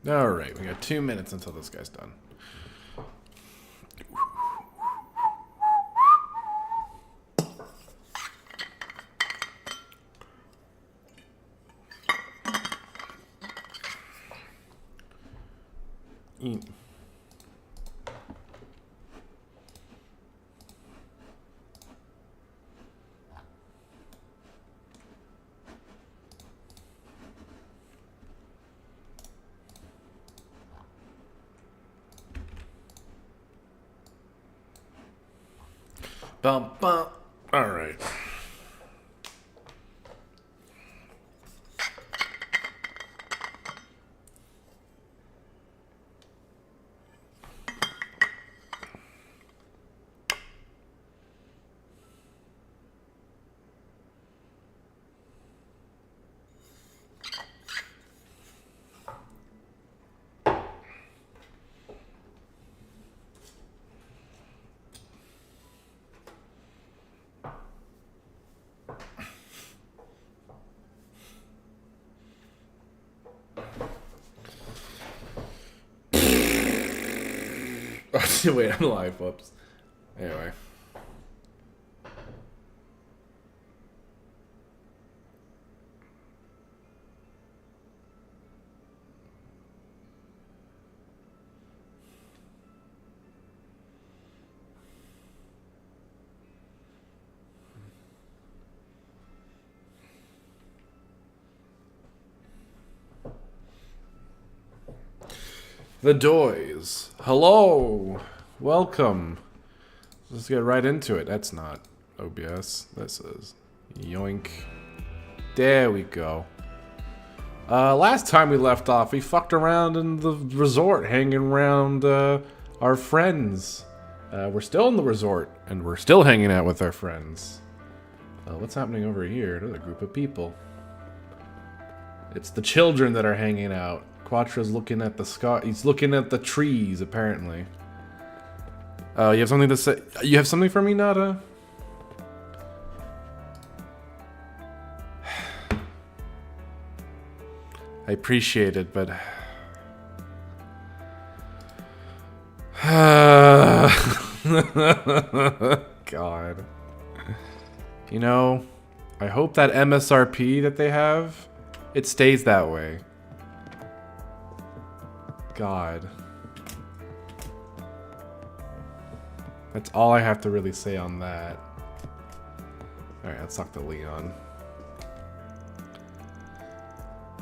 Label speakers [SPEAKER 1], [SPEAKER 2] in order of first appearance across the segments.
[SPEAKER 1] Alright, we got 2 minutes until this guy's done. Eat. Bum, bum. All right. Wait, I'm live. Whoops. Anyway. The Doyes. Hello. Welcome. Let's get right into it. That's not OBS. This is yoink. There we go. Last time we left off, we fucked around in the resort, hanging around our friends. We're still in the resort, and we're still hanging out with our friends. What's happening over here? There's a group of people. It's the children that are hanging out. Quattro's looking at the sky. He's looking at the trees, apparently. You have something to say? You have something for me, Nada? I appreciate it, but... God. You know, I hope that MSRP that they have, it stays that way. God. That's all I have to really say on that. Alright, let's talk to Leon.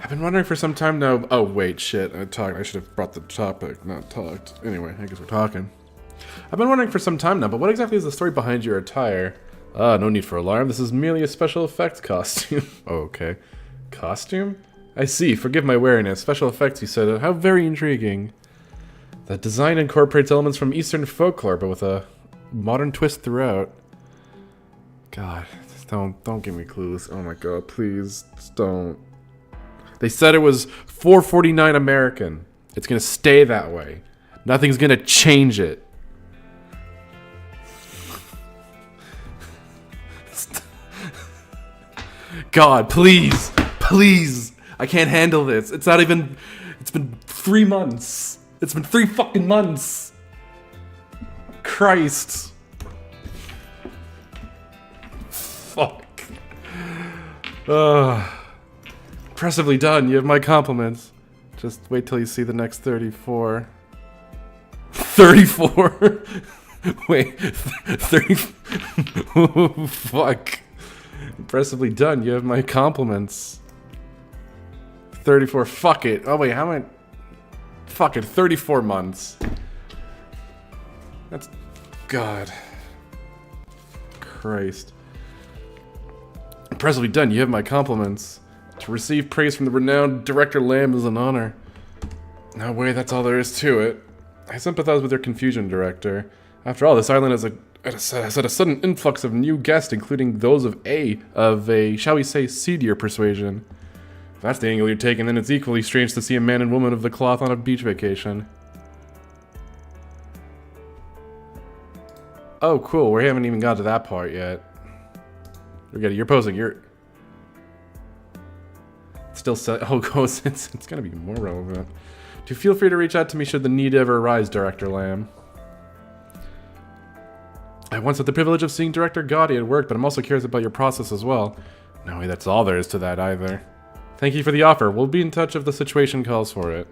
[SPEAKER 1] I've been wondering for some time now. Oh, wait, shit. I should have brought the topic, not talked. Anyway, I guess we're talking. I've been wondering for some time now, but what exactly is the story behind your attire? No need for alarm. This is merely a special effects costume. Oh, okay. Costume? I see. Forgive my wariness. Special effects, you said. How very intriguing. The design incorporates elements from Eastern folklore, but with a modern twist throughout. God, just don't give me clues. Oh my god, please, just don't. They said it was $4.49 American. It's gonna stay that way. Nothing's gonna change it. God, please, please. I can't handle this. It's not even. It's been 3 months. It's been 3 fucking months. Christ. Fuck. Impressively done. You have my compliments. Just wait till you see the next 34. 34? Wait. 30. Fuck. Impressively done. You have my compliments. 34. Fuck it. Oh wait, how many? Fuck it. 34 months. That's... God. Christ. Impressively done. You have my compliments. To receive praise from the renowned director Lamb is an honor. No way, that's all there is to it. I sympathize with your confusion, director. After all, this island has had a sudden influx of new guests, including those of a, shall we say, seedier persuasion. If that's the angle you're taking, then it's equally strange to see a man and woman of the cloth on a beach vacation. Oh, cool. We haven't even got to that part yet. You're posing. Still oh, Ghost, it's gonna be more relevant. Do feel free to reach out to me should the need ever arise, Director Lamb. I once had the privilege of seeing Director Gotti at work, but I'm also curious about your process as well. No way that's all there is to that either. Thank you for the offer. We'll be in touch if the situation calls for it.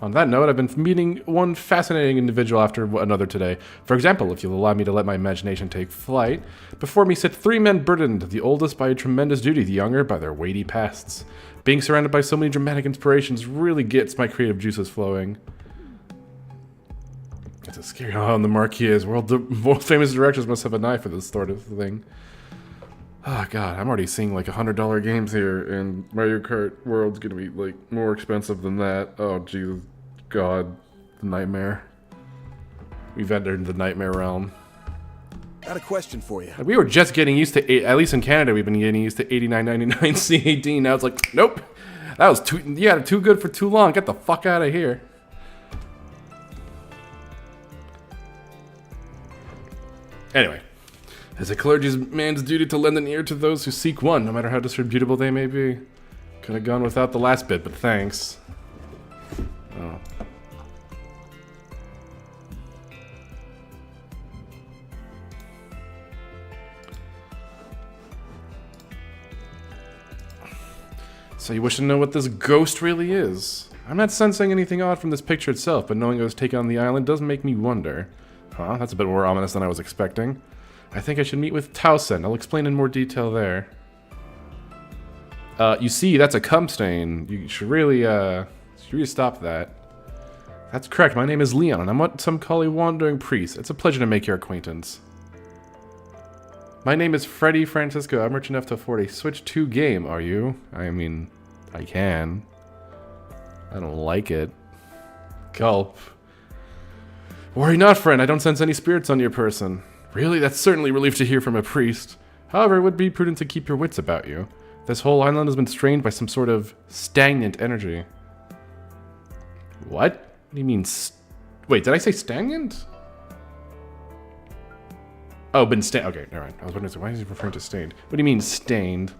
[SPEAKER 1] On that note, I've been meeting one fascinating individual after another today. For example, if you'll allow me to let my imagination take flight, before me sit 3 men burdened, the oldest by a tremendous duty, the younger by their weighty pasts. Being surrounded by so many dramatic inspirations really gets my creative juices flowing. It's a scary how on the marquee is. World famous directors must have an eye for this sort of thing. Oh god, I'm already seeing like $100 games here, and Mario Kart World's gonna be like more expensive than that. Oh Jesus, God, the nightmare. We've entered the nightmare realm.
[SPEAKER 2] Got a question for you.
[SPEAKER 1] We were just getting used to, at least in Canada, we've been getting used to $89.99 CAD. Now it's like, nope, that was too. You had it too good for too long. Get the fuck out of here. Anyway. It's a clergyman's duty to lend an ear to those who seek one, no matter how disreputable they may be. Could have gone without the last bit, but thanks. Oh. So you wish to know what this ghost really is? I'm not sensing anything odd from this picture itself, but knowing it was taken on the island does make me wonder. Huh? That's a bit more ominous than I was expecting. I think I should meet with Towson. I'll explain in more detail there. You see, that's a cum stain. You should really stop that. That's correct. My name is Leon, and I'm what some call a wandering priest. It's a pleasure to make your acquaintance. My name is Freddy Francisco. I'm rich enough to afford a Switch 2 game, are you? I mean, I can. I don't like it. Gulp. Worry not, friend. I don't sense any spirits on your person. Really? That's certainly relief to hear from a priest. However, it would be prudent to keep your wits about you. This whole island has been strained by some sort of stagnant energy. What? What do you mean wait, did I say stagnant? Oh, been stained. Okay, never mind. I was wondering, why is he referring to stained? What do you mean, stained?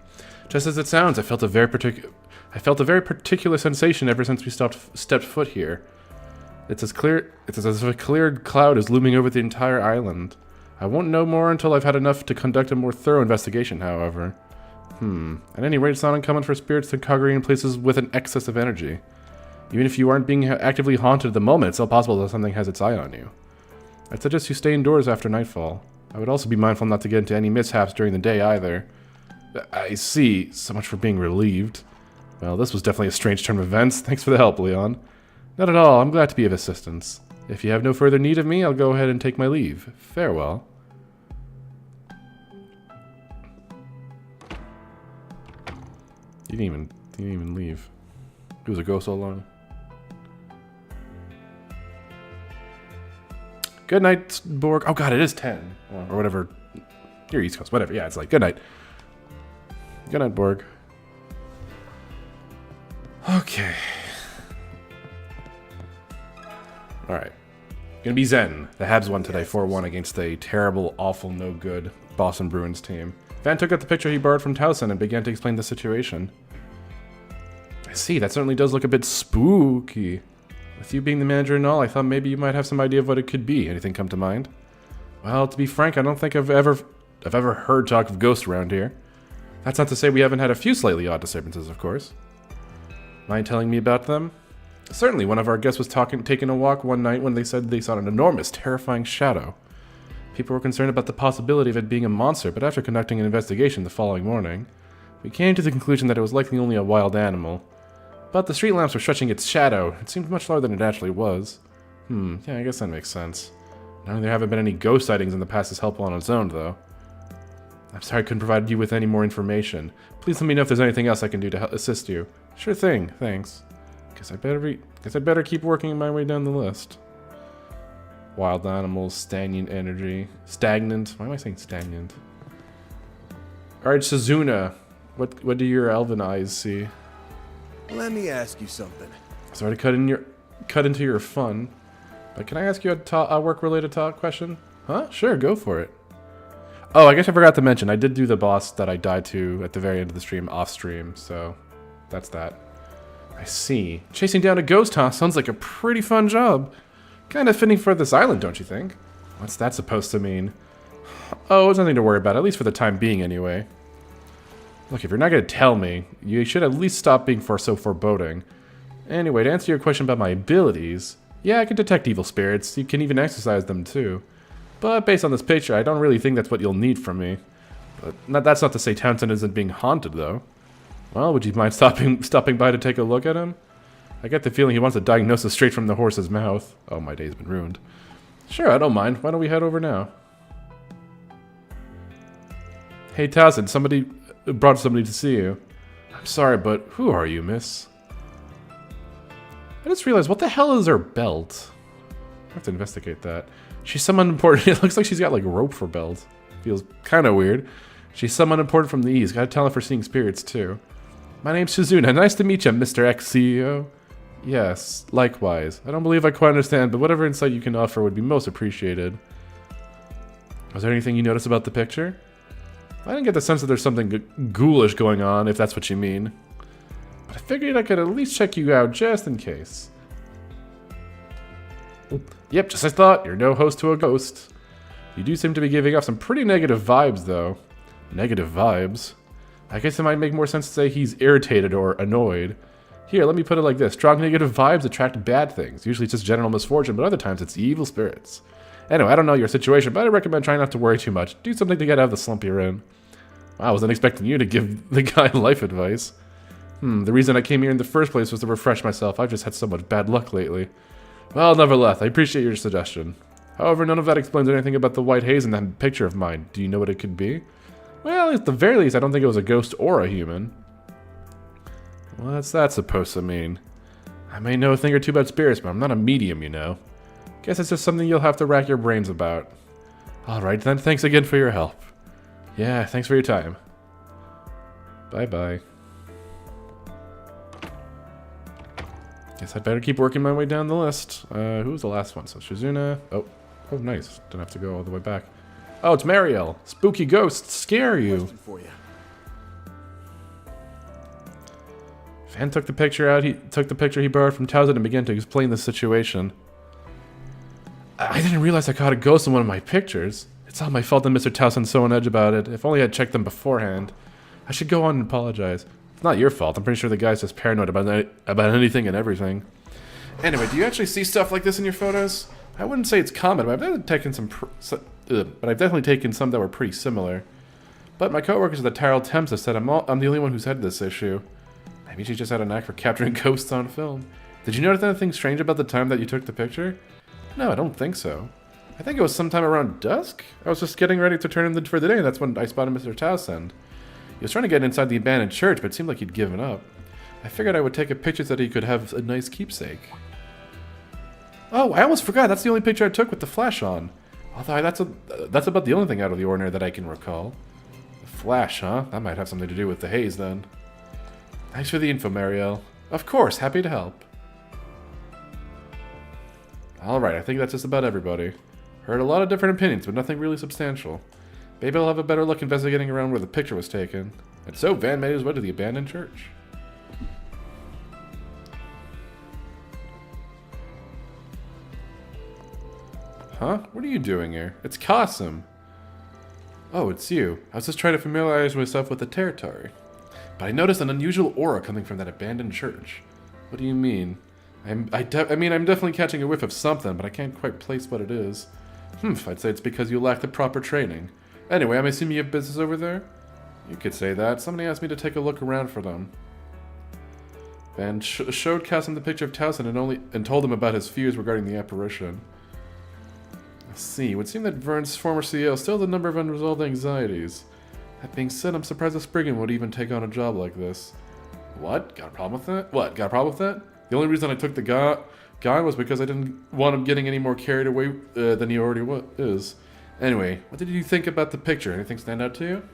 [SPEAKER 1] Just as it sounds, I felt a very particular sensation ever since we stepped foot here. It's as if a clear cloud is looming over the entire island. I won't know more until I've had enough to conduct a more thorough investigation, however. At any rate, it's not uncommon for spirits to congregate in places with an excess of energy. Even if you aren't being actively haunted at the moment, it's still possible that something has its eye on you. I'd suggest you stay indoors after nightfall. I would also be mindful not to get into any mishaps during the day either. I see. So much for being relieved. Well, this was definitely a strange turn of events. Thanks for the help, Leon. Not at all. I'm glad to be of assistance. If you have no further need of me, I'll go ahead and take my leave. Farewell. He didn't even leave. He was a ghost all along. Good night, Borg. Oh god, it is 10. Or whatever. You're East Coast. Whatever. Yeah, it's like, good night. Good night, Borg. Okay. Alright. Gonna be Zen. The Habs won today 4-1 against a terrible, awful, no good Boston Bruins team. Van took out the picture he borrowed from Towson and began to explain the situation. I see, that certainly does look a bit spooky. With you being the manager and all, I thought maybe you might have some idea of what it could be. Anything come to mind? Well, to be frank, I don't think I've ever heard talk of ghosts around here. That's not to say we haven't had a few slightly odd disturbances, of course. Mind telling me about them? Certainly, one of our guests was taking a walk one night when they said they saw an enormous, terrifying shadow. People were concerned about the possibility of it being a monster, but after conducting an investigation the following morning, we came to the conclusion that it was likely only a wild animal. But the street lamps were stretching its shadow. It seemed much larger than it actually was. Yeah, I guess that makes sense. Knowing there haven't been any ghost sightings in the past is helpful on its own, though. I'm sorry I couldn't provide you with any more information. Please let me know if there's anything else I can do to assist you. Sure thing, thanks. Guess I'd better keep working my way down the list. Wild animals, stagnant energy. Stagnant? Why am I saying stagnant? Alright, Suzuna. What do your elven eyes see?
[SPEAKER 2] Let me ask you something.
[SPEAKER 1] Sorry to cut into your fun, but can I ask you a work-related question? Huh? Sure, go for it. Oh, I guess I forgot to mention, I did do the boss that I died to at the very end of the stream off-stream, so that's that. I see. Chasing down a ghost, huh? Sounds like a pretty fun job. Kind of fitting for this island, don't you think? What's that supposed to mean? Oh, it's nothing to worry about, at least for the time being anyway. Look, if you're not going to tell me, you should at least stop being so foreboding. Anyway, to answer your question about my abilities, yeah, I can detect evil spirits. You can even exercise them too. But based on this picture, I don't really think that's what you'll need from me. But that's not to say Townsend isn't being haunted, though. Well, would you mind stopping by to take a look at him? I get the feeling he wants a diagnosis straight from the horse's mouth. Oh, my day's been ruined. Sure, I don't mind. Why don't we head over now? Hey, Townsend, somebody brought somebody to see you. I'm sorry, but who are you, miss? I just realized, what the hell is her belt? I have to investigate that. She's someone important. It looks like she's got like rope for belt. Feels kind of weird. She's someone important from the East. Gotta tell her for seeing spirits, too. My name's Shizuna. Nice to meet you, Mr. Ex-CEO. Yes, likewise. I don't believe I quite understand, but whatever insight you can offer would be most appreciated. Was there anything you noticed about the picture? I didn't get the sense that there's something ghoulish going on, if that's what you mean. But I figured I could at least check you out just in case. Yep, just as I thought. You're no host to a ghost. You do seem to be giving off some pretty negative vibes, though. Negative vibes? I guess it might make more sense to say he's irritated or annoyed. Here, let me put it like this. Strong negative vibes attract bad things. Usually it's just general misfortune, but other times it's evil spirits. Anyway, I don't know your situation, but I recommend trying not to worry too much. Do something to get out of the slump you're in. I wasn't expecting you to give the guy life advice. The reason I came here in the first place was to refresh myself. I've just had so much bad luck lately. Well, nevertheless, I appreciate your suggestion. However, none of that explains anything about the white haze in that picture of mine. Do you know what it could be? Well, at the very least, I don't think it was a ghost or a human. What's that supposed to mean? I may know a thing or two about spirits, but I'm not a medium, you know. Guess it's just something you'll have to rack your brains about. Alright then, thanks again for your help. Yeah, thanks for your time. Bye-bye. Guess I'd better keep working my way down the list. Who was the last one? So Shizuna. Oh, nice. Don't have to go all the way back. Oh, it's Mariel. Spooky ghosts scare you.
[SPEAKER 2] Question for you.
[SPEAKER 1] Fan took the picture out. He took the picture he borrowed from Townsend and began to explain the situation. I didn't realize I caught a ghost in one of my pictures. It's all my fault that Mr. Townsend's so on edge about it. If only I'd checked them beforehand. I should go on and apologize. It's not your fault. I'm pretty sure the guy's just paranoid about anything and everything. Anyway, do you actually see stuff like this in your photos? I wouldn't say it's common, but I've definitely taken some that were pretty similar. But my coworkers at the Tyrell Thames have said I'm the only one who's had this issue. Maybe she just had a knack for capturing ghosts on film. Did you notice anything strange about the time that you took the picture? No, I don't think so. I think it was sometime around dusk. I was just getting ready to turn in for the day, and that's when I spotted Mr. Townsend. He was trying to get inside the abandoned church, but it seemed like he'd given up. I figured I would take a picture so that he could have a nice keepsake. Oh, I almost forgot. That's the only picture I took with the flash on. Although that's about the only thing out of the ordinary that I can recall. The flash, huh? That might have something to do with the haze, then. Thanks for the info, Mariel. Of course, happy to help. Alright, I think that's just about everybody. Heard a lot of different opinions, but nothing really substantial. Maybe I'll have a better look investigating around where the picture was taken. And so Van made his way to the abandoned church. Huh? What are you doing here? It's Qasim. Oh, it's you. I was just trying to familiarize myself with the territory. But I noticed an unusual aura coming from that abandoned church. What do you mean? I'm definitely catching a whiff of something, but I can't quite place what it is. I'd say it's because you lack the proper training. Anyway, I'm assuming you have business over there? You could say that. Somebody asked me to take a look around for them. Van showed Qasim the picture of Townsend and told him about his fears regarding the apparition. I see. It would seem that Vern's former CEO still has a number of unresolved anxieties. That being said, I'm surprised that Spriggan would even take on a job like this. What? Got a problem with that? What? Got a problem with that? The only reason I took the guy was because I didn't want him getting any more carried away than he already is. Anyway, what did you think about the picture? Anything stand out to you?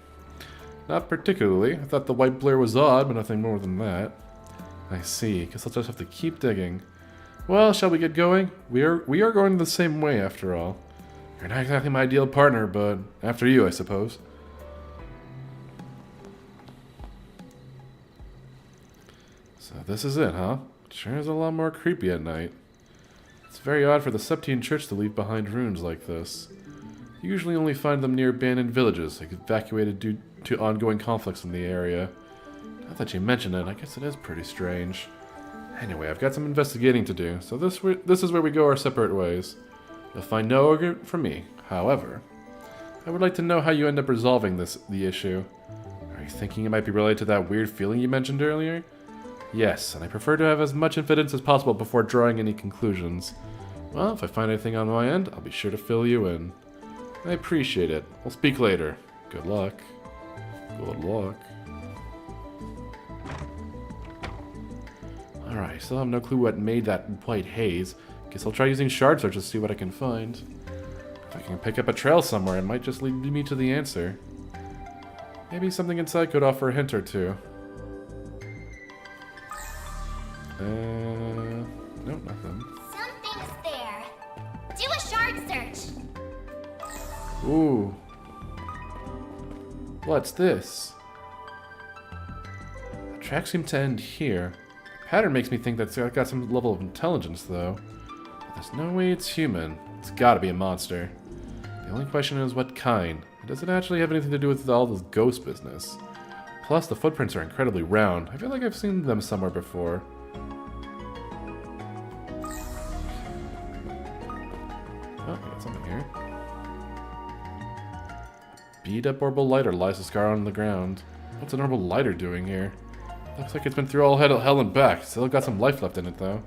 [SPEAKER 1] Not particularly. I thought the white blur was odd, but nothing more than that. I see. Guess I'll just have to keep digging. Well, shall we get going? We are going the same way, after all. You're not exactly my ideal partner, but after you, I suppose. This is it, huh? Sure is a lot more creepy at night. It's very odd for the Septine Church to leave behind ruins like this. You usually only find them near abandoned villages, evacuated due to ongoing conflicts in the area. Now that you mention it, I guess it is pretty strange. Anyway, I've got some investigating to do, so this is where we go our separate ways. You'll find no argument from me. However, I would like to know how you end up resolving the issue. Are you thinking it might be related to that weird feeling you mentioned earlier? Yes, and I prefer to have as much evidence as possible before drawing any conclusions. Well, if I find anything on my end, I'll be sure to fill you in. I appreciate it. We'll speak later. Good luck. Good luck. Alright, still have no clue what made that white haze. Guess I'll try using shard search to see what I can find. If I can pick up a trail somewhere, it might just lead me to the answer. Maybe something inside could offer a hint or two. Nope, nothing.
[SPEAKER 3] Something's there. Do a shard search.
[SPEAKER 1] Ooh. What's this? The tracks seem to end here. The pattern makes me think that it's got some level of intelligence, though. But there's no way it's human. It's gotta be a monster. The only question is what kind. Does it actually have anything to do with all this ghost business? Plus, the footprints are incredibly round. I feel like I've seen them somewhere before. Oh, I got something here. Beat up orbital lighter lies a scar on the ground. What's an orbital lighter doing here? Looks like it's been through all hell and back. Still got some life left in it, though.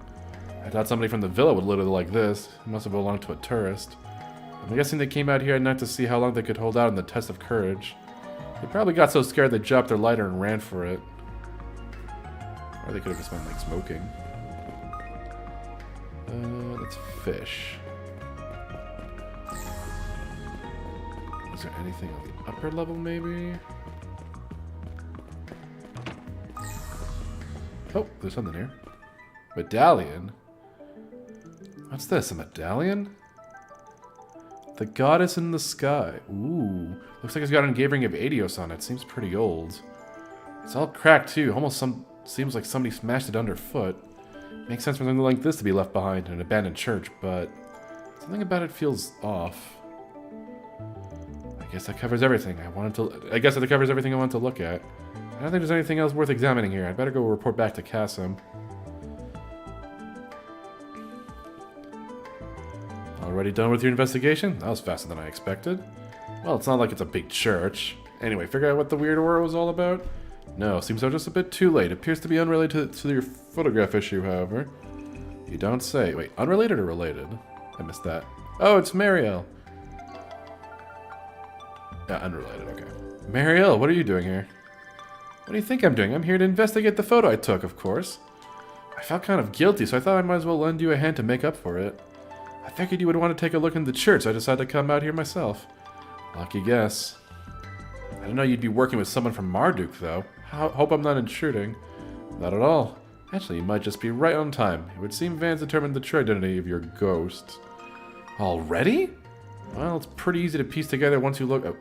[SPEAKER 1] I thought somebody from the villa would litter like this. It must have belonged to a tourist. I'm guessing they came out here at night to see how long they could hold out in the test of courage. They probably got so scared they dropped their lighter and ran for it. Or they could have just been, like, smoking. That's fish. Is there anything on the upper level, maybe? Oh, there's something here. Medallion? What's this, a medallion? The goddess in the sky. Ooh. Looks like it's got an engraving of Adios on it. Seems pretty old. It's all cracked, too. Almost seems like somebody smashed it underfoot. Makes sense for something like this to be left behind in an abandoned church, but something about it feels off. I guess that covers everything I guess that covers everything I want to look at. I don't think there's anything else worth examining here. I'd better go report back to Kasim. Already done with your investigation? That was faster than I expected. Well, it's not like it's a big church. Anyway, figure out what the weird aura was all about? No, seems I'm just a bit too late. Appears to be unrelated to your photograph issue, however. You don't say. Wait, unrelated or related? I missed that. Oh, it's Marielle. Yeah, unrelated, okay. Marielle, what are you doing here? What do you think I'm doing? I'm here to investigate the photo I took, of course. I felt kind of guilty, so I thought I might as well lend you a hand to make up for it. I figured you would want to take a look in the church, so I decided to come out here myself. Lucky guess. I didn't know you'd be working with someone from Marduk, though. Hope I'm not intruding. Not at all. Actually, you might just be right on time. It would seem Vance determined the true identity of your ghost. Already? Well, it's pretty easy to piece together once you look... Oh,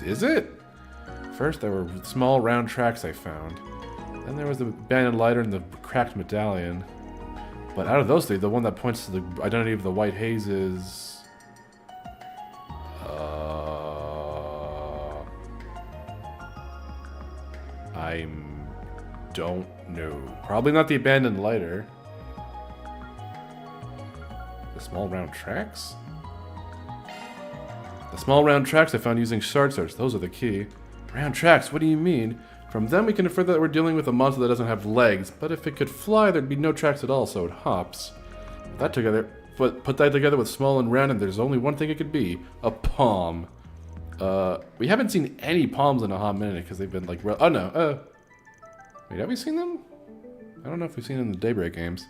[SPEAKER 1] is it? First, there were small round tracks I found. Then there was the abandoned lighter and the cracked medallion. But out of those three, the one that points to the identity of the white haze is... I don't know. Probably not the abandoned lighter. The small round tracks? The small round tracks I found using shard search. Those are the key. Round tracks? What do you mean? From them we can infer that we're dealing with a monster that doesn't have legs, but if it could fly, there'd be no tracks at all, so it hops. Put that together with small and round, and there's only one thing it could be. A palm. We haven't seen any palms in a hot minute, because they've been like... Oh, no. Wait, have we seen them? I don't know if we've seen them in the Daybreak games.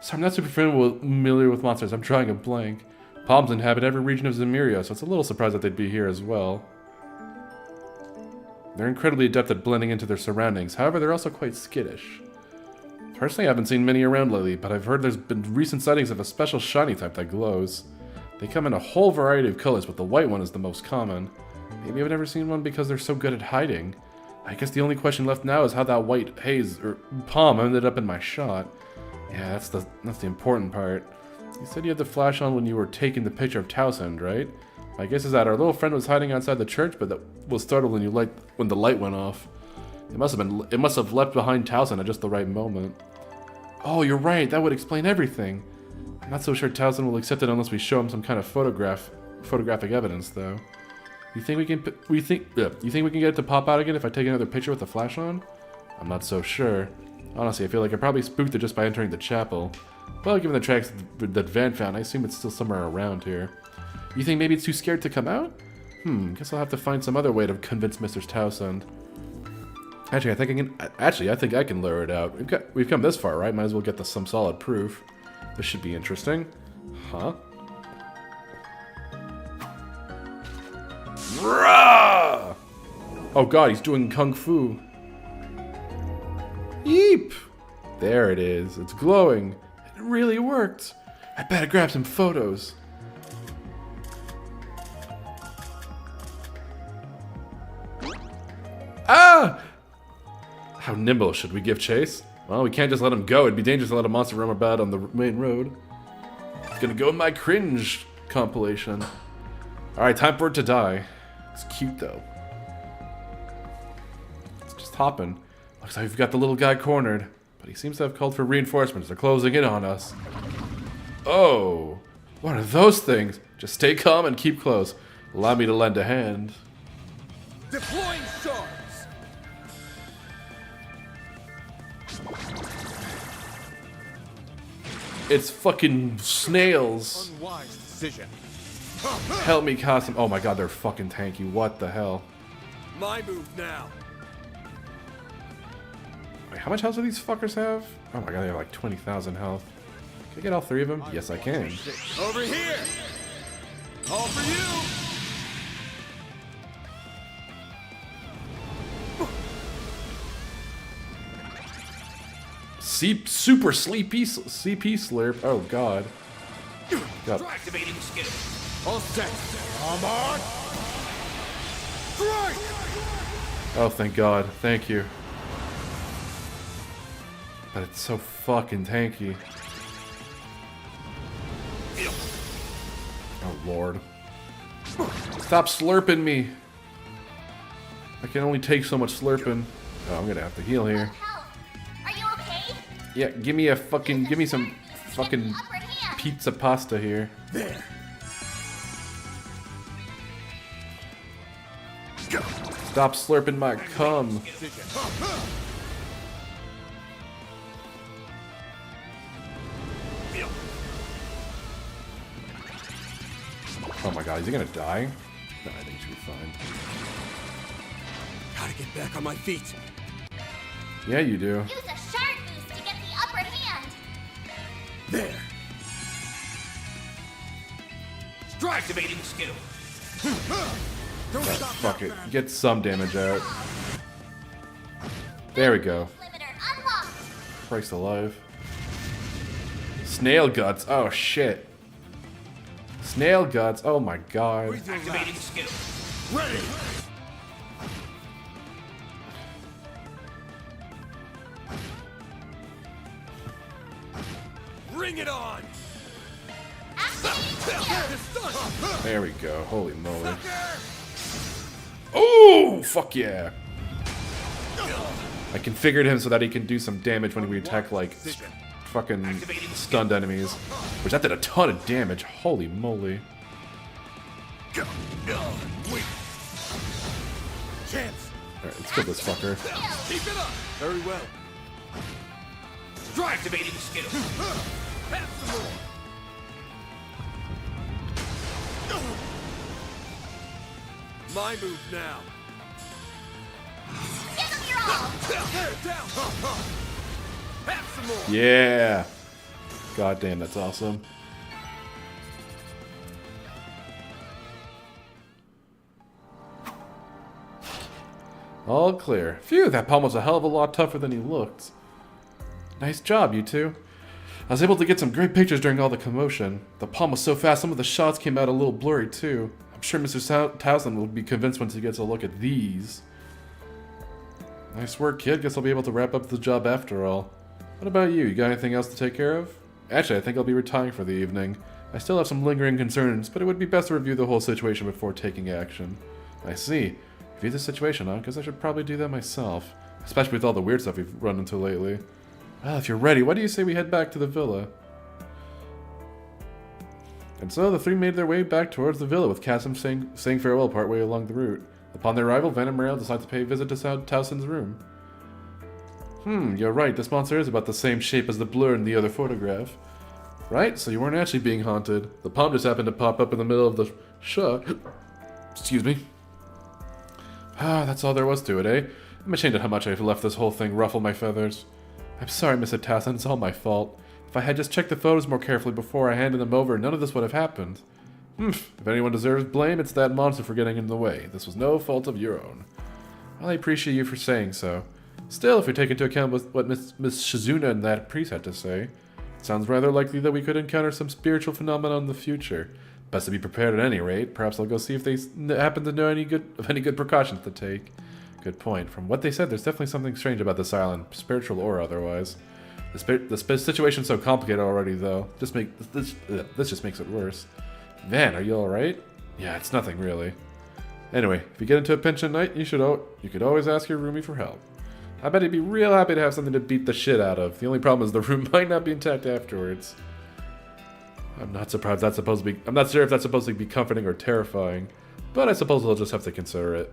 [SPEAKER 1] So I'm not super familiar with monsters. I'm drawing a blank. Palms inhabit every region of Zemuria, so it's a little surprised that they'd be here as well. They're incredibly adept at blending into their surroundings. However, they're also quite skittish. Personally, I haven't seen many around lately, but I've heard there's been recent sightings of a special shiny type that glows. They come in a whole variety of colors, but the white one is the most common. Maybe I've never seen one because they're so good at hiding. I guess the only question left now is how that white haze or palm ended up in my shot. Yeah, that's the important part. You said you had the flash on when you were taking the picture of Towsend, right? My guess is that our little friend was hiding outside the church, but that was startled when the light went off. It must have left behind Towsend at just the right moment. Oh, you're right. That would explain everything. I'm not so sure Towsend will accept it unless we show him some kind of photographic evidence, though. You think we can get it to pop out again if I take another picture with the flash on? I'm not so sure. Honestly, I feel like I probably spooked it just by entering the chapel. Well, given the tracks that Van found, I assume it's still somewhere around here. You think maybe it's too scared to come out? Guess I'll have to find some other way to convince Mr. Towsend. Actually, I think I can lure it out. We've come this far, right? Might as well get some solid proof. This should be interesting. Huh? Rah! Oh god, he's doing kung fu. Yeep! There it is. It's glowing. It really worked. I better grab some photos. Ah! How nimble should we give chase? Well, we can't just let him go. It'd be dangerous to let a monster roam about on the main road. It's gonna go in my cringe compilation. Alright, time for it to die. It's cute, though. It's just hopping. Looks like we've got the little guy cornered. But he seems to have called for reinforcements. They're closing in on us. Oh! What are those things? Just stay calm and keep close. Allow me to lend a hand.
[SPEAKER 2] Deploying shards!
[SPEAKER 1] It's fucking snails.
[SPEAKER 2] Unwise decision.
[SPEAKER 1] Help me, Cosm. Oh my god, they're fucking tanky. What the hell?
[SPEAKER 2] My move now.
[SPEAKER 1] Wait, how much health do these fuckers have? Oh my god, they have like 20,000 health. Can I get all three of them? Yes, I can.
[SPEAKER 2] Over here! All for you!
[SPEAKER 1] Super sleepy CP slurp. Oh god. God.
[SPEAKER 2] Activating skill. All set. Come on! Strike!
[SPEAKER 1] Oh, thank god. Thank you. But it's so fucking tanky. Oh lord. Stop slurping me. I can only take so much slurping. Oh, I'm gonna have to heal here.
[SPEAKER 3] Are you okay?
[SPEAKER 1] Yeah, give me some fucking pizza pasta here.
[SPEAKER 2] There.
[SPEAKER 1] Stop slurping my cum. Oh my god, is he gonna die? No, I think she'll be fine.
[SPEAKER 2] Gotta get back on my feet.
[SPEAKER 1] Yeah, you do.
[SPEAKER 3] Use a shard boost to get the upper hand.
[SPEAKER 2] There.
[SPEAKER 4] Activating skill.
[SPEAKER 2] Don't stop.
[SPEAKER 1] Fuck it. Get some damage out. There we go.
[SPEAKER 3] Limiter unlocked.
[SPEAKER 1] Christ alive. Snail guts. Oh shit. Snail guts. Oh my god.
[SPEAKER 4] Activating skill.
[SPEAKER 2] Ready. Bring it on.
[SPEAKER 1] There we go. Holy moly. Oh, fuck yeah. I configured him so that he can do some damage when we attack, like, fucking stunned enemies. Which that did a ton of damage. Holy moly.
[SPEAKER 2] Chance.
[SPEAKER 1] Alright, let's kill this fucker.
[SPEAKER 2] Keep it up. Very well.
[SPEAKER 4] Activating skill.
[SPEAKER 2] Have some more. My move now.
[SPEAKER 3] Give them your all.
[SPEAKER 2] Down. Have some more.
[SPEAKER 1] Yeah. God damn, that's awesome. All clear. Phew, that palm was a hell of a lot tougher than he looked. Nice job, you two. I was able to get some great pictures during all the commotion. The palm was so fast, some of the shots came out a little blurry too. I'm sure Mr. Towsend will be convinced once he gets a look at these. Nice work, kid. Guess I'll be able to wrap up the job after all. What about you? You got anything else to take care of? Actually, I think I'll be retiring for the evening. I still have some lingering concerns, but it would be best to review the whole situation before taking action. I see. Review the situation, huh? Guess I should probably do that myself. Especially with all the weird stuff we've run into lately. Well, if you're ready, why do you say we head back to the villa? And so the three made their way back towards the villa, with Cassim saying farewell partway along the route. Upon their arrival, Van and Mariel decide to pay a visit to Towson's room. You're right, this monster is about the same shape as the blur in the other photograph. Right? So you weren't actually being haunted. The palm just happened to pop up in the middle of the Excuse me. That's all there was to it, eh? I'm ashamed at how much I've left this whole thing ruffle my feathers. I'm sorry, Mr. Towson, it's all my fault. If I had just checked the photos more carefully before I handed them over, none of this would have happened. If anyone deserves blame, it's that monster for getting in the way. This was no fault of your own. Well, I appreciate you for saying so. Still, if we take into account what Miss Shizuna and that priest had to say, it sounds rather likely that we could encounter some spiritual phenomena in the future. Best to be prepared at any rate. Perhaps I'll go see if they happen to know any good precautions to take. Good point. From what they said, there's definitely something strange about this island, spiritual or otherwise. The situation's so complicated already, though. This just makes it worse. Van, are you alright? Yeah, it's nothing, really. Anyway, if you get into a pinch at night, you could always ask your roomie for help. I bet he'd be real happy to have something to beat the shit out of. The only problem is the room might not be intact afterwards. I'm not sure if that's supposed to be comforting or terrifying, but I suppose we'll just have to consider it.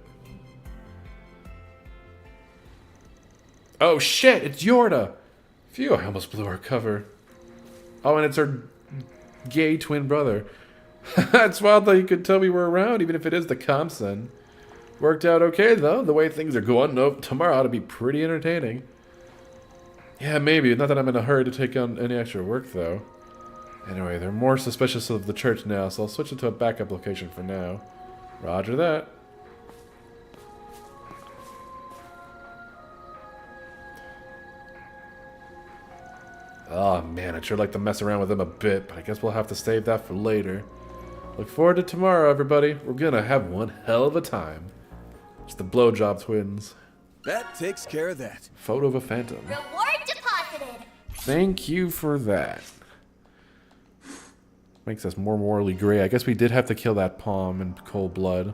[SPEAKER 1] Oh shit, it's Yorda! Phew, I almost blew our cover. Oh, and it's her gay twin brother. It's wild that you could tell we were around, even if it is the Compson. Worked out okay, though. The way things are going, tomorrow ought to be pretty entertaining. Yeah, maybe. Not that I'm in a hurry to take on any extra work, though. Anyway, they're more suspicious of the church now, so I'll switch it to a backup location for now. Roger that. Oh man, I'd sure like to mess around with them a bit, but I guess we'll have to save that for later. Look forward to tomorrow, everybody. We're gonna have one hell of a time. It's the blowjob twins.
[SPEAKER 2] That takes care of that.
[SPEAKER 1] Photo of a phantom.
[SPEAKER 3] Reward deposited.
[SPEAKER 1] Thank you for that. Makes us more morally gray. I guess we did have to kill that palm in cold blood.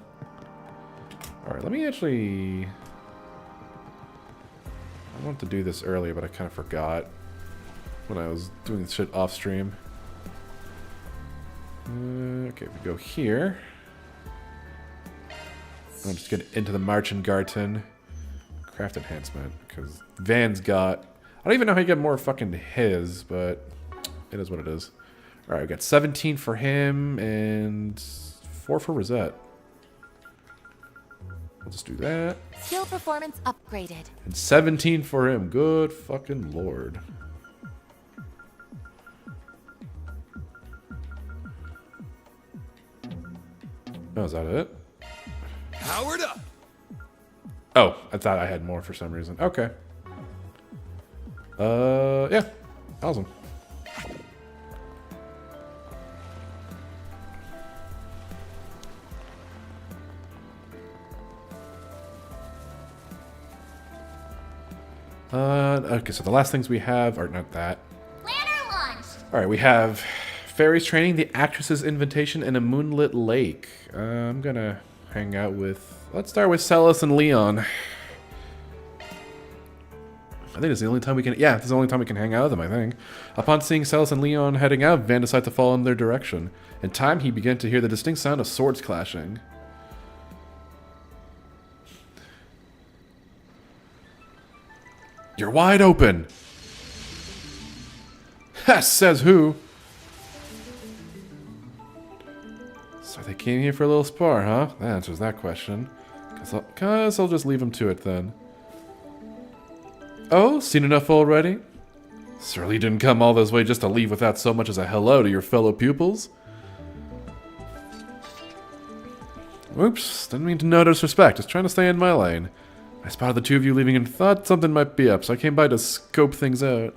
[SPEAKER 1] Alright, let me actually... I wanted to do this earlier, but I kind of forgot when I was doing this shit off stream. Okay, we go here. I'm just get into the Marchengarten. Craft enhancement, because Van's got... I don't even know how you get more fucking his, but it is what it is. Alright, we got 17 for him, and 4 for Rosette. We'll just do that.
[SPEAKER 3] Skill performance upgraded.
[SPEAKER 1] And 17 for him. Good fucking lord. Oh, is that it?
[SPEAKER 2] Powered up.
[SPEAKER 1] Oh, I thought I had more for some reason. Okay. Yeah. Awesome. Okay, so the last things we have are not that.
[SPEAKER 3] Planner launch.
[SPEAKER 1] Alright, we have Fairies Training, the Actress's Invitation, and a Moonlit Lake. I'm gonna hang out with... Let's start with Celis and Leon. I think it's the only time we can... Yeah, this is the only time we can hang out with them, I think. Upon seeing Celis and Leon heading out, Van decided to follow in their direction. In time, he began to hear the distinct sound of swords clashing. You're wide open! Ha! Says who? So they came here for a little spar, huh? That answers that question. Guess I'll just leave them to it then. Oh, seen enough already? Surely didn't come all this way just to leave without so much as a hello to your fellow pupils? Oops, didn't mean to no disrespect, just trying to stay in my lane. I spotted the two of you leaving and thought something might be up, so I came by to scope things out.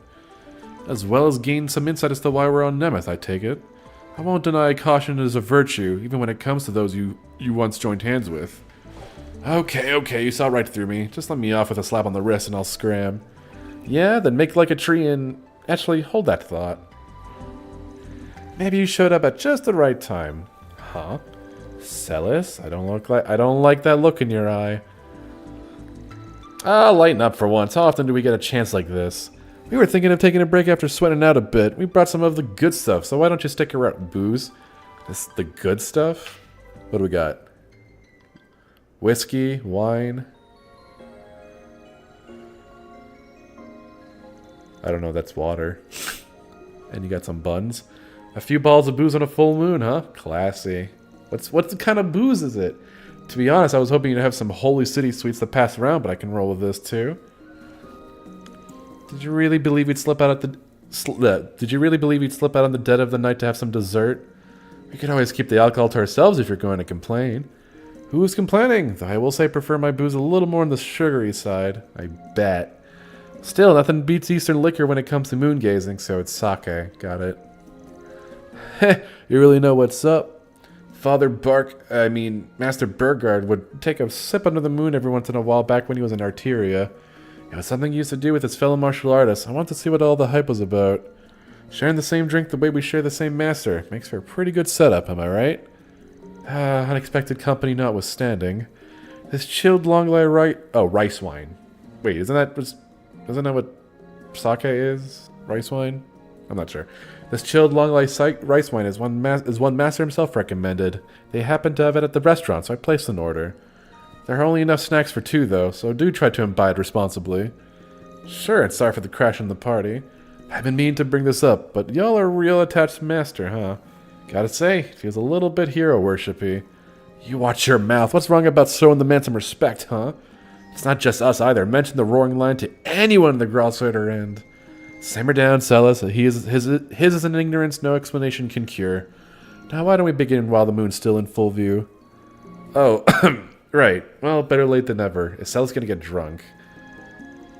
[SPEAKER 1] As well as gain some insight as to why we're on Nemeth, I take it. I won't deny caution is a virtue, even when it comes to those you once joined hands with. Okay, you saw right through me. Just let me off with a slap on the wrist and I'll scram. Yeah, then make like a tree and... Actually, hold that thought. Maybe you showed up at just the right time. Huh? Celis? I don't like that look in your eye. Ah, lighten up for once. How often do we get a chance like this? We were thinking of taking a break after sweating out a bit. We brought some of the good stuff, so why don't you stick around? Booze? This the good stuff? What do we got? Whiskey? Wine? I don't know, that's water. And you got some buns? A few bottles of booze on a full moon, huh? Classy. What kind of booze is it? To be honest, I was hoping you'd have some Holy City sweets to pass around, but I can roll with this too. Did you really believe we'd slip out at the... Did you really believe we'd slip out on the dead of the night to have some dessert? We can always keep the alcohol to ourselves if you're going to complain. Who's complaining? Though I will say I prefer my booze a little more on the sugary side. I bet. Still, nothing beats Eastern liquor when it comes to moon gazing, so it's sake. Got it. Heh, you really know what's up. Master Burgard would take a sip under the moon every once in a while back when he was in Arteria. It was something he used to do with his fellow martial artists. I want to see what all the hype was about. Sharing the same drink the way we share the same master. Makes for a pretty good setup, am I right? Unexpected company notwithstanding. This chilled rice wine. Wait, isn't that what sake is? Rice wine? I'm not sure. This chilled long rice wine is one master himself recommended. They happen to have it at the restaurant, so I placed an order. There are only enough snacks for 2, though, so do try to imbibe responsibly. Sure, and sorry for the crash in the party. I've been meaning to bring this up, but y'all are real attached to Master, huh? Gotta say, feels a little bit hero worshipy. You watch your mouth. What's wrong about showing the man some respect, huh? It's not just us either. Mention the roaring lion to anyone in the Gralsrider end. Simmer down, Celis. His is an ignorance no explanation can cure. Now, why don't we begin while the moon's still in full view? Oh, right. Well, better late than never. Is Celis gonna get drunk?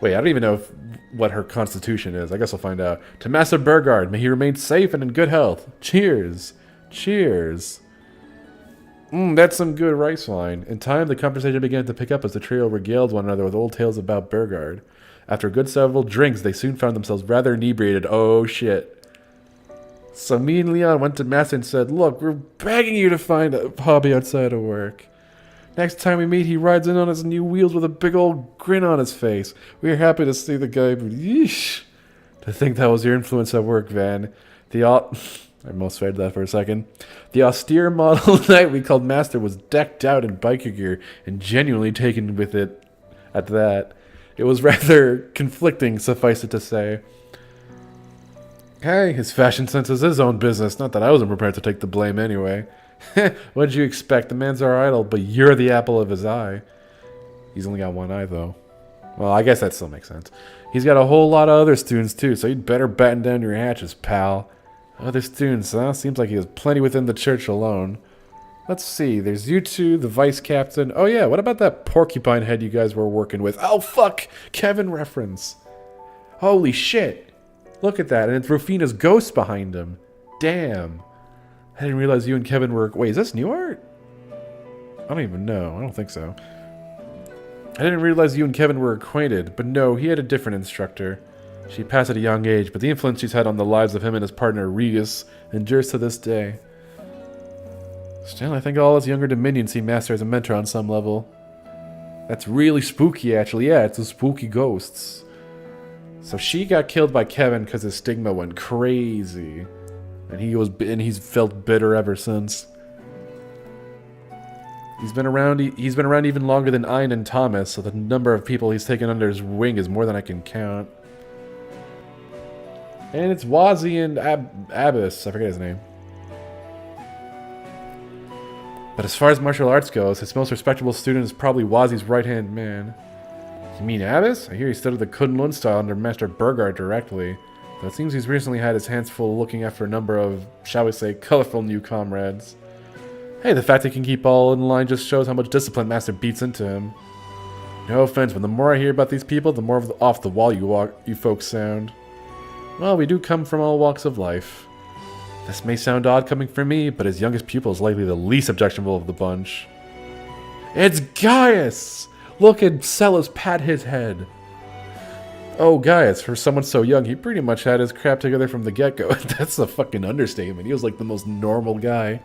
[SPEAKER 1] Wait, I don't even know what her constitution is. I guess I'll find out. To Master Burgard, may he remain safe and in good health. Cheers. Cheers. That's some good rice wine. In time, the conversation began to pick up as the trio regaled one another with old tales about Burgard. After a good several drinks, they soon found themselves rather inebriated. Oh, shit. So me and Leon went to Master and said, look, we're begging you to find a hobby outside of work. Next time we meet, he rides in on his new wheels with a big old grin on his face. We are happy to see the guy, but yeesh. To think that was your influence at work, Van. I almost read that for a second. The austere model knight we called Master was decked out in biker gear and genuinely taken with it at that. It was rather conflicting, suffice it to say. Hey, his fashion sense is his own business. Not that I wasn't prepared to take the blame anyway. What'd you expect? The man's our idol, but you're the apple of his eye. He's only got one eye, though. Well, I guess that still makes sense. He's got a whole lot of other students, too, so you'd better batten down your hatches, pal. Other students, huh? Seems like he has plenty within the church alone. Let's see, there's you two, the vice captain. Oh yeah, what about that porcupine head you guys were working with? Oh fuck! Kevin reference. Holy shit. Look at that, and it's Rufina's ghost behind him. Damn. I didn't realize you and Kevin were... Wait, is this new art? I don't even know. I don't think so. I didn't realize you and Kevin were acquainted, but no, he had a different instructor. She passed at a young age, but the influence she's had on the lives of him and his partner, Regus, endures to this day. Still, I think all his younger dominions see Master as a mentor on some level. That's really spooky, actually. Yeah, it's the spooky ghosts. So she got killed by Kevin because his stigma went crazy. And he's felt bitter ever since. He's been around even longer than Ein and Thomas, so the number of people he's taken under his wing is more than I can count. And it's Wazi and Abbas, I forget his name. But as far as martial arts goes, his most respectable student is probably Wazi's right-hand man. You mean Abbas? I hear he studied the Kunlun style under Master Burgard directly. Though it seems he's recently had his hands full looking after a number of, shall we say, colorful new comrades. Hey, the fact he can keep all in line just shows how much discipline Master beats into him. No offense, but the more I hear about these people, the more off the wall you folks sound. Well, we do come from all walks of life. This may sound odd coming from me, but his youngest pupil is likely the least objectionable of the bunch. It's Gaius! Look at Celos pat his head. Oh, Gaius, for someone so young, he pretty much had his crap together from the get-go. That's a fucking understatement. He was like the most normal guy.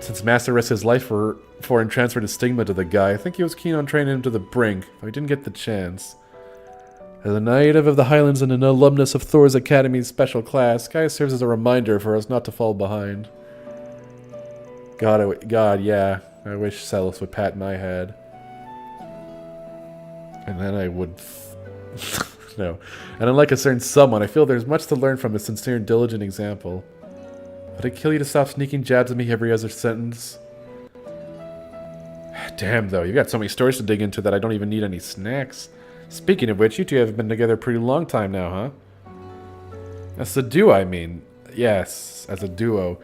[SPEAKER 1] Since Master risked his life for and transferred his stigma to the guy, I think he was keen on training him to the brink, though he didn't get the chance. As a native of the Highlands and an alumnus of Thor's Academy's special class, Gaius serves as a reminder for us not to fall behind. God, yeah. I wish Celos would pat my head. And then I would... no. And unlike a certain someone, I feel there's much to learn from his sincere and diligent example. Would it kill you to stop sneaking jabs at me every other sentence? Damn, though. You've got so many stories to dig into that I don't even need any snacks. Speaking of which, you two have been together a pretty long time now, huh? As a duo, I mean. Yes, as a duo.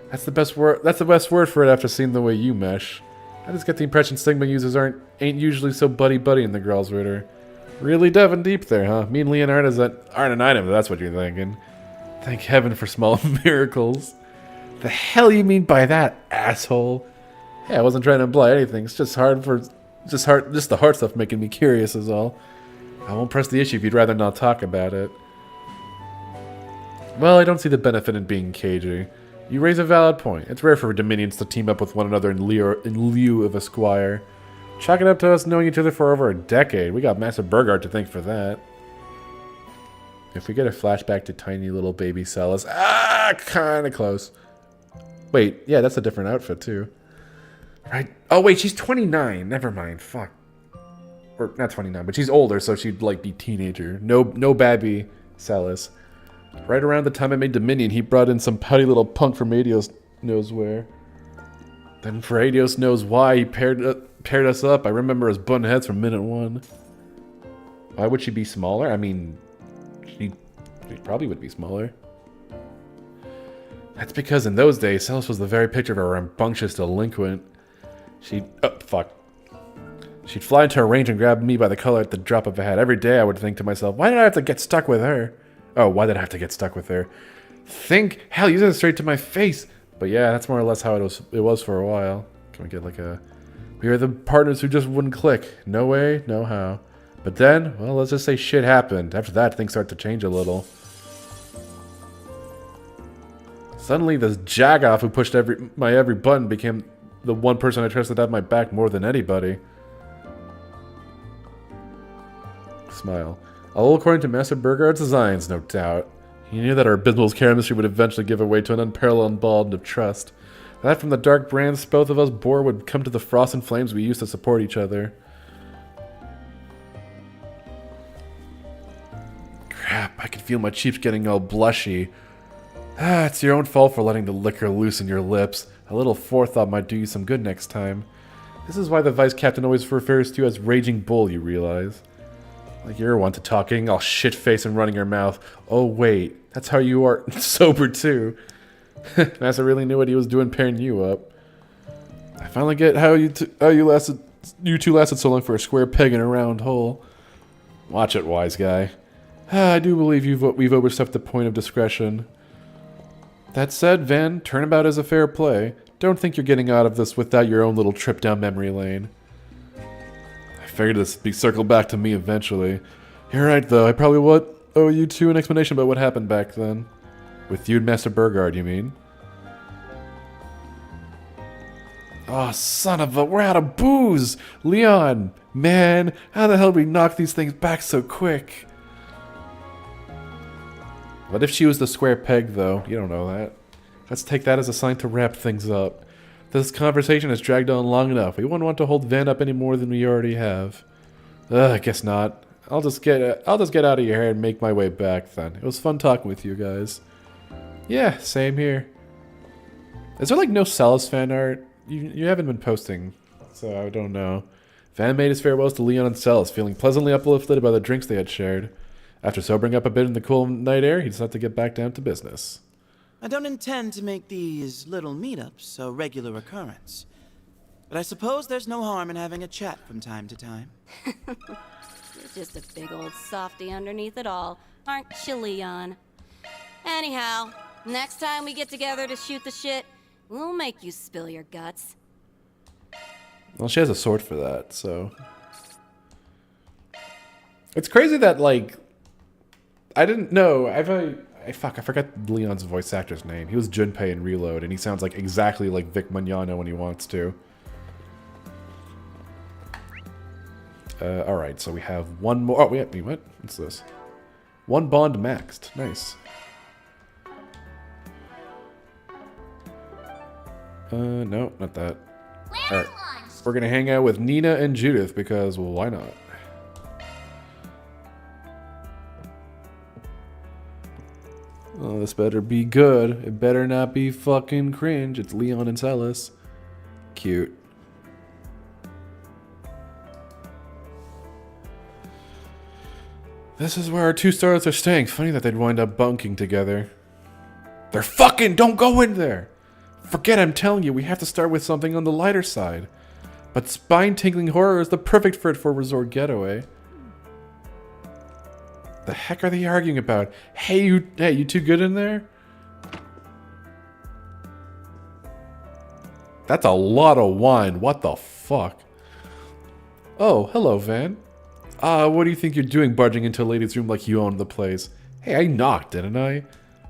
[SPEAKER 1] That's the best word for it after seeing the way you mesh. I just get the impression Stigma users ain't usually so buddy-buddy in the girls' ritter. Really diving deep there, huh? Me and Leonardo's aren't an item, if that's what you're thinking. Thank heaven for small miracles. The hell you mean by that, asshole? Hey, I wasn't trying to imply anything. It's just the heart stuff making me curious is all. I won't press the issue if you'd rather not talk about it. Well, I don't see the benefit in being cagey. You raise a valid point. It's rare for Dominions to team up with one another in lieu of a squire. Chalk it up to us knowing each other for over a decade. We got Master Burgard to thank for that. If we get a flashback to tiny little baby Celos... Ah, kinda close. Wait, yeah, that's a different outfit too. Right? Oh wait, she's 29. Never mind. Fuck. Or, not 29, but she's older, so she'd, like, be teenager. No babby Celos. Right around the time I made Dominion, he brought in some pouty little punk from Adios knows where. Then for Adios knows why, he paired us up. I remember his bun heads from minute one. Why would she be smaller? I mean, she probably would be smaller. That's because in those days, Celos was the very picture of a rambunctious delinquent. She'd fly into a range and grab me by the collar at the drop of a hat. Every day I would think to myself, why did I have to get stuck with her? Oh, why did I have to get stuck with her? Hell, you said it straight to my face. But yeah, that's more or less how it was for a while. Can we get like a... We are the partners who just wouldn't click. No way, no how. But then, well, let's just say shit happened. After that, things start to change a little. Suddenly, this jagoff who pushed my every button became the one person I trusted to have my back more than anybody. Smile. All according to Master Burgard's designs, no doubt. He knew that our abysmal chemistry would eventually give way to an unparalleled bond of trust. That from the dark brands both of us bore would come to the frost and flames we used to support each other. Crap, I can feel my cheeks getting all blushy. Ah, it's your own fault for letting the liquor loose in your lips. A little forethought might do you some good next time. This is why the Vice Captain always refers to you as Raging Bull, you realize. Like you're one to talking, all shit-faced and running your mouth. Oh wait, that's how you are sober too. Master really knew what he was doing pairing you up. I finally get how you two lasted so long for a square peg in a round hole. Watch it, wise guy. I do believe we've overstepped the point of discretion. That said, Van, turnabout is a fair play. Don't think you're getting out of this without your own little trip down memory lane. I figured this would be circled back to me eventually. You're right, though. I probably would owe you two an explanation about what happened back then. With you and Master Burgard, you mean? Oh, son of a... We're out of booze! Leon! Man, how the hell did we knock these things back so quick? What if she was the square peg, though? You don't know that. Let's take that as a sign to wrap things up. This conversation has dragged on long enough. We wouldn't want to hold Van up any more than we already have. I guess not. I'll just get out of your hair and make my way back then. It was fun talking with you guys. Yeah, same here. Is there like no Celos fan art? You haven't been posting, so I don't know. Van made his farewells to Leon and Celos, feeling pleasantly uplifted by the drinks they had shared. After sobering up a bit in the cool night air, he decided to get back down to business.
[SPEAKER 5] I don't intend to make these little meetups a regular occurrence. But I suppose there's no harm in having a chat from time to time.
[SPEAKER 6] You're just a big old softy underneath it all, aren't you, Leon? Anyhow, next time we get together to shoot the shit, we'll make you spill your guts.
[SPEAKER 1] Well, she has a sword for that, so... It's crazy that, like... I didn't know. I forgot Leon's voice actor's name. He was Junpei in Reload, and he sounds like exactly like Vic Mignogna when he wants to. Alright, so we have one more... Oh, wait, what? What's this? One bond maxed. Nice. No, not that. Alright. We're gonna hang out with Nina and Judith because, well, why not? Oh, this better be good. It better not be fucking cringe. It's Leon and Celis. Cute. This is where our two stars are staying. Funny that they'd wind up bunking together. They're fucking... Don't go in there! Forget I'm telling you, we have to start with something on the lighter side. But spine-tingling horror is the perfect fit for a resort getaway. The heck are they arguing about? Hey, you too good in there? That's a lot of wine. What the fuck? Oh, hello, Van. What do you think you're doing barging into a lady's room like you own the place? Hey, I knocked, didn't I?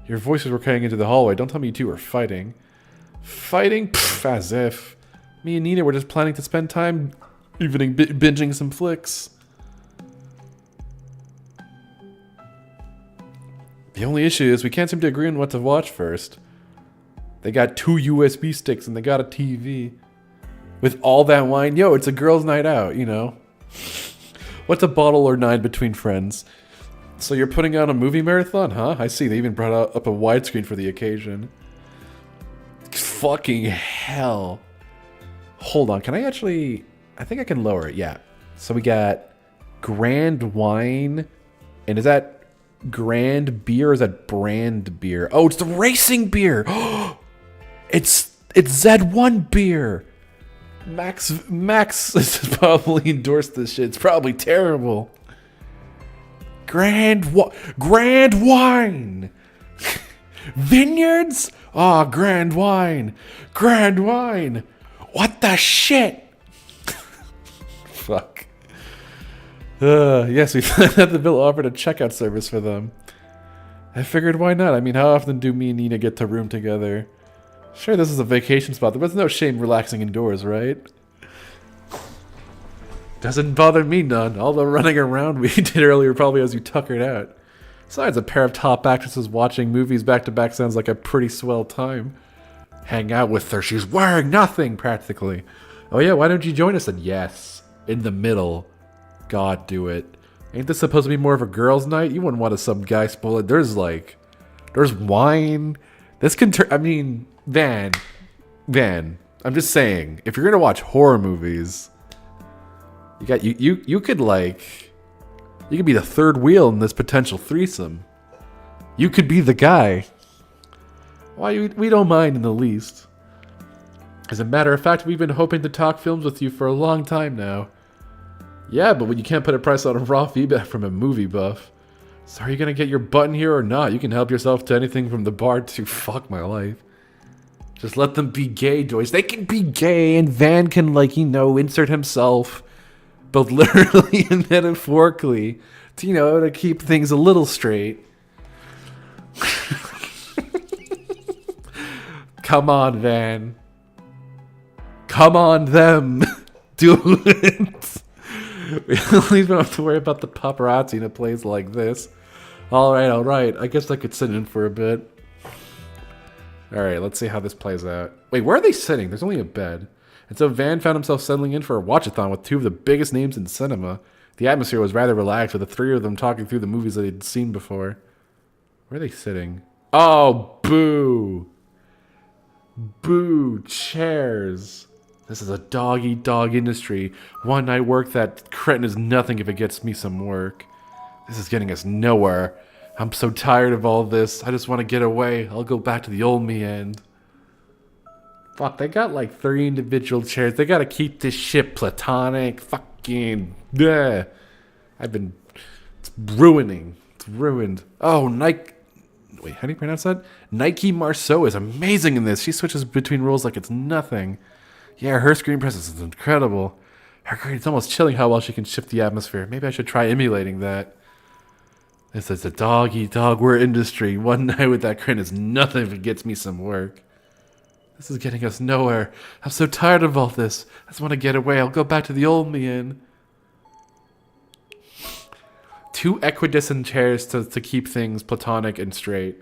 [SPEAKER 1] Your voices were carrying into the hallway. Don't tell me you two were fighting. Fighting? Pfft, as if. Me and Nina were just planning to spend time binging some flicks. The only issue is we can't seem to agree on what to watch first. They got 2 USB sticks and they got a TV. With all that wine, yo, it's a girls' night out, you know. What's a bottle or 9 between friends? So you're putting on a movie marathon, huh? I see, they even brought up a widescreen for the occasion. Fucking hell. Hold on, can I actually... I think I can lower it, yeah. So we got Grand Wine, and is that Grand Beer or is that Brand Beer? Oh, it's the racing beer! It's Z1 beer! Max has probably endorsed this shit. It's probably terrible. Grand Wine! Vineyards? Ah, Grand Wine! Grand Wine! What the shit? Fuck. Yes, we found out the bill offered a checkout service for them. I figured why not? I mean, how often do me and Nina get to room together? Sure, this is a vacation spot. There was no shame relaxing indoors, right? Doesn't bother me none. All the running around we did earlier probably has you tuckered out. Besides, a pair of top actresses watching movies back-to-back sounds like a pretty swell time. Hang out with her. She's wearing nothing, practically. Oh yeah, why don't you join us then? Yes. In the middle. God, do it. Ain't this supposed to be more of a girls' night? You wouldn't want to some guy spoil it. There's wine. This can turn... I mean, Van, I'm just saying, if you're gonna watch horror movies, you could be the third wheel in this potential threesome. You could be the guy. Why, we don't mind in the least. As a matter of fact, we've been hoping to talk films with you for a long time now. Yeah, but when you can't put a price on a raw feedback from a movie buff. So are you gonna get your butt in here or not? You can help yourself to anything from the bar to fuck my life. Just let them be gay, Doyes. They can be gay, and Van can, like, you know, insert himself, both literally and metaphorically, to, you know, to keep things a little straight. Come on, Van. Come on, them. Do it. We at least don't have to worry about the paparazzi in a place like this. Alright. I guess I could sit in for a bit. Alright, let's see how this plays out. Wait, where are they sitting? There's only a bed. And so Van found himself settling in for a watch-a-thon with 2 of the biggest names in cinema. The atmosphere was rather relaxed with the 3 of them talking through the movies that they'd seen before. Where are they sitting? Oh, boo! Boo, chairs. This is a dog-eat-dog industry. One night work, that cretin is nothing if it gets me some work. This is getting us nowhere. I'm so tired of all this. I just want to get away. I'll go back to the old me end. Fuck, they got like 3 individual chairs. They gotta keep this shit platonic. Fucking... Bleh. It's ruining. It's ruined. Oh, Nike... Wait, how do you pronounce that? Nike Marceau is amazing in this. She switches between roles like it's nothing. Yeah, her screen presence is incredible. It's almost chilling how well she can shift the atmosphere. Maybe I should try emulating that. This is a dog-eat-dog-word industry. One night with that grin is nothing if it gets me some work. This is getting us nowhere. I'm so tired of all this. I just want to get away. I'll go back to the old me in. 2 equidistant chairs to keep things platonic and straight.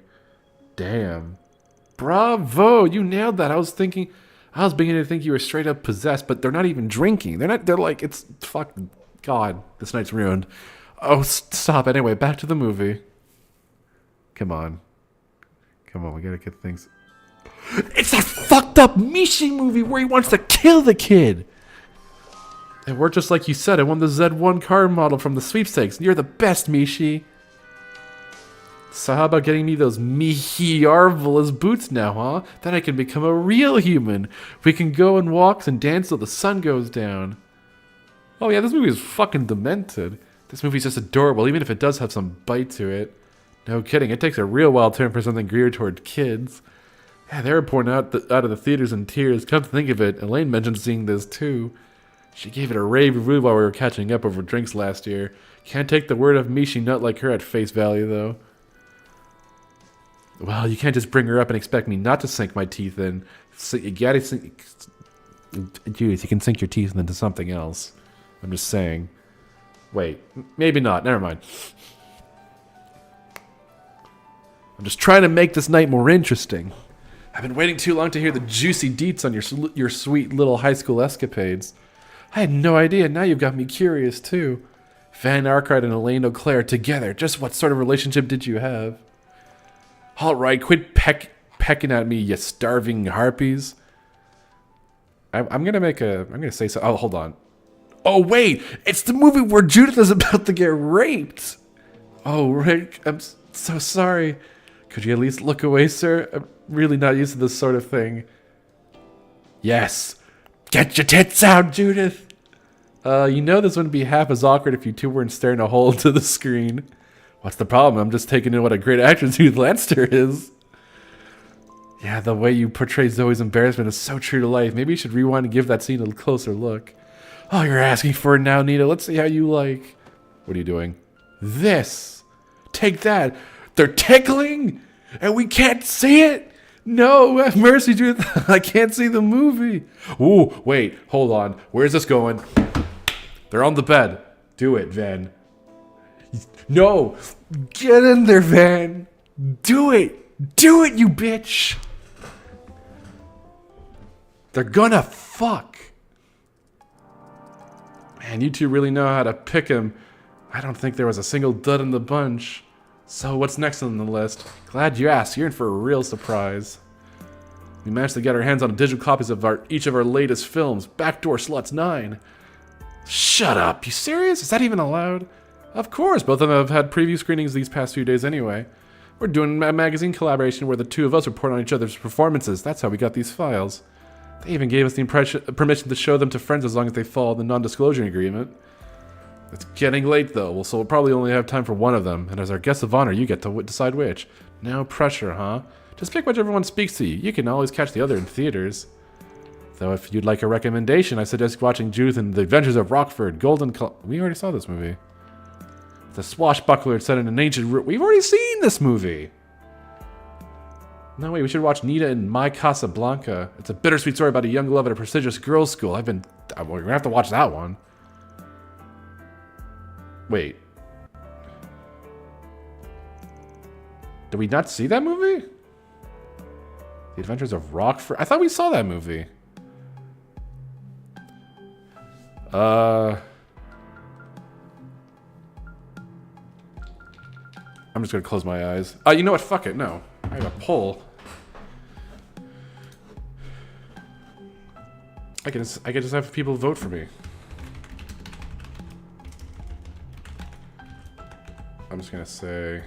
[SPEAKER 1] Damn. Bravo! You nailed that. I was beginning to think you were straight up possessed, but they're not even drinking. They're like, it's fuck God. This night's ruined. Oh, stop. Anyway, back to the movie. Come on, we gotta get things. It's that fucked up Mishi movie where he wants to kill the kid. It worked just like you said. I won the Z1 car model from the sweepstakes. You're the best, Mishi. So how about getting me those Mihi-arvelous boots now, huh? Then I can become a real human. We can go on walks and dance till the sun goes down. Oh yeah, this movie is fucking demented. This movie's just adorable, even if it does have some bite to it. No kidding, it takes a real wild turn for something geared toward kids. Yeah, they were pouring out of the theaters in tears. Come to think of it, Elaine mentioned seeing this too. She gave it a rave review while we were catching up over drinks last year. Can't take the word of Mishi nut like her at face value, though. Well, you can't just bring her up and expect me not to sink my teeth in. So you gotta sink... Dude, you can sink your teeth into something else. I'm just saying. Wait, maybe not. Never mind. I'm just trying to make this night more interesting. I've been waiting too long to hear the juicy deets on your sweet little high school escapades. I had no idea. Now you've got me curious, too. Van Arkwright and Elaine O'Clair together. Just what sort of relationship did you have? All right, quit pecking at me, you starving harpies. I'm gonna say so. Oh, hold on. Oh, wait! It's the movie where Judith is about to get raped! Oh, Rick, I'm so sorry. Could you at least look away, sir? I'm really not used to this sort of thing. Yes! Get your tits out, Judith! You know this wouldn't be half as awkward if you two weren't staring a hole into the screen. What's the problem? I'm just taking in what a great actress Judith Lancaster is. Yeah, the way you portray Zoe's embarrassment is so true to life. Maybe you should rewind and give that scene a closer look. Oh, you're asking for it now, Nita. Let's see how you like. What are you doing? This. Take that. They're tickling, and we can't see it. No, have mercy, Judith. I can't see the movie. Ooh, wait, hold on. Where's this going? They're on the bed. Do it, Van. No, get in there, Van. Do it. Do it, you bitch. They're gonna fuck. Man, you two really know how to pick him. I don't think there was a single dud in the bunch. So what's next on the list? Glad you asked. You're in for a real surprise. We managed to get our hands on digital copies of each of our latest films. Backdoor Sluts 9. Shut up. You serious? Is that even allowed? Of course. Both of them have had preview screenings these past few days anyway. We're doing a magazine collaboration where the two of us report on each other's performances. That's how we got these files. They even gave us the permission to show them to friends as long as they follow the non-disclosure agreement. It's getting late though, so we'll probably only have time for one of them, and as our guest of honor, you get to decide which. No pressure, huh? Just pick whichever one speaks to you. You can always catch the other in theaters. Though if you'd like a recommendation, I suggest watching Judith and the Adventures of Rockford, We already saw this movie. The swashbuckler set in an ancient... We've already seen this movie! No, wait, we should watch Nita in My Casablanca. It's a bittersweet story about a young love at a prestigious girls' school. We're gonna have to watch that one. Wait. Did we not see that movie? The Adventures of Rockford? I thought we saw that movie. I'm just gonna close my eyes. You know what? Fuck it. No. I have a poll. I can just have people vote for me. I'm just gonna say...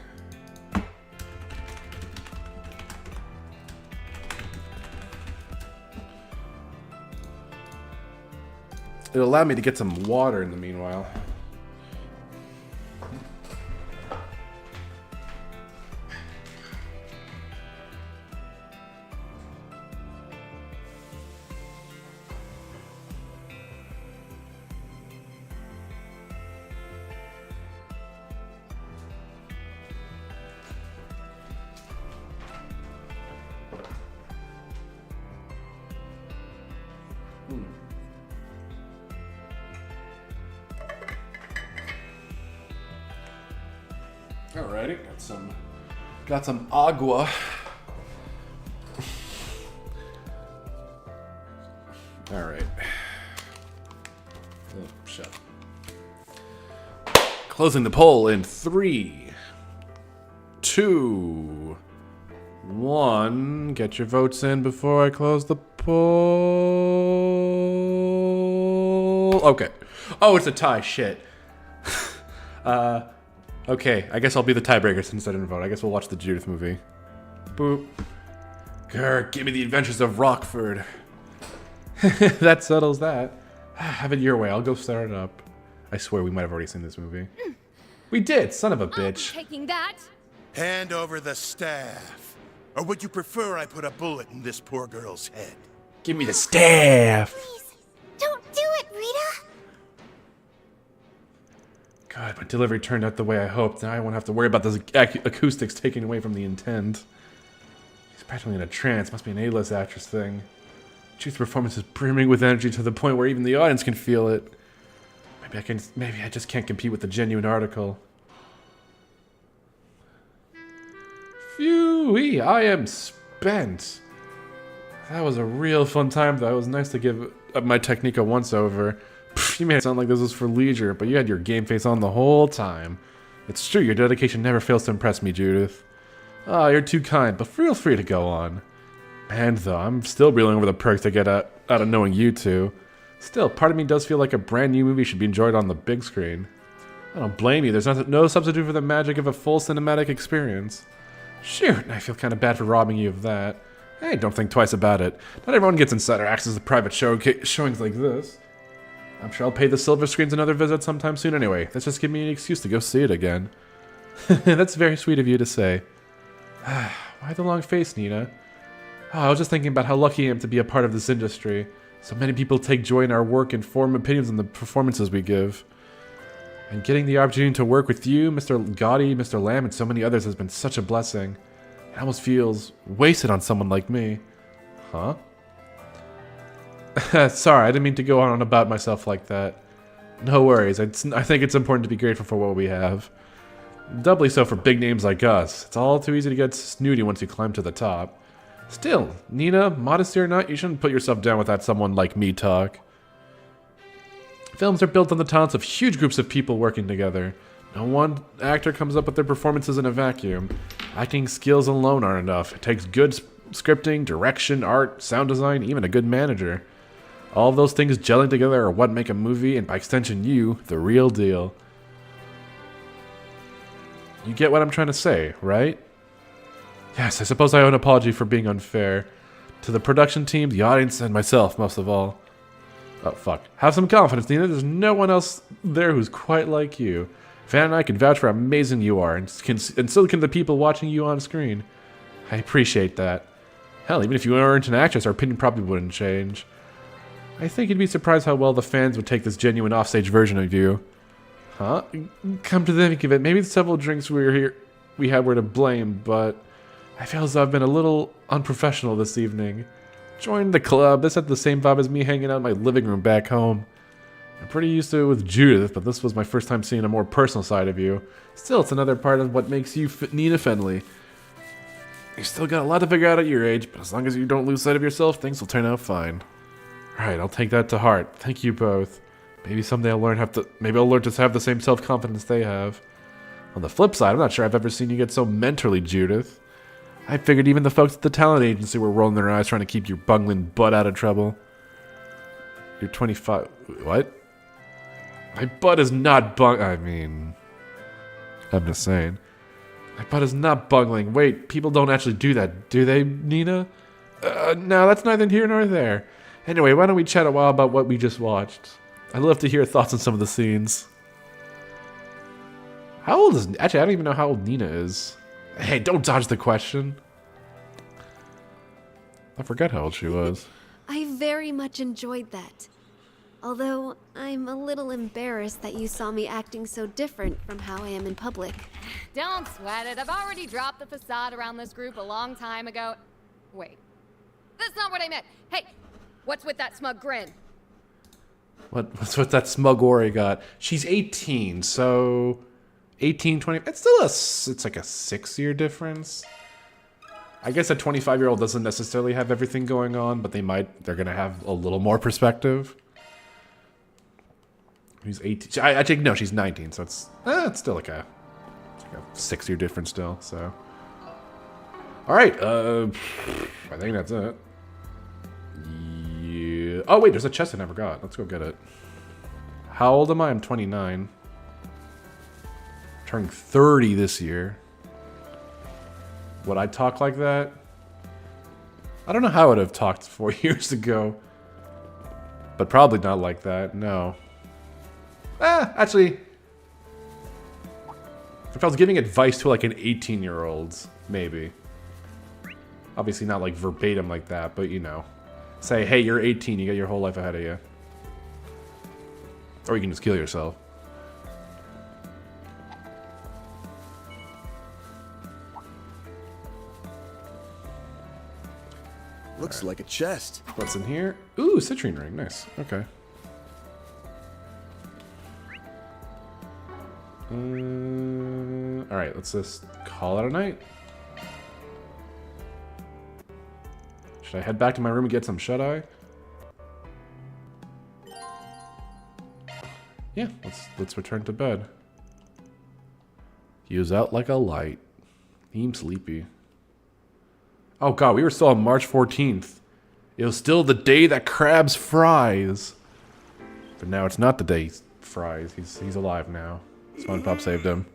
[SPEAKER 1] It'll allow me to get some water in the meanwhile. Alrighty, got some agua. Alright. Oh, shut. Closing the poll in 3, 2, 1. Get your votes in before I close the poll. Okay. Oh, it's a tie. Shit. Okay. I guess I'll be the tiebreaker since I didn't vote. I guess we'll watch the Judith movie. Boop. Grr, give me the Adventures of Rockford. That settles that. Have it your way. I'll go start it up. I swear we might have already seen this movie. We did, son of a bitch.
[SPEAKER 3] Taking that.
[SPEAKER 2] Hand over the staff. Or would you prefer I put a bullet in this poor girl's head?
[SPEAKER 1] Give me the staff.
[SPEAKER 3] Please, don't do it, Rita.
[SPEAKER 1] God, my delivery turned out the way I hoped. Now I won't have to worry about those acoustics taken away from the intent. She's practically in a trance. Must be an A-list actress thing. Judith's performance is brimming with energy to the point where even the audience can feel it. Maybe I just can't compete with the genuine article. Phew, I am spent. That was a real fun time, though. It was nice to give my technique a once-over. You made it sound like this was for leisure, but you had your game face on the whole time. It's true, your dedication never fails to impress me, Judith. Ah, you're too kind, but feel free to go on. And though, I'm still reeling over the perks I get out of knowing you two. Still, part of me does feel like a brand new movie should be enjoyed on the big screen. I don't blame you, there's no substitute for the magic of a full cinematic experience. Shoot, I feel kind of bad for robbing you of that. Hey, don't think twice about it. Not everyone gets insider access to private showings like this. I'm sure I'll pay the silver screens another visit sometime soon anyway. That's just give me an excuse to go see it again. That's very sweet of you to say. Why the long face, Nina? Oh, I was just thinking about how lucky I am to be a part of this industry. So many people take joy in our work and form opinions on the performances we give. And getting the opportunity to work with you, Mr. Gotti, Mr. Lamb, and so many others has been such a blessing. It almost feels wasted on someone like me. Huh? Sorry, I didn't mean to go on about myself like that. No worries, I think it's important to be grateful for what we have. Doubly so for big names like us. It's all too easy to get snooty once you climb to the top. Still, Nina, modesty or not, you shouldn't put yourself down without someone like me talk. Films are built on the talents of huge groups of people working together. No one actor comes up with their performances in a vacuum. Acting skills alone aren't enough. It takes good scripting, direction, art, sound design, even a good manager. All of those things gelling together are what make a movie, and by extension you, the real deal. You get what I'm trying to say, right? Yes, I suppose I owe an apology for being unfair. To the production team, the audience, and myself, most of all. Oh, fuck. Have some confidence, Nina. There's no one else there who's quite like you. Van and I can vouch for how amazing you are, and so can the people watching you on screen. I appreciate that. Hell, even if you weren't an actress, our opinion probably wouldn't change. I think you'd be surprised how well the fans would take this genuine offstage version of you. Huh? Come to think of it, maybe the several drinks we had were to blame, but I feel as though I've been a little unprofessional this evening. Join the club. This had the same vibe as me hanging out in my living room back home. I'm pretty used to it with Judith, but this was my first time seeing a more personal side of you. Still, it's another part of what makes you Nina Fenley. You still got a lot to figure out at your age, but as long as you don't lose sight of yourself, things will turn out fine. Alright, I'll take that to heart. Thank you both. Maybe someday I'll learn to have the same self-confidence they have. On the flip side, I'm not sure I've ever seen you get so mentorly, Judith. I figured even the folks at the talent agency were rolling their eyes trying to keep your bungling butt out of trouble. You're 25... What? My butt is not I'm just saying. My butt is not bungling. Wait, people don't actually do that, do they, Nina? No, that's neither here nor there. Anyway, why don't we chat a while about what we just watched? I'd love to hear thoughts on some of the scenes. How old is... Actually, I don't even know how old Nina is. Hey, don't dodge the question. I forgot how old she was.
[SPEAKER 7] I very much enjoyed that. Although, I'm a little embarrassed that you saw me acting so different from how I am in public.
[SPEAKER 8] Don't sweat it. I've already dropped the facade around this group a long time ago. Wait. That's not what I meant. Hey, what's with that smug grin?
[SPEAKER 1] What's with that smug aura you got? She's 18, so... 18, 20. It's still it's like a 6-year difference. I guess a 25-year-old doesn't necessarily have everything going on, but they're going to have a little more perspective. She's 18. I think, no, she's 19, so it's still like a 6-year difference still, so. All right, I think that's it. Yeah. Oh, wait, there's a chest I never got. Let's go get it. How old am I? I'm 29. Turning 30 this year. Would I talk like that? I don't know how I would have talked 4 years ago. But probably not like that, no. Actually, if I was giving advice to like an 18-year-old, maybe. Obviously not like verbatim like that, but you know. Say, hey, you're 18, you got your whole life ahead of you. Or you can just kill yourself.
[SPEAKER 9] Looks like a chest.
[SPEAKER 1] What's in here? Ooh, citrine ring, nice. Okay. Alright, let's just call it a night. Should I head back to my room and get some shut-eye? Yeah, let's return to bed. He was out like a light. He's sleepy. Oh god, we were still on March 14th. It was still the day that Krabs fries. But now it's not the day he fries. He's alive now. SpongeBob saved him.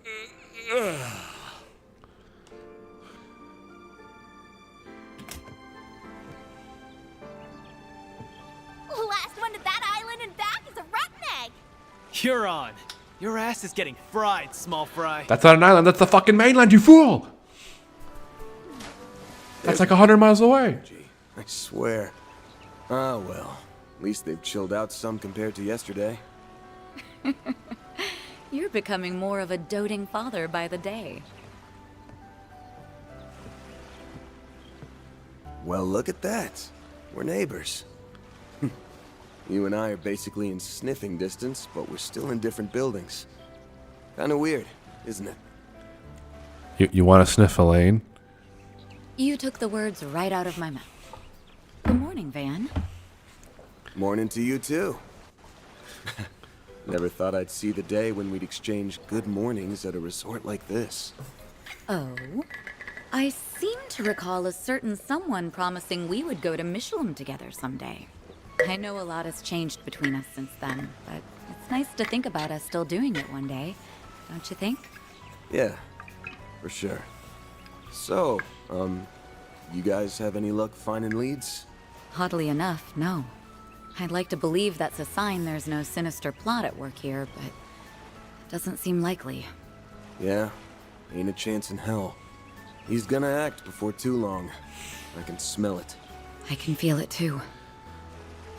[SPEAKER 3] Last one to that island and back is a roughneck.
[SPEAKER 10] You're on. Your ass is getting fried, small fry.
[SPEAKER 1] That's not an island, that's the fucking mainland, you fool! That's like 100 miles away.
[SPEAKER 9] I swear. Ah, well. At least they've chilled out some compared to yesterday.
[SPEAKER 11] You're becoming more of a doting father by the day.
[SPEAKER 9] Well, look at that. We're neighbors. You and I are basically in sniffing distance, but we're still in different buildings. Kinda weird, isn't it?
[SPEAKER 1] You want to sniff, Elaine?
[SPEAKER 11] You took the words right out of my mouth. Good morning, Van.
[SPEAKER 9] Morning to you, too. Never thought I'd see the day when we'd exchange good mornings at a resort like this.
[SPEAKER 11] Oh? I seem to recall a certain someone promising we would go to Michelin together someday. I know a lot has changed between us since then, but it's nice to think about us still doing it one day, don't you think?
[SPEAKER 9] Yeah, for sure. So, you guys have any luck finding leads?
[SPEAKER 11] Oddly enough, no. I'd like to believe that's a sign there's no sinister plot at work here, but it doesn't seem likely.
[SPEAKER 9] Yeah, ain't a chance in hell. He's gonna act before too long. I can smell it.
[SPEAKER 11] I can feel it too.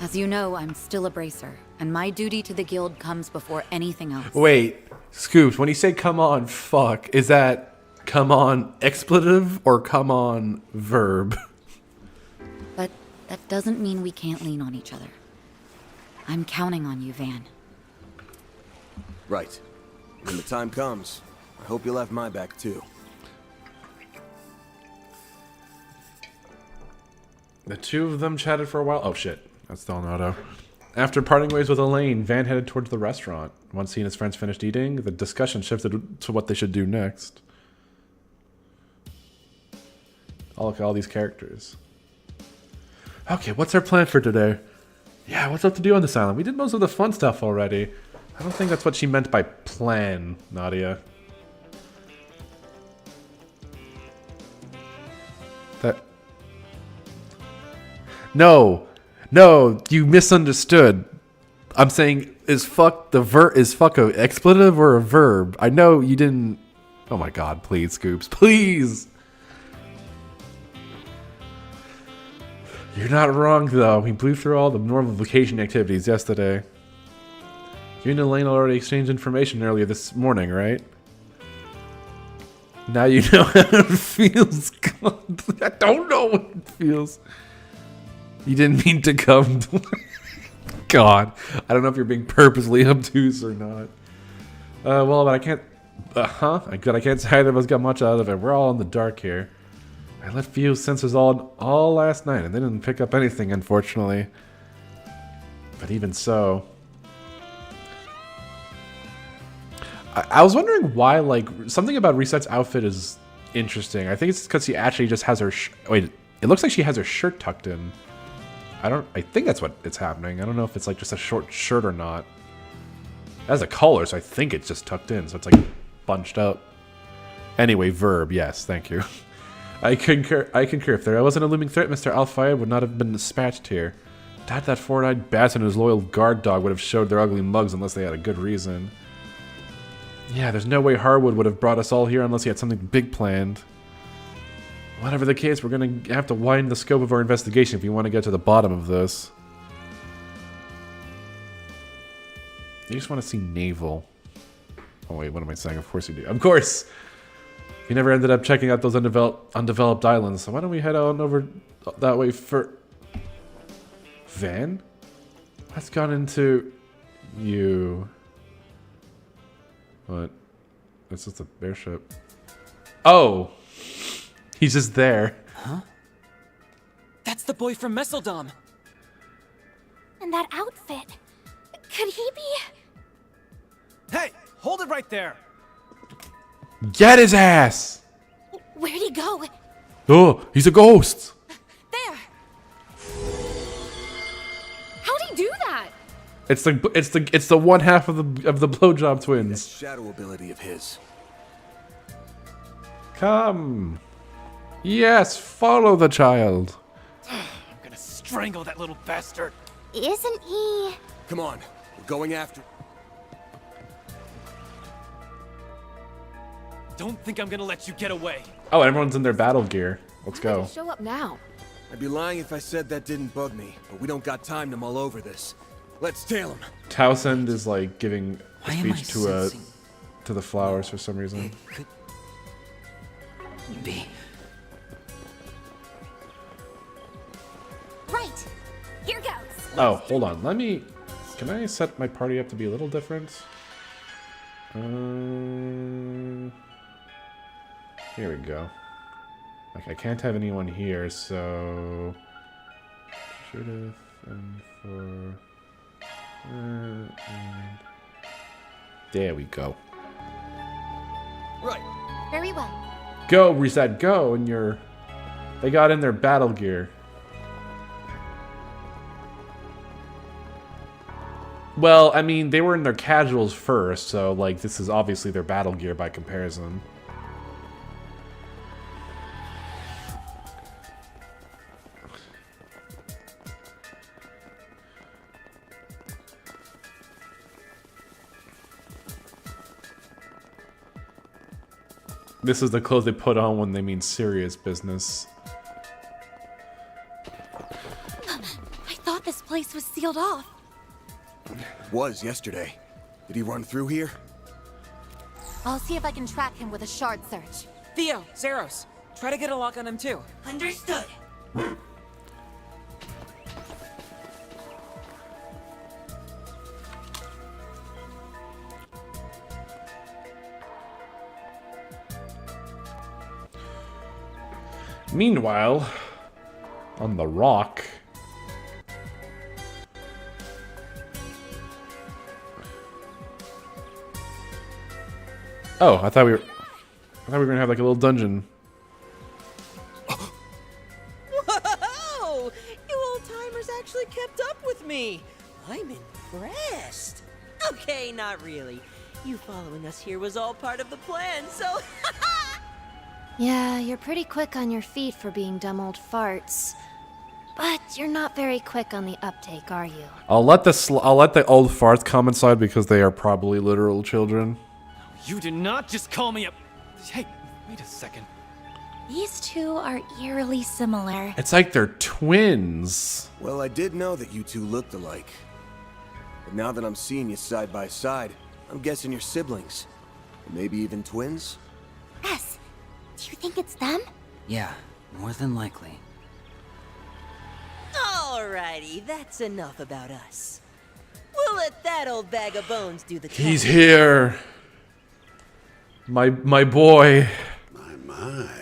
[SPEAKER 11] As you know, I'm still a bracer, and my duty to the guild comes before anything else.
[SPEAKER 1] Wait, Scoops, when you say come on, fuck, is that come on expletive or come on verb?
[SPEAKER 11] But that doesn't mean we can't lean on each other. I'm counting on you, Van.
[SPEAKER 9] Right. When the time comes, I hope you'll have my back too.
[SPEAKER 1] The two of them chatted for a while. Oh shit, that's still an auto. After parting ways with Elaine, Van headed towards the restaurant. Once he and his friends finished eating, the discussion shifted to what they should do next. Oh, look at all these characters. Okay, what's our plan for today? Yeah, what's up to do on this island? We did most of the fun stuff already. I don't think that's what she meant by plan, Nadia. That... No, you misunderstood. I'm saying, is fuck a expletive or a verb? I know you didn't... Oh my god, please, Scoops, please! You're not wrong, though. We blew through all the normal vacation activities yesterday. You and Elaine already exchanged information earlier this morning, right? Now you know how it feels. I don't know what it feels. You didn't mean to come. God. I don't know if you're being purposely obtuse or not. Well, but I can't I can't say either of us got much out of it. We're all in the dark here. I left fuse sensors all last night, and they didn't pick up anything, unfortunately. But even so, I was wondering why, like, something about Reset's outfit is interesting. I think it's because she actually just has her. Wait, it looks like she has her shirt tucked in. I think that's what it's happening. I don't know if it's like just a short shirt or not. It has a collar, so I think it's just tucked in, so it's like bunched up. Anyway, verb, yes, thank you. I concur. If there wasn't a looming threat, Mr. Al-Fayed would not have been dispatched here. Doubt that four-eyed bastard and his loyal guard dog would have showed their ugly mugs unless they had a good reason. Yeah, there's no way Harwood would have brought us all here unless he had something big planned. Whatever the case, we're gonna have to widen the scope of our investigation if we want to get to the bottom of this. You just want to see naval. Oh wait, what am I saying? Of course you do. Of course! You never ended up checking out those undeveloped islands, so why don't we head on over that way for... Van? What's gone into... you? What? It's just a airship. Oh! He's just there.
[SPEAKER 10] Huh? That's the boy from Messeldom!
[SPEAKER 3] And that outfit. Could he be...
[SPEAKER 10] Hey! Hold it right there!
[SPEAKER 1] Get his ass!
[SPEAKER 3] Where'd he go?
[SPEAKER 1] Oh, he's a ghost!
[SPEAKER 8] There! How'd he do that?
[SPEAKER 1] It's the one half of the blowjob twins.
[SPEAKER 9] That shadow ability of his.
[SPEAKER 1] Come. Yes, follow the child.
[SPEAKER 10] I'm gonna strangle that little bastard!
[SPEAKER 3] Isn't he...
[SPEAKER 9] Come on, we're going after...
[SPEAKER 10] Don't think I'm gonna let you get away.
[SPEAKER 1] Oh, everyone's in their battle gear. Let's
[SPEAKER 8] Why did
[SPEAKER 1] go.
[SPEAKER 8] he show up now?
[SPEAKER 9] I'd be lying if I said that didn't bug me, but we don't got time to mull over this. Let's tail him.
[SPEAKER 1] Towsend is like giving a
[SPEAKER 10] Why am I
[SPEAKER 1] speech
[SPEAKER 10] sensing
[SPEAKER 1] to the flowers for some reason.
[SPEAKER 10] it could be?
[SPEAKER 3] Right. Here goes.
[SPEAKER 1] Oh, hold on. Can I set my party up to be a little different? Here we go. Okay, I can't have anyone here, so... Should've and for... and... There we go.
[SPEAKER 9] Right.
[SPEAKER 3] Very well.
[SPEAKER 1] Go, Reset, go! And they got in their battle gear. Well, I mean, they were in their casuals first, so, like, this is obviously their battle gear by comparison. This is the clothes they put on when they mean serious business.
[SPEAKER 3] I thought this place was sealed off.
[SPEAKER 9] It was yesterday. Did he run through here?
[SPEAKER 3] I'll see if I can track him with a shard search.
[SPEAKER 10] Theo, Zeros, try to get a lock on him too.
[SPEAKER 3] Understood.
[SPEAKER 1] Meanwhile, on the rock... Oh, I thought we were gonna have like a little dungeon.
[SPEAKER 12] Whoa! You old-timers actually kept up with me. I'm impressed. Okay, not really. You following us here was all part of the plan, so...
[SPEAKER 3] Yeah, you're pretty quick on your feet for being dumb old farts. But you're not very quick on the uptake, are you?
[SPEAKER 1] I'll let the old farts come inside because they are probably literal children.
[SPEAKER 10] You did not just call me a... Hey, wait a second.
[SPEAKER 3] These two are eerily similar.
[SPEAKER 1] It's like they're twins.
[SPEAKER 9] Well, I did know that you two looked alike. But now that I'm seeing you side by side, I'm guessing you're siblings. Or maybe even twins?
[SPEAKER 3] Yes. Do you think it's them?
[SPEAKER 12] Yeah, more than likely. Alrighty, that's enough about us. We'll let that old bag of bones do the talking.
[SPEAKER 1] He's here. My boy.
[SPEAKER 13] My.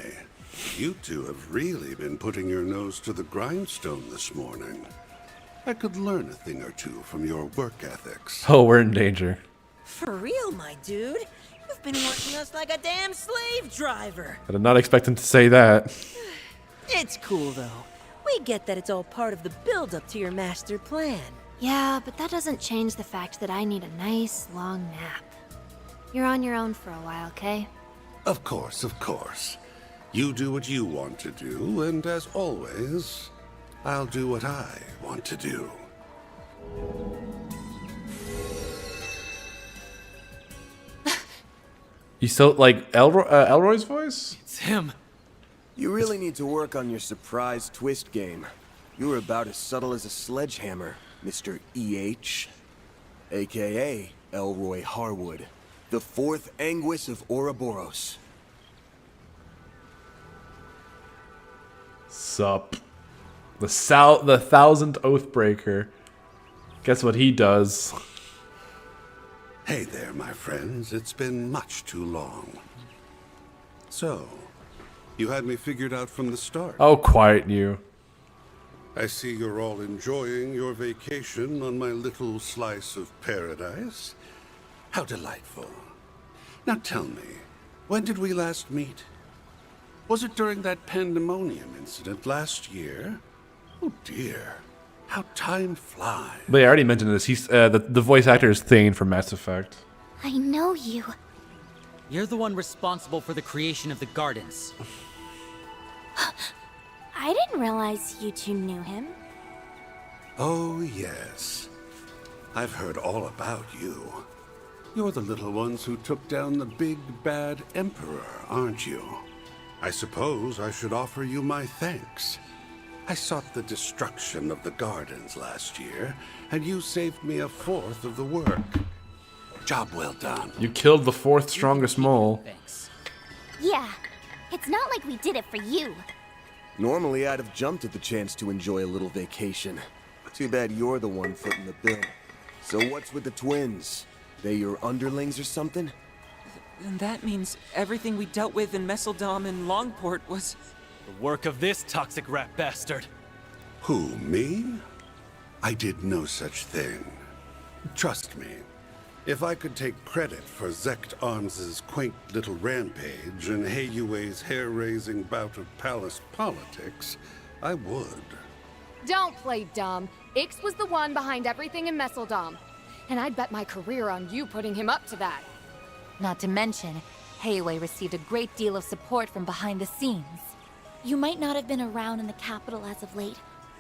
[SPEAKER 13] You two have really been putting your nose to the grindstone this morning. I could learn a thing or two from your work ethics.
[SPEAKER 1] Oh, we're in danger.
[SPEAKER 12] For real, my dude. You've been working us like a damn slave driver.
[SPEAKER 1] I did not expect him to say that.
[SPEAKER 12] It's cool, though. We get that it's all part of the build-up to your master plan.
[SPEAKER 3] Yeah, but that doesn't change the fact that I need a nice, long nap. You're on your own for a while, okay?
[SPEAKER 13] Of course, of course. You do what you want to do, and as always, I'll do what I want to do.
[SPEAKER 1] You still like Elroy's voice?
[SPEAKER 10] It's him.
[SPEAKER 9] You really need to work on your surprise twist game. You were about as subtle as a sledgehammer, Mr. E.H. AKA Elroy Harwood, the fourth Anguis of Ouroboros.
[SPEAKER 1] Sup. The thousandth Oathbreaker. Guess what he does?
[SPEAKER 13] Hey there, my friends. It's been much too long. So, you had me figured out from the start.
[SPEAKER 1] Oh, quiet you.
[SPEAKER 13] I see you're all enjoying your vacation on my little slice of paradise. How delightful. Now tell me, when did we last meet? Was it during that pandemonium incident last year? Oh dear, how time flies.
[SPEAKER 1] But I already mentioned this. He's the voice actor is Thane from Mass Effect.
[SPEAKER 3] I know you.
[SPEAKER 14] You're the one responsible for the creation of the gardens.
[SPEAKER 3] I didn't realize you two knew him.
[SPEAKER 13] Oh yes, I've heard all about you. You're the little ones who took down the big bad emperor, aren't you? I suppose I should offer you my thanks. I sought the destruction of the gardens last year, and you saved me a fourth of the work. Job well done.
[SPEAKER 1] You killed the fourth strongest mole.
[SPEAKER 14] Thanks.
[SPEAKER 3] Yeah, it's not like we did it for you.
[SPEAKER 9] Normally, I'd have jumped at the chance to enjoy a little vacation. Too bad you're the one footing the bill. So what's with the twins? They your underlings or something?
[SPEAKER 15] And that means everything we dealt with in Messeldom and Longport was...
[SPEAKER 10] The work of this toxic rat bastard.
[SPEAKER 13] Who, me? I did no such thing. Trust me, if I could take credit for Zect Arms' quaint little rampage and Heyue's hair-raising bout of palace politics, I would.
[SPEAKER 8] Don't play dumb. Ix was the one behind everything in Messeldom. And I'd bet my career on you putting him up to that.
[SPEAKER 11] Not to mention, Heyue received a great deal of support from behind the scenes. You might not have been around in the capital as of late,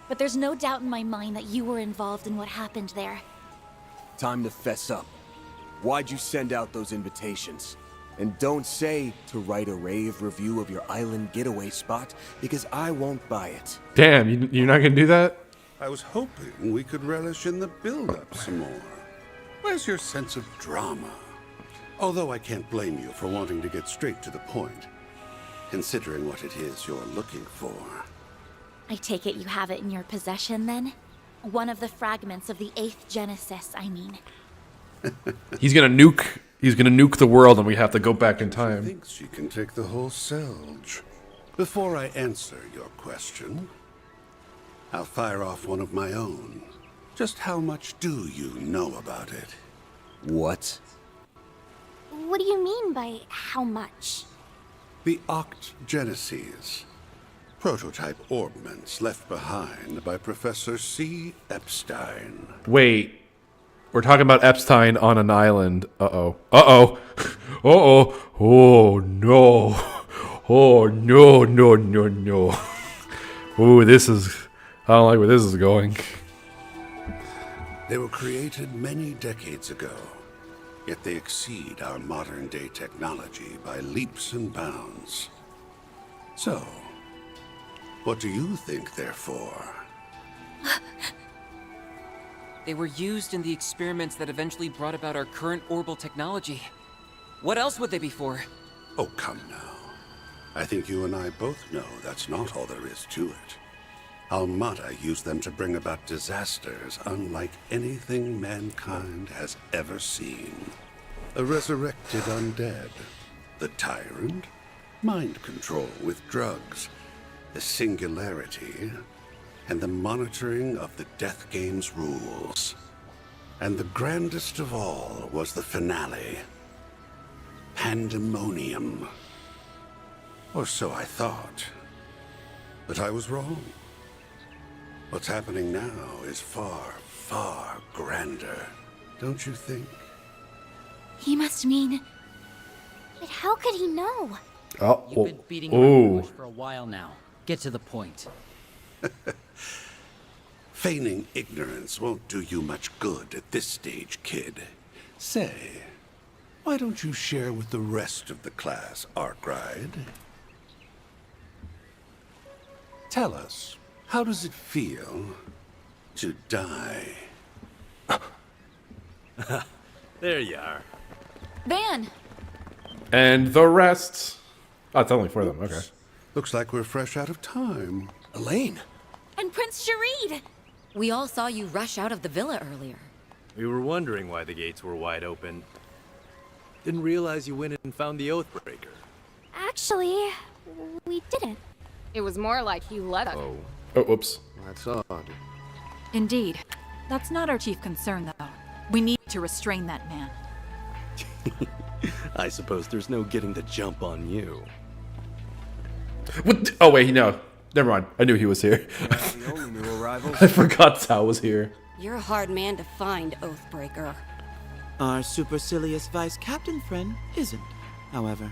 [SPEAKER 11] but there's no doubt in my mind that you were involved in what happened there.
[SPEAKER 9] Time to fess up. Why'd you send out those invitations? And don't say to write a rave review of your island getaway spot, because I won't buy it.
[SPEAKER 1] Damn, you're not gonna do that?
[SPEAKER 13] I was hoping we could relish in the build-up some more. Where's your sense of drama? Although I can't blame you for wanting to get straight to the point, considering what it is you're looking for.
[SPEAKER 11] I take it you have it in your possession, then? One of the fragments of the 8th Genesis, I mean.
[SPEAKER 1] He's gonna nuke the world and we have to go back in time.
[SPEAKER 13] She thinks she can take the whole Selge. Before I answer your question, I'll fire off one of my own. Just how much do you know about it?
[SPEAKER 9] What?
[SPEAKER 3] What do you mean by how much?
[SPEAKER 13] The Oct Genesis. Prototype orbments left behind by Professor C. Epstein.
[SPEAKER 1] Wait. We're talking about Epstein on an island. Uh-oh. Uh-oh. Uh-oh. Oh, no. Oh, no, no, no, no. Ooh, this is... I don't like where this is going.
[SPEAKER 13] They were created many decades ago, yet they exceed our modern-day technology by leaps and bounds. So, what do you think they're for?
[SPEAKER 15] They were used in the experiments that eventually brought about our current orbital technology. What else would they be for?
[SPEAKER 13] Oh, come now. I think you and I both know that's not all there is to it. Almada used them to bring about disasters unlike anything mankind has ever seen. A resurrected undead, The tyrant, mind control with drugs, the singularity, and the monitoring of the Death Game's rules. And the grandest of all was the finale. Pandemonium. Or so I thought. But I was wrong. What's happening now is far, far grander. Don't you think?
[SPEAKER 3] He must mean... But how could he know?
[SPEAKER 1] Oh,
[SPEAKER 14] You've been beating around the bush for a while now. Get to the point.
[SPEAKER 13] Feigning ignorance won't do you much good at this stage, kid. Say, why don't you share with the rest of the class, Arkwright? Tell us, how does it feel to die?
[SPEAKER 16] There you are.
[SPEAKER 11] Van!
[SPEAKER 1] And the rest. Oh, it's only for them. Okay.
[SPEAKER 13] Looks like we're fresh out of time.
[SPEAKER 9] Elaine!
[SPEAKER 11] And Prince Sharid! We all saw you rush out of the villa earlier.
[SPEAKER 16] We were wondering why the gates were wide open. Didn't realize you went and found the Oathbreaker.
[SPEAKER 3] Actually, we didn't.
[SPEAKER 8] It was more like he let us.
[SPEAKER 1] Oh, whoops.
[SPEAKER 9] That's odd.
[SPEAKER 17] Indeed. That's not our chief concern, though. We need to restrain that man.
[SPEAKER 16] I suppose there's no getting the jump on you.
[SPEAKER 1] What? Oh, wait, no. Never mind. I knew he was here.
[SPEAKER 9] The only new arrivals.
[SPEAKER 1] I forgot Sal was here.
[SPEAKER 6] You're a hard man to find, Oathbreaker.
[SPEAKER 5] Our supercilious vice captain friend isn't, however.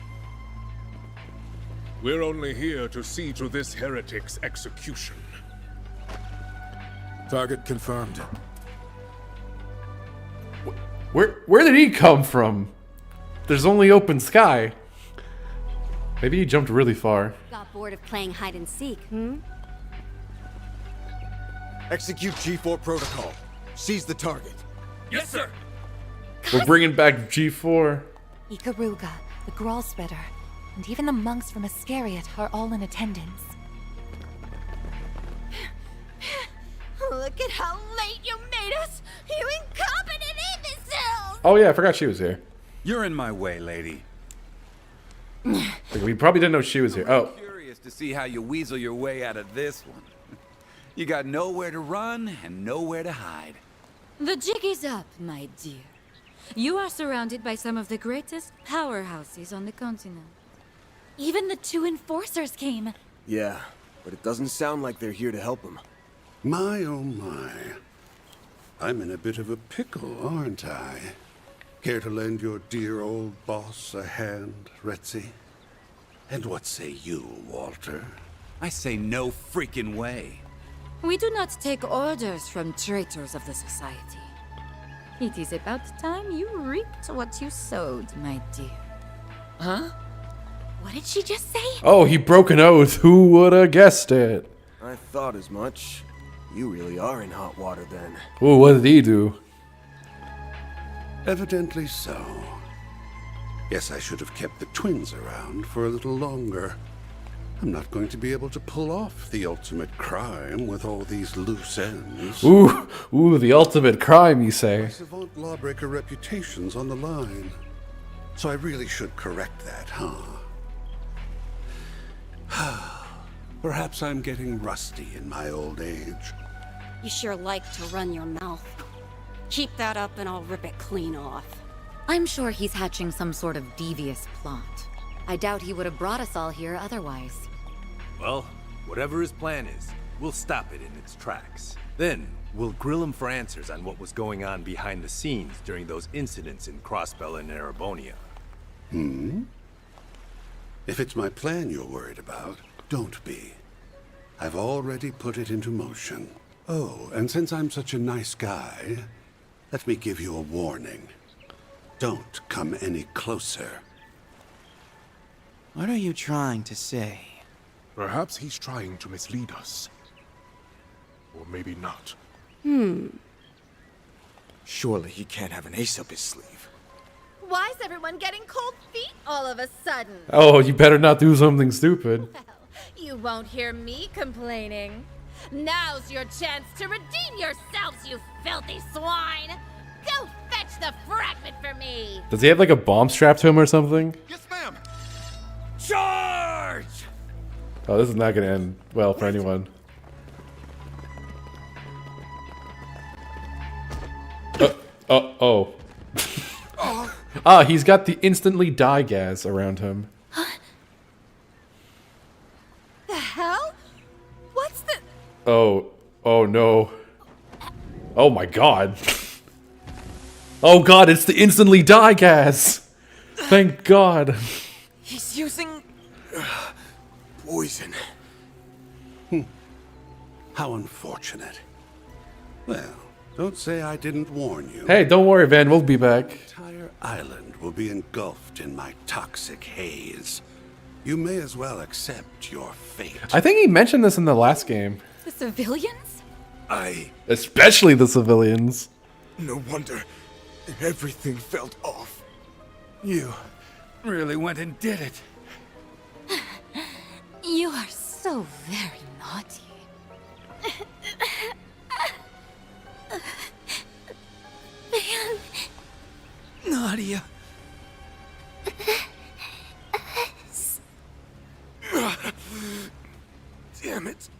[SPEAKER 18] We're only here to see to this heretic's execution. Target confirmed.
[SPEAKER 1] Where did he come from? There's only open sky. Maybe he jumped really far.
[SPEAKER 3] Got bored of playing hide and seek, hmm?
[SPEAKER 9] Execute G4 protocol. Seize the target.
[SPEAKER 4] Yes, sir.
[SPEAKER 1] We're bringing back G4.
[SPEAKER 17] Ikaruga, the Gralspetter, and even the monks from Iscariot are all in attendance.
[SPEAKER 6] Look at how late you made us, you incompetent imbeciles!
[SPEAKER 1] Oh yeah, I forgot she was here.
[SPEAKER 19] You're in my way, lady.
[SPEAKER 1] Like, we probably didn't know she was here. Oh.
[SPEAKER 19] Curious to see how you weasel your way out of this one. You got nowhere to run and nowhere to hide.
[SPEAKER 11] The jig is up, my dear. You are surrounded by some of the greatest powerhouses on the continent. Even the two enforcers came.
[SPEAKER 9] Yeah, but it doesn't sound like they're here to help him.
[SPEAKER 13] My oh my. I'm in a bit of a pickle, aren't I? Care to lend your dear old boss a hand, Retzi? And what say you, Walter?
[SPEAKER 19] I say no freaking way.
[SPEAKER 11] We do not take orders from traitors of the society. It is about time you reaped what you sowed, my dear.
[SPEAKER 6] Huh?
[SPEAKER 3] What did she just say?
[SPEAKER 1] Oh, he broke an oath. Who would have guessed it?
[SPEAKER 9] I thought as much. You really are in hot water then.
[SPEAKER 1] Ooh, what did he do?
[SPEAKER 13] Evidently so. Guess I should have kept the twins around for a little longer. I'm not going to be able to pull off the ultimate crime with all these loose ends.
[SPEAKER 1] Ooh, the ultimate crime, you say?
[SPEAKER 13] My savant lawbreaker reputation's on the line. So I really should correct that, huh? Perhaps I'm getting rusty in my old age.
[SPEAKER 6] You sure like to run your mouth. Keep that up and I'll rip it clean off.
[SPEAKER 11] I'm sure he's hatching some sort of devious plot. I doubt he would have brought us all here otherwise.
[SPEAKER 16] Well, whatever his plan is, we'll stop it in its tracks. Then, we'll grill him for answers on what was going on behind the scenes during those incidents in Crossbell and Erebonia.
[SPEAKER 13] If it's my plan you're worried about, don't be. I've already put it into motion. Oh, and since I'm such a nice guy, let me give you a warning. Don't come any closer.
[SPEAKER 5] What are you trying to say?
[SPEAKER 18] Perhaps he's trying to mislead us. Or maybe not.
[SPEAKER 9] Surely he can't have an ace up his sleeve.
[SPEAKER 8] Why is everyone getting cold feet all of a sudden?
[SPEAKER 1] Oh, you better not do something stupid.
[SPEAKER 8] You won't hear me complaining. Now's your chance to redeem yourselves, you filthy swine! Go fetch the fragment for me!
[SPEAKER 1] Does he have like a bomb strapped to him or something?
[SPEAKER 2] Yes, ma'am.
[SPEAKER 19] Charge!
[SPEAKER 1] Oh, this is not gonna end well for anyone. Oh. Ah, he's got the instantly die gas around him.
[SPEAKER 17] The hell? What's the...
[SPEAKER 1] Oh no. Oh my god. Oh god, it's the instantly die gas! Thank god.
[SPEAKER 12] He's using...
[SPEAKER 9] Poison.
[SPEAKER 13] How unfortunate. Well, don't say I didn't warn you.
[SPEAKER 1] Hey, don't worry, Van, we'll be back.
[SPEAKER 13] The entire island will be engulfed in my toxic haze. You may as well accept your fate.
[SPEAKER 1] I think he mentioned this in the last game.
[SPEAKER 17] The civilians?
[SPEAKER 1] Especially the civilians.
[SPEAKER 2] No wonder everything felt off.
[SPEAKER 19] You really went and did it.
[SPEAKER 17] You are so very naughty.
[SPEAKER 12] Man. Nadia.
[SPEAKER 13] Damn it.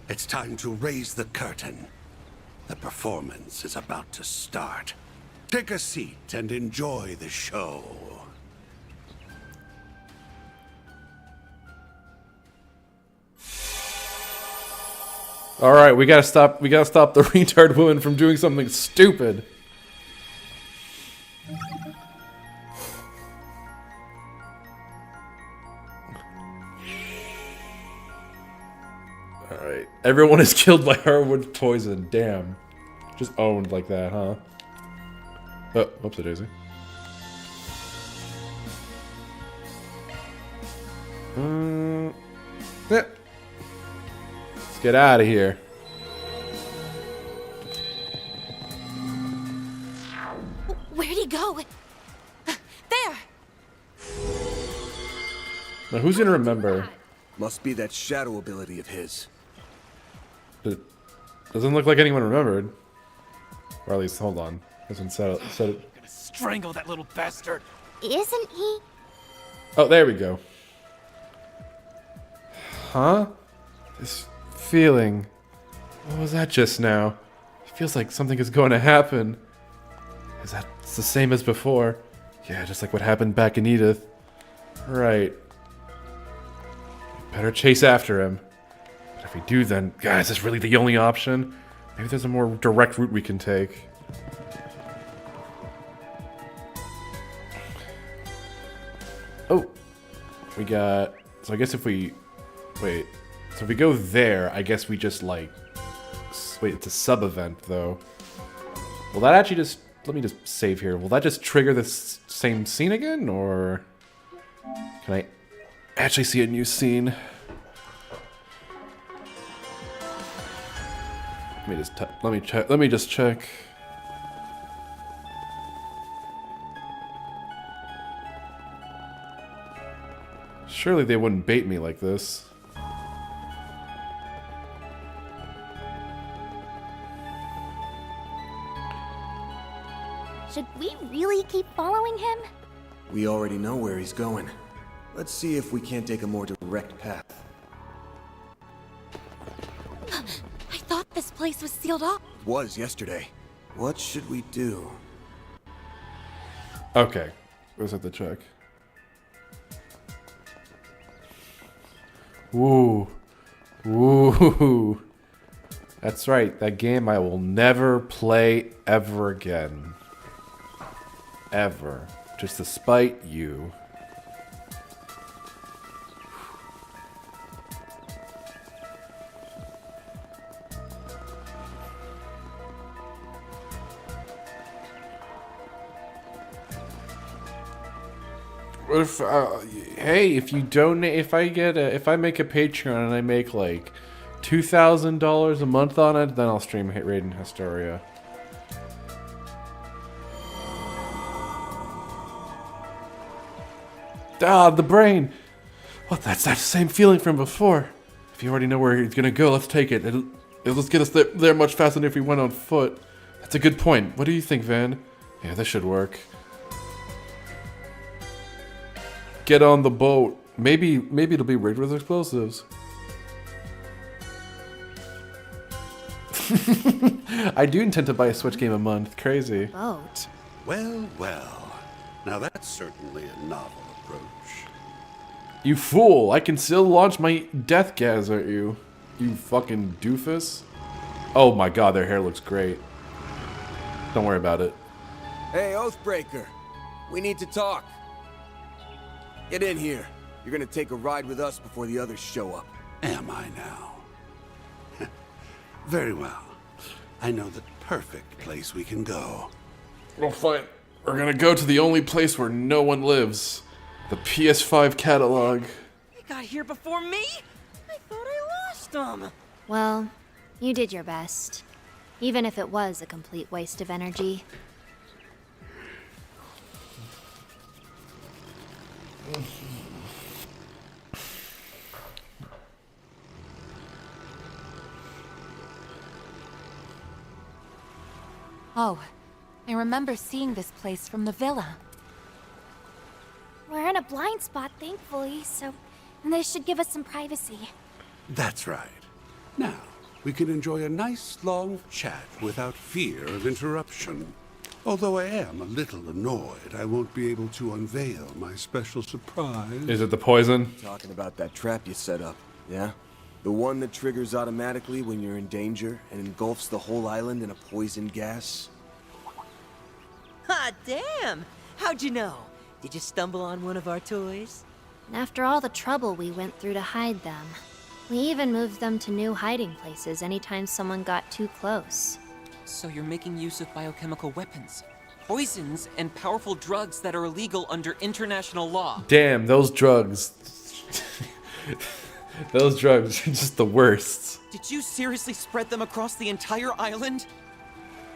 [SPEAKER 13] It's time to raise the curtain. The performance is about to start. Take a seat and enjoy the show.
[SPEAKER 1] All right, we gotta stop the retard woman from doing something stupid. All right, everyone is killed by hardwood poison. Damn, just owned like that, huh? Oh, whoopsie daisy. Yeah. Let's get out of here.
[SPEAKER 17] Where'd he go? There!
[SPEAKER 1] Now, who's gonna remember?
[SPEAKER 9] Must be that shadow ability of his.
[SPEAKER 1] It doesn't look like anyone remembered. Or at least, hold on. Hasn't said it.
[SPEAKER 10] Strangle that little bastard.
[SPEAKER 3] Isn't he?
[SPEAKER 1] Oh, there we go. Huh? This feeling. What was that just now? It feels like something is going to happen. Is that it's the same as before? Yeah, just like what happened back in Edith. Right. Better chase after him. But if we do, then, guys, is this really the only option? Maybe there's a more direct route we can take. Oh, we got. So I guess if we wait, so if we go there, I guess we just like wait. It's a sub event though. Will that actually just? Let me just save here. Will that just trigger this same scene again, or can I actually see a new scene? Let me just check. Surely they wouldn't bait me like this.
[SPEAKER 3] Should we really keep following him?
[SPEAKER 9] We already know where he's going. Let's see if we can't take a more direct path.
[SPEAKER 17] I thought this place was sealed off.
[SPEAKER 9] It was yesterday. What should we do?
[SPEAKER 1] Okay, let's have to check. Woo. Woo. That's right, that game I will never play ever again. Ever. Just to spite you. What if, hey, if you donate, if I make a Patreon and I make like $2,000 a month on it, then I'll stream Raiden Historia. Ah, the brain. Well, that's that same feeling from before. If you already know where he's gonna go, let's take it. It'll just get us there much faster than if we went on foot. That's a good point. What do you think, Van? Yeah, this should work. Get on the boat. Maybe it'll be rigged with explosives. I do intend to buy a Switch game a month. Crazy.
[SPEAKER 3] Boat.
[SPEAKER 13] Well, well. Now that's certainly a novel approach.
[SPEAKER 1] You fool! I can still launch my death gas at you. You fucking doofus. Oh my god, their hair looks great. Don't worry about it.
[SPEAKER 9] Hey, Oathbreaker. We need to talk. Get in here. You're gonna take a ride with us before the others show up.
[SPEAKER 13] Am I now? Very well. I know the perfect place we can go.
[SPEAKER 1] Well, fine. We're gonna go to the only place where no one lives. The PS5 catalog.
[SPEAKER 12] They got here before me? I thought I lost them.
[SPEAKER 3] Well, you did your best. Even if it was a complete waste of energy.
[SPEAKER 17] Oh, I remember seeing this place from the villa.
[SPEAKER 3] We're in a blind spot, thankfully, so this should give us some privacy.
[SPEAKER 13] That's right. Now, we can enjoy a nice long chat without fear of interruption. Although I am a little annoyed, I won't be able to unveil my special surprise.
[SPEAKER 1] Is it the poison?
[SPEAKER 9] Talking about that trap you set up, yeah? The one that triggers automatically when you're in danger and engulfs the whole island in a poison gas?
[SPEAKER 12] Hot damn! How'd you know? Did you stumble on one of our toys?
[SPEAKER 3] And after all the trouble we went through to hide them, we even moved them to new hiding places anytime someone got too close.
[SPEAKER 15] So you're making use of biochemical weapons, poisons, and powerful drugs that are illegal under international law.
[SPEAKER 1] Damn, those drugs. Those drugs are just the worst.
[SPEAKER 15] Did you seriously spread them across the entire island?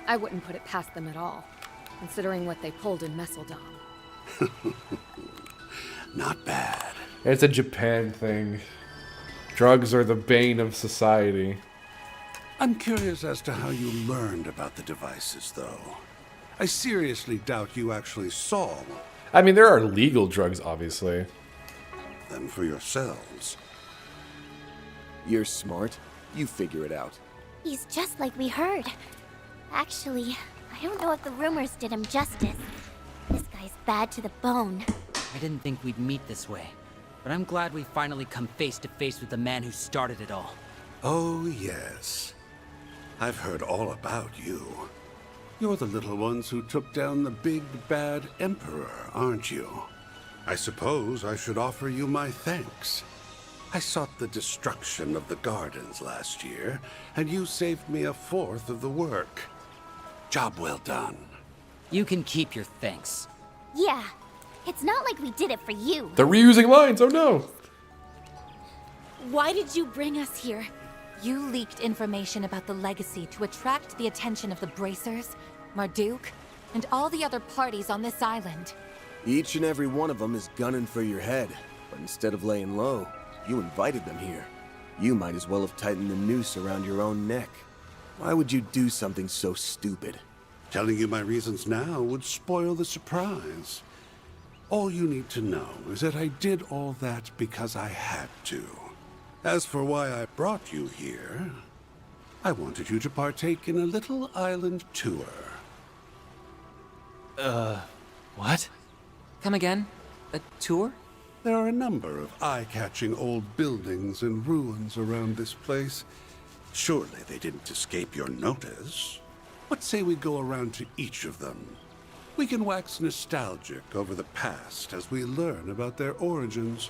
[SPEAKER 8] I wouldn't put it past them at all, considering what they pulled in Messeldom.
[SPEAKER 13] Not bad.
[SPEAKER 1] It's a Japan thing. Drugs are the bane of society.
[SPEAKER 13] I'm curious as to how you learned about the devices, though. I seriously doubt you actually saw
[SPEAKER 1] I mean, there are legal drugs, obviously.
[SPEAKER 13] them for yourselves.
[SPEAKER 9] You're smart. You figure it out.
[SPEAKER 3] He's just like we heard. Actually, I don't know if the rumors did him justice. This guy's bad to the bone.
[SPEAKER 14] I didn't think we'd meet this way, but I'm glad we finally come face to face with the man who started it all.
[SPEAKER 13] Oh, yes. I've heard all about you. You're the little ones who took down the big bad emperor, aren't you? I suppose I should offer you my thanks. I sought the destruction of the gardens last year, and you saved me a fourth of the work. Job well done.
[SPEAKER 14] You can keep your thanks.
[SPEAKER 3] Yeah, it's not like we did it for you.
[SPEAKER 1] They're reusing lines, oh no!
[SPEAKER 7] Why did you bring us here?
[SPEAKER 17] You leaked information about the legacy to attract the attention of the Bracers, Marduk, and all the other parties on this island.
[SPEAKER 9] Each and every one of them is gunning for your head, but instead of laying low, you invited them here. You might as well have tightened the noose around your own neck. Why would you do something so stupid?
[SPEAKER 13] Telling you my reasons now would spoil the surprise. All you need to know is that I did all that because I had to. As for why I brought you here, I wanted you to partake in a little island tour.
[SPEAKER 15] What? Come again? A tour?
[SPEAKER 13] There are a number of eye-catching old buildings and ruins around this place. Surely they didn't escape your notice. What say we go around to each of them? We can wax nostalgic over the past as we learn about their origins.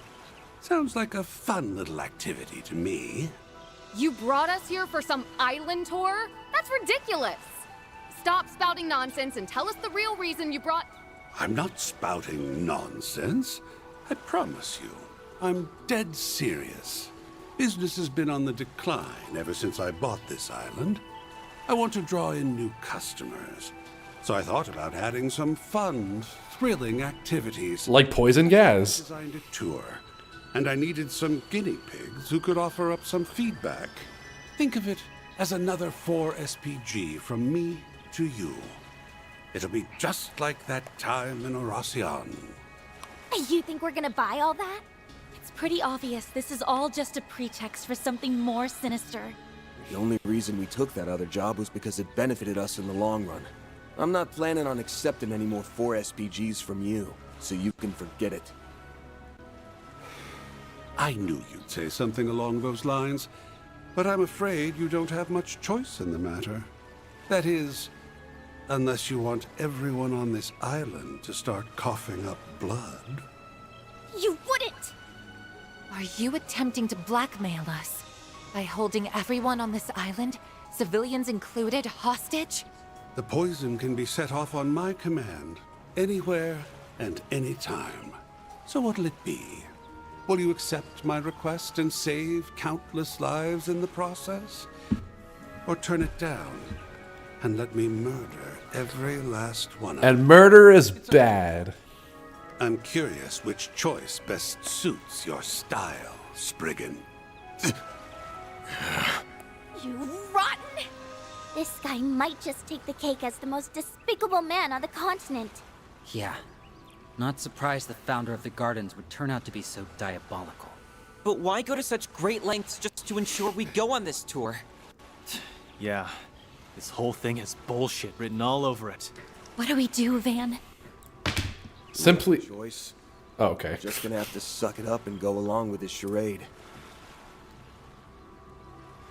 [SPEAKER 13] Sounds like a fun little activity to me.
[SPEAKER 8] You brought us here for some island tour? That's ridiculous! Stop spouting nonsense and tell us the real reason you brought...
[SPEAKER 13] I'm not spouting nonsense. I promise you, I'm dead serious. Business has been on the decline ever since I bought this island. I want to draw in new customers, so I thought about adding some fun, thrilling activities.
[SPEAKER 1] Like poison gas.
[SPEAKER 13] I designed a tour, and I needed some guinea pigs who could offer up some feedback. Think of it as another 4 SPG from me to you. It'll be just like that time in Oracion.
[SPEAKER 3] You think we're gonna buy all that? It's
[SPEAKER 17] It's pretty obvious this is all just a pretext for something more sinister.
[SPEAKER 9] The only reason we took that other job was because it benefited us in the long run. I'm not planning on accepting any more 4 SPGs from you, so you can forget it.
[SPEAKER 13] I knew you'd say something along those lines, but I'm afraid you don't have much choice in the matter. That is, unless you want everyone on this island to start coughing up blood.
[SPEAKER 17] You wouldn't! Are you attempting to blackmail us? By holding everyone on this island, civilians included, hostage?
[SPEAKER 13] The poison can be set off on my command, anywhere and any time. So what'll it be? Will you accept my request and save countless lives in the process? Or turn it down and let me murder every last one of them?
[SPEAKER 1] And murder is bad.
[SPEAKER 13] I'm curious which choice best suits your style, Spriggan.
[SPEAKER 20] You rotten! This guy might just take the cake as the most despicable man on the continent.
[SPEAKER 14] Yeah. Not surprised the founder of the Gardens would turn out to be so diabolical.
[SPEAKER 12] But why go to such great lengths just to ensure we go on this tour?
[SPEAKER 10] Yeah. This whole thing has bullshit written all over it.
[SPEAKER 17] What do we do, Van?
[SPEAKER 1] Simply...
[SPEAKER 9] Choice.
[SPEAKER 1] Oh, okay.
[SPEAKER 9] Just gonna have to suck it up and go along with this charade.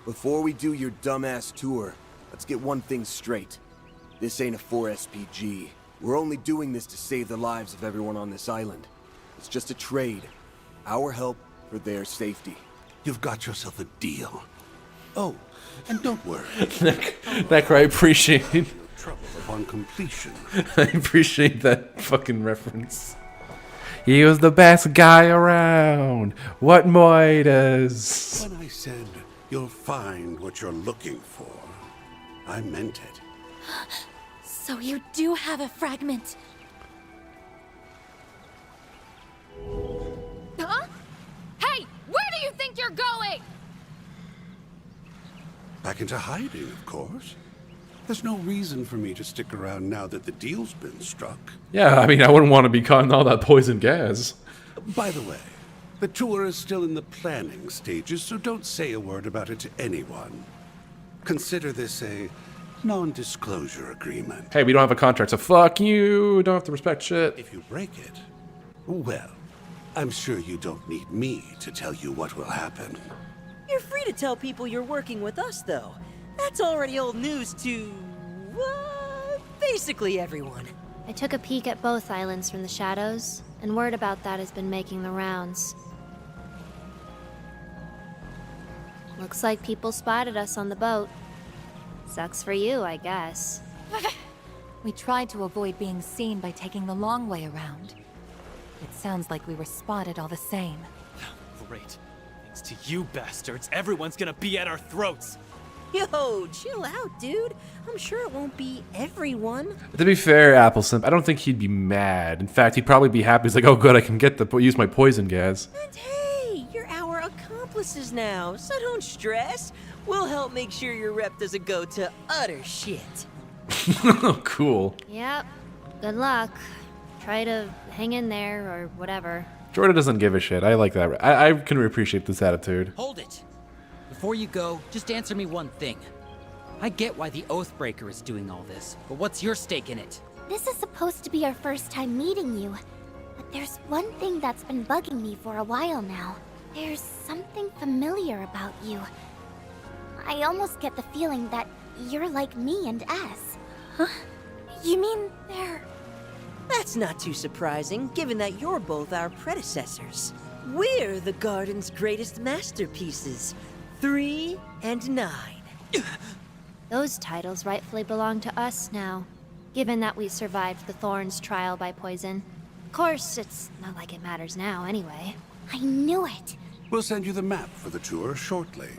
[SPEAKER 9] Before we do your dumbass tour, let's get one thing straight. This ain't a 4 SPG. We're only doing this to save the lives of everyone on this island. It's just a trade. Our help for their safety.
[SPEAKER 13] You've got yourself a deal. Oh, and don't worry.
[SPEAKER 1] Necker, I appreciate...
[SPEAKER 13] Trouble upon completion.
[SPEAKER 1] I appreciate that fucking reference. He was the best guy around. What Moitas?
[SPEAKER 13] When I said you'll find what you're looking for, I meant it.
[SPEAKER 17] So you do have a fragment.
[SPEAKER 8] Huh? Hey, where do you think you're going?
[SPEAKER 13] Back into hiding, of course. There's no reason for me to stick around now that the deal's been struck.
[SPEAKER 1] Yeah, I mean, I wouldn't want to be caught in all that poison gas.
[SPEAKER 13] By the way, the tour is still in the planning stages, so don't say a word about it to anyone. Consider this a non-disclosure agreement.
[SPEAKER 1] Hey, we don't have a contract, so fuck you. Don't have to respect shit.
[SPEAKER 13] If you break it, well, I'm sure you don't need me to tell you what will happen.
[SPEAKER 12] You're free to tell people you're working with us, though. That's already old news to, basically everyone.
[SPEAKER 3] I took a peek at both islands from the shadows, and word about that has been making the rounds. Looks like people spotted us on the boat. Sucks for you, I guess.
[SPEAKER 17] We tried to avoid being seen by taking the long way around. It sounds like we were spotted all the same.
[SPEAKER 10] Great. Thanks to you bastards, everyone's gonna be at our throats.
[SPEAKER 12] Yo, chill out, dude. I'm sure it won't be everyone.
[SPEAKER 1] To be fair, Applesimp, I don't think he'd be mad. In fact, he'd probably be happy. He's like, oh good, I can use my poison gas.
[SPEAKER 12] And hey, you're our accomplices now, so don't stress. We'll help make sure your rep doesn't go to utter shit.
[SPEAKER 1] Cool.
[SPEAKER 3] Yep. Good luck. Try to hang in there or whatever.
[SPEAKER 1] Jordan doesn't give a shit. I like that. I can appreciate this attitude.
[SPEAKER 14] Hold it! Before you go, just answer me one thing. I get why the Oathbreaker is doing all this, but what's your stake in it?
[SPEAKER 20] This is supposed to be our first time meeting you. But there's one thing that's been bugging me for a while now. There's something familiar about you. I almost get the feeling that you're like me and S.
[SPEAKER 17] Huh? You mean they're...
[SPEAKER 12] That's not too surprising, given that you're both our predecessors. We're the Garden's greatest masterpieces. 3 and 9.
[SPEAKER 3] Those titles rightfully belong to us now, given that we survived the Thorns trial by poison. Of course, it's not like it matters now anyway.
[SPEAKER 20] I knew it.
[SPEAKER 13] We'll send you the map for the tour shortly.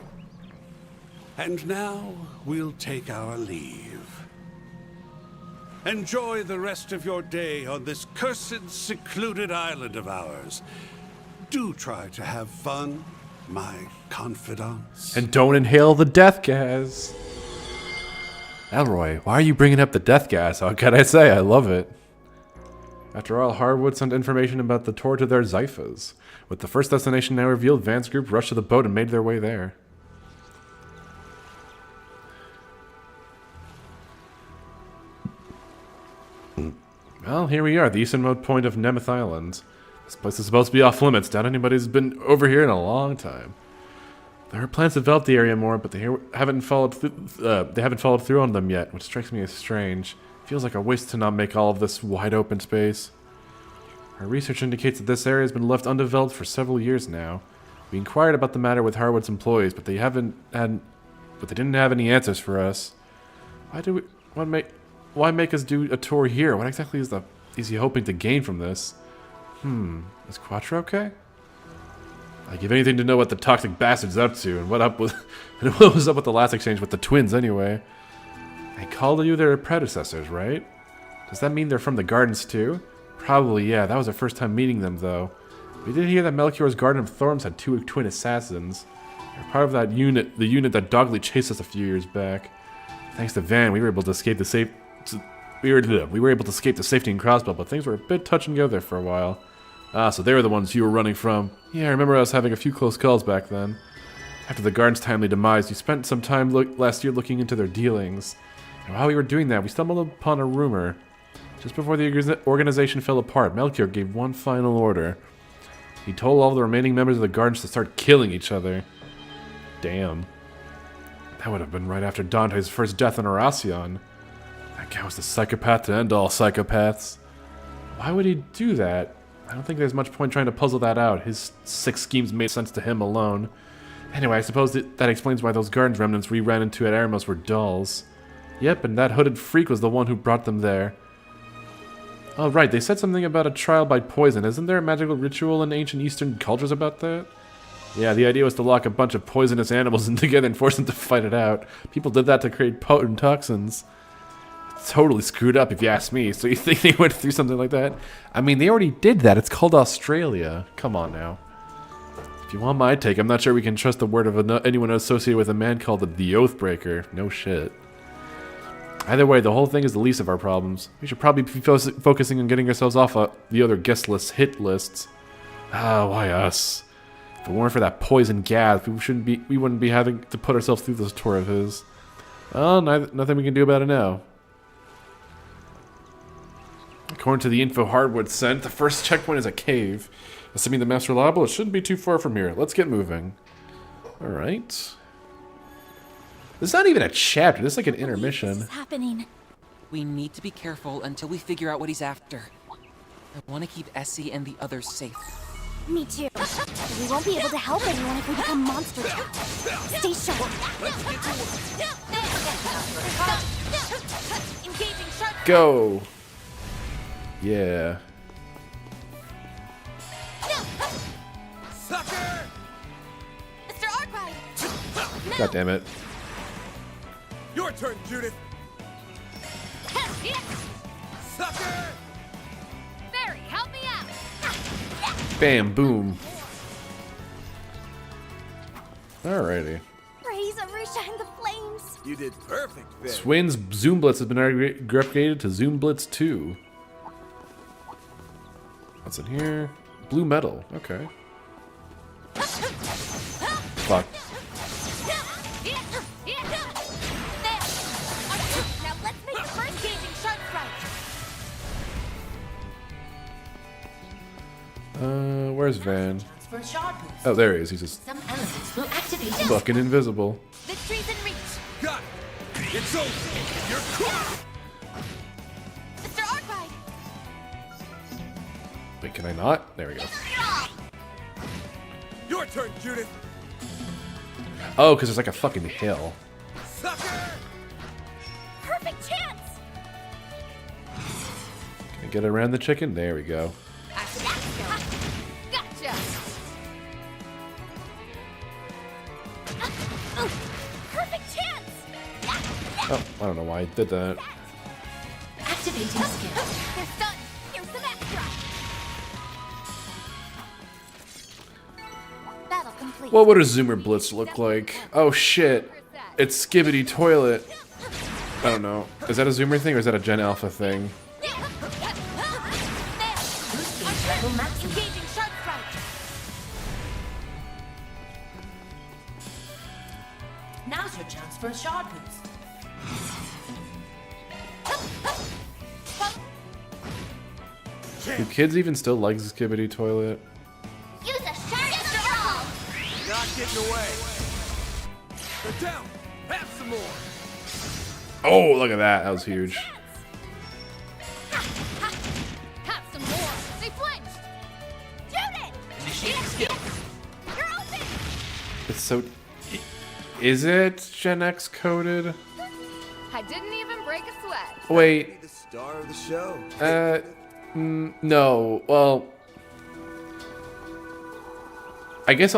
[SPEAKER 13] And now, we'll take our leave. Enjoy the rest of your day on this cursed, secluded island of ours. Do try to have fun, my confidants.
[SPEAKER 1] And don't inhale the death gas. Elroy, why are you bringing up the death gas? How can I say? I love it. After all, Harwood sent information about the tour to their Zyphas. With the first destination now revealed, Van's group rushed to the boat and made their way there. Well, here we are, the easternmost point of Nemeth Island. This place is supposed to be off limits. Doubt anybody's been over here in a long time. There are plans to develop the area more, but they haven't followed through on them yet, which strikes me as strange. Feels like a waste to not make all of this wide open space. Our research indicates that this area has been left undeveloped for several years now. We inquired about the matter with Harwood's employees, but they didn't have any answers for us. Why make us do a tour here? What exactly is he hoping to gain from this? Is Quattro okay? I'd give anything to know what the toxic bastard's up to, and what was up with the last exchange with the twins anyway. They called you their predecessors, right? Does that mean they're from the gardens too? Probably, yeah. That was our first time meeting them, though. We did hear that Melchior's Garden of Thorns had 2 twin assassins. They're part of that unit, the unit that doggedly chased us a few years back. Thanks to Van, we were able to escape the safety in Crossbell, but things were a bit touch and go there for a while. Ah, so they were the ones you were running from. Yeah, I remember us having a few close calls back then. After the Garden's timely demise, you spent some time last year looking into their dealings. And while we were doing that, we stumbled upon a rumor. Just before the organization fell apart, Melchior gave one final order. He told all the remaining members of the Gardens to start killing each other. Damn. That would have been right after Dante's first death in Horacion. That guy was the psychopath to end all psychopaths. Why would he do that? I don't think there's much point trying to puzzle that out. His sick schemes made sense to him alone. Anyway, I suppose that explains why those Gardens remnants we ran into at Eremos were dolls. Yep, and that hooded freak was the one who brought them there. Oh, right, they said something about a trial by poison. Isn't there a magical ritual in ancient Eastern cultures about that? Yeah, the idea was to lock a bunch of poisonous animals in together and force them to fight it out. People did that to create potent toxins. It's totally screwed up if you ask me, so you think they went through something like that? I mean, they already did that. It's called Australia. Come on now. If you want my take, I'm not sure we can trust the word of anyone associated with a man called the Oathbreaker. No shit. Either way, the whole thing is the least of our problems. We should probably be focusing on getting ourselves off the other guest list hit lists. Ah, why us? If it weren't for that poison gas, we wouldn't be having to put ourselves through this tour of his. Well, nothing we can do about it now. According to the info Hardwood sent, the first checkpoint is a cave. Assuming the map's reliable, it shouldn't be too far from here. Let's get moving. Alright. This is not even a chapter. This is like an intermission.
[SPEAKER 20] What's happening?
[SPEAKER 15] We need to be careful until we figure out what he's after. I want to keep Essie and the others safe.
[SPEAKER 20] Me too. We won't be able to help anyone if we become monsters. Stay sharp.
[SPEAKER 1] Go. Yeah.
[SPEAKER 12] Sucker!
[SPEAKER 20] Mr. Arkwright!
[SPEAKER 1] God damn it.
[SPEAKER 2] Your turn, Judith.
[SPEAKER 8] Sucker! Barry, help me out!
[SPEAKER 1] Bam, boom. Alrighty.
[SPEAKER 20] Raise a Risha in the flames!
[SPEAKER 9] You did perfect, Finn.
[SPEAKER 1] Swin's Zoom Blitz has been upgraded to Zoom Blitz 2. What's in here? Blue metal. Okay. Fuck.
[SPEAKER 20] Now let's make the first gazing sharp strike.
[SPEAKER 1] Where's Van? Oh, there he is. He's just
[SPEAKER 20] Some elements will activate.
[SPEAKER 1] fucking invisible.
[SPEAKER 20] Victory's in reach.
[SPEAKER 2] Got it. It's over. You're cool.
[SPEAKER 20] Mr. Arkwright!
[SPEAKER 1] Wait, can I not? There we go.
[SPEAKER 2] Your turn, Judith.
[SPEAKER 1] Oh, because there's like a fucking hill.
[SPEAKER 2] Sucker!
[SPEAKER 20] Perfect chance!
[SPEAKER 1] Can I get around the chicken? There we go.
[SPEAKER 8] Gotcha!
[SPEAKER 20] Perfect chance!
[SPEAKER 1] Oh, I don't know why I did that.
[SPEAKER 20] Activating skill. They're stunned. Here's the backdrop. Battle complete.
[SPEAKER 1] What would a Zoomer Blitz look like? Oh shit. It's Skibbity Toilet. I don't know. Is that a Zoomer thing or is that a Gen Alpha thing?
[SPEAKER 20] Engaging sharp strike.
[SPEAKER 21] Now's your chance for a shard boost.
[SPEAKER 1] Do kids even still like Skibbity Toilet?
[SPEAKER 20] Use a sharp straw.
[SPEAKER 2] Not getting away. They're down. Have some more.
[SPEAKER 1] Oh, look at that. That was huge.
[SPEAKER 8] Have some more. They flinched.
[SPEAKER 20] Judith.
[SPEAKER 15] Initiating skill.
[SPEAKER 20] You're open.
[SPEAKER 1] It's so... Is it Gen X coded?
[SPEAKER 8] I didn't even break a sweat.
[SPEAKER 1] Wait.
[SPEAKER 9] The star of the show.
[SPEAKER 1] No. Well... I guess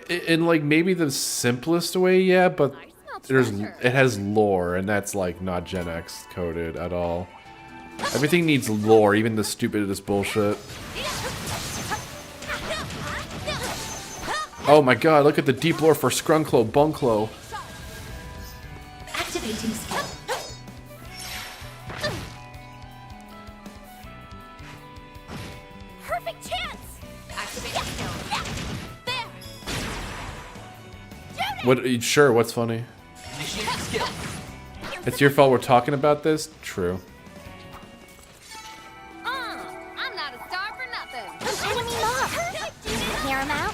[SPEAKER 1] in like maybe the simplest way, yeah, but it has lore, and that's like not Gen X coded at all. Everything needs lore, even the stupidest bullshit. Oh my god, look at the deep lore for Scrunklo Bunklo.
[SPEAKER 21] Activating skill.
[SPEAKER 20] Perfect chance.
[SPEAKER 21] Activating skill.
[SPEAKER 1] What? Sure, what's funny?
[SPEAKER 15] Initiating skill.
[SPEAKER 1] It's your fault we're talking about this? True.
[SPEAKER 8] I'm not a star for nothing.
[SPEAKER 20] Enemy mob. Hear him out.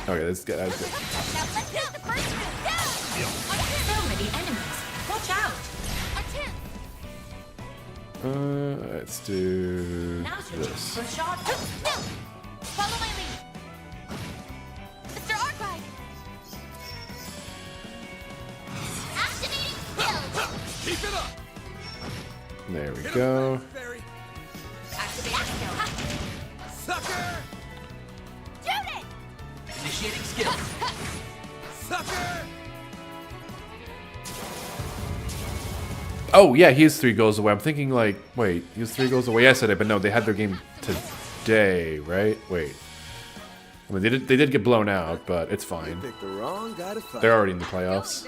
[SPEAKER 1] Okay, that's good. That's good.
[SPEAKER 20] Now let's hit the first move.
[SPEAKER 21] So many enemies. Watch out.
[SPEAKER 1] Let's do
[SPEAKER 21] Now's your chance
[SPEAKER 1] this.
[SPEAKER 21] for a shard boost.
[SPEAKER 20] Follow my lead. Mr. Archive. Activating skill.
[SPEAKER 2] Keep it up.
[SPEAKER 1] There we go.
[SPEAKER 21] Activating skill.
[SPEAKER 2] Sucker.
[SPEAKER 20] Judith.
[SPEAKER 15] Initiating skill.
[SPEAKER 2] Sucker.
[SPEAKER 1] Oh yeah, he is 3 goals away. I'm thinking like, wait, he was 3 goals away yesterday, but no, they had their game today, right? Wait. I mean, they did get blown out, but it's fine.
[SPEAKER 9] Picked the wrong guy to fight.
[SPEAKER 1] They're already in the playoffs.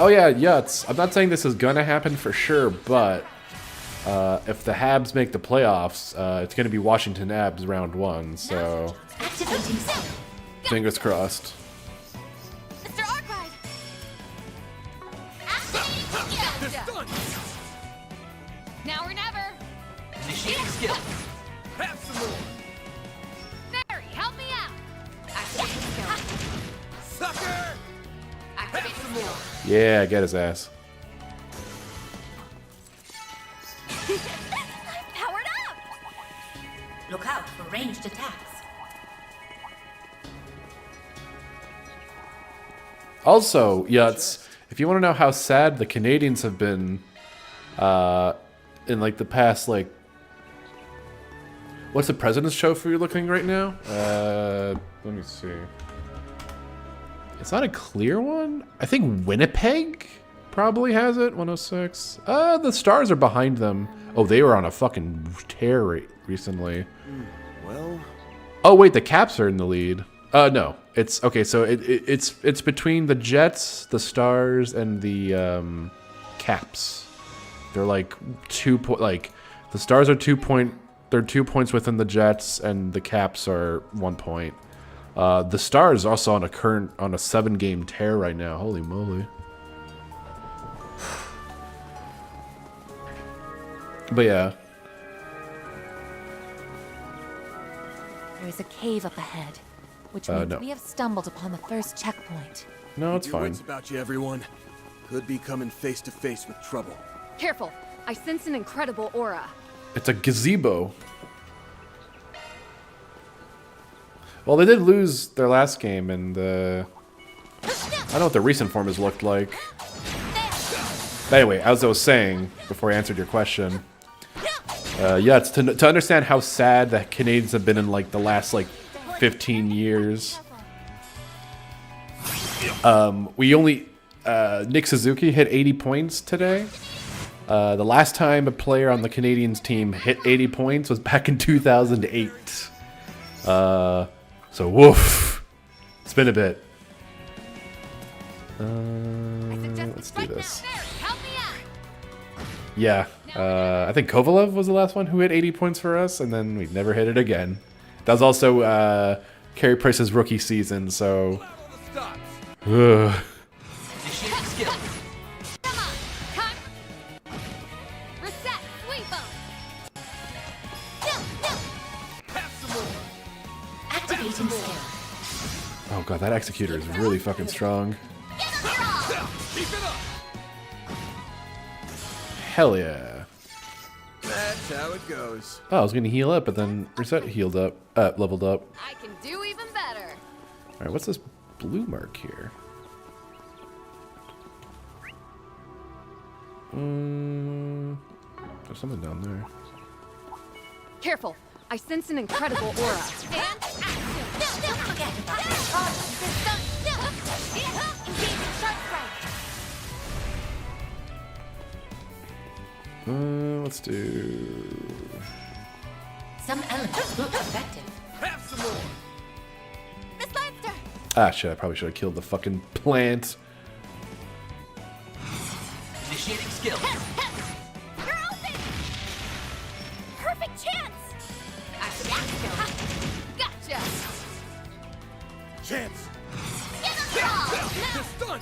[SPEAKER 1] Oh yeah, Yuts. I'm not saying this is gonna happen for sure, but if the Habs make the playoffs, it's gonna be Washington Habs round 1, so fingers crossed.
[SPEAKER 20] Mr. Archive.
[SPEAKER 8] Now or never.
[SPEAKER 15] Initiating skill.
[SPEAKER 2] Have some more.
[SPEAKER 8] Barry, help me out.
[SPEAKER 21] Activating skill.
[SPEAKER 2] Sucker.
[SPEAKER 21] Activating skill.
[SPEAKER 1] Yeah, get his ass.
[SPEAKER 20] Powered up.
[SPEAKER 21] Look out for ranged attacks.
[SPEAKER 1] Also, Yuts, if you want to know how sad the Canadians have been in like the past, like, what's the President's Trophy you're looking right now? Let me see. It's not a clear one. I think Winnipeg probably has it. 106. The Stars are behind them. Oh, they were on a fucking tear recently.
[SPEAKER 9] Well.
[SPEAKER 1] Oh wait, the Caps are in the lead. No, it's okay. So it's between the Jets, the Stars, and the Caps. They're like the Stars are 2 point. They're 2 points within the Jets, and the Caps are 1 point. The Stars also on a 7-game tear right now. Holy moly! But yeah.
[SPEAKER 17] There is a cave up ahead, which means
[SPEAKER 1] no.
[SPEAKER 17] we have stumbled upon the first checkpoint.
[SPEAKER 1] No, it's fine.
[SPEAKER 9] Wits about you, everyone. Could be coming face to face with trouble.
[SPEAKER 8] Careful. I sense an incredible aura.
[SPEAKER 1] It's a gazebo. Well, they did lose their last game, and I don't know what the recent form has looked like. But anyway, as I was saying before I answered your question, yeah, it's to understand how sad the Canadians have been in like the last like 15 years. We only Nick Suzuki hit 80 points today, The last time a player on the Canadians team hit 80 points was back in 2008. So woof. It's been a bit. Let's do this. Yeah, I think Kovalev was the last one who hit 80 points for us, and then we've never hit it again. That was also Carey Price's rookie season, so... Ugh. Oh god, that executor is really fucking strong. Hell yeah.
[SPEAKER 9] That's how it goes.
[SPEAKER 1] Oh, I was gonna heal up, but then Reset healed up, leveled up.
[SPEAKER 8] I can do even better.
[SPEAKER 1] Alright, what's this blue mark here? There's something down there.
[SPEAKER 8] Careful. I sense an incredible aura.
[SPEAKER 1] Let's do...
[SPEAKER 21] Some elements look effective.
[SPEAKER 12] Have some more.
[SPEAKER 8] Miss Lancer!
[SPEAKER 1] Ah, shit, I probably should have killed the fucking plant.
[SPEAKER 12] Initiating skill.
[SPEAKER 8] You're open! Perfect chance! Gotcha!
[SPEAKER 2] Chance.
[SPEAKER 12] Just done.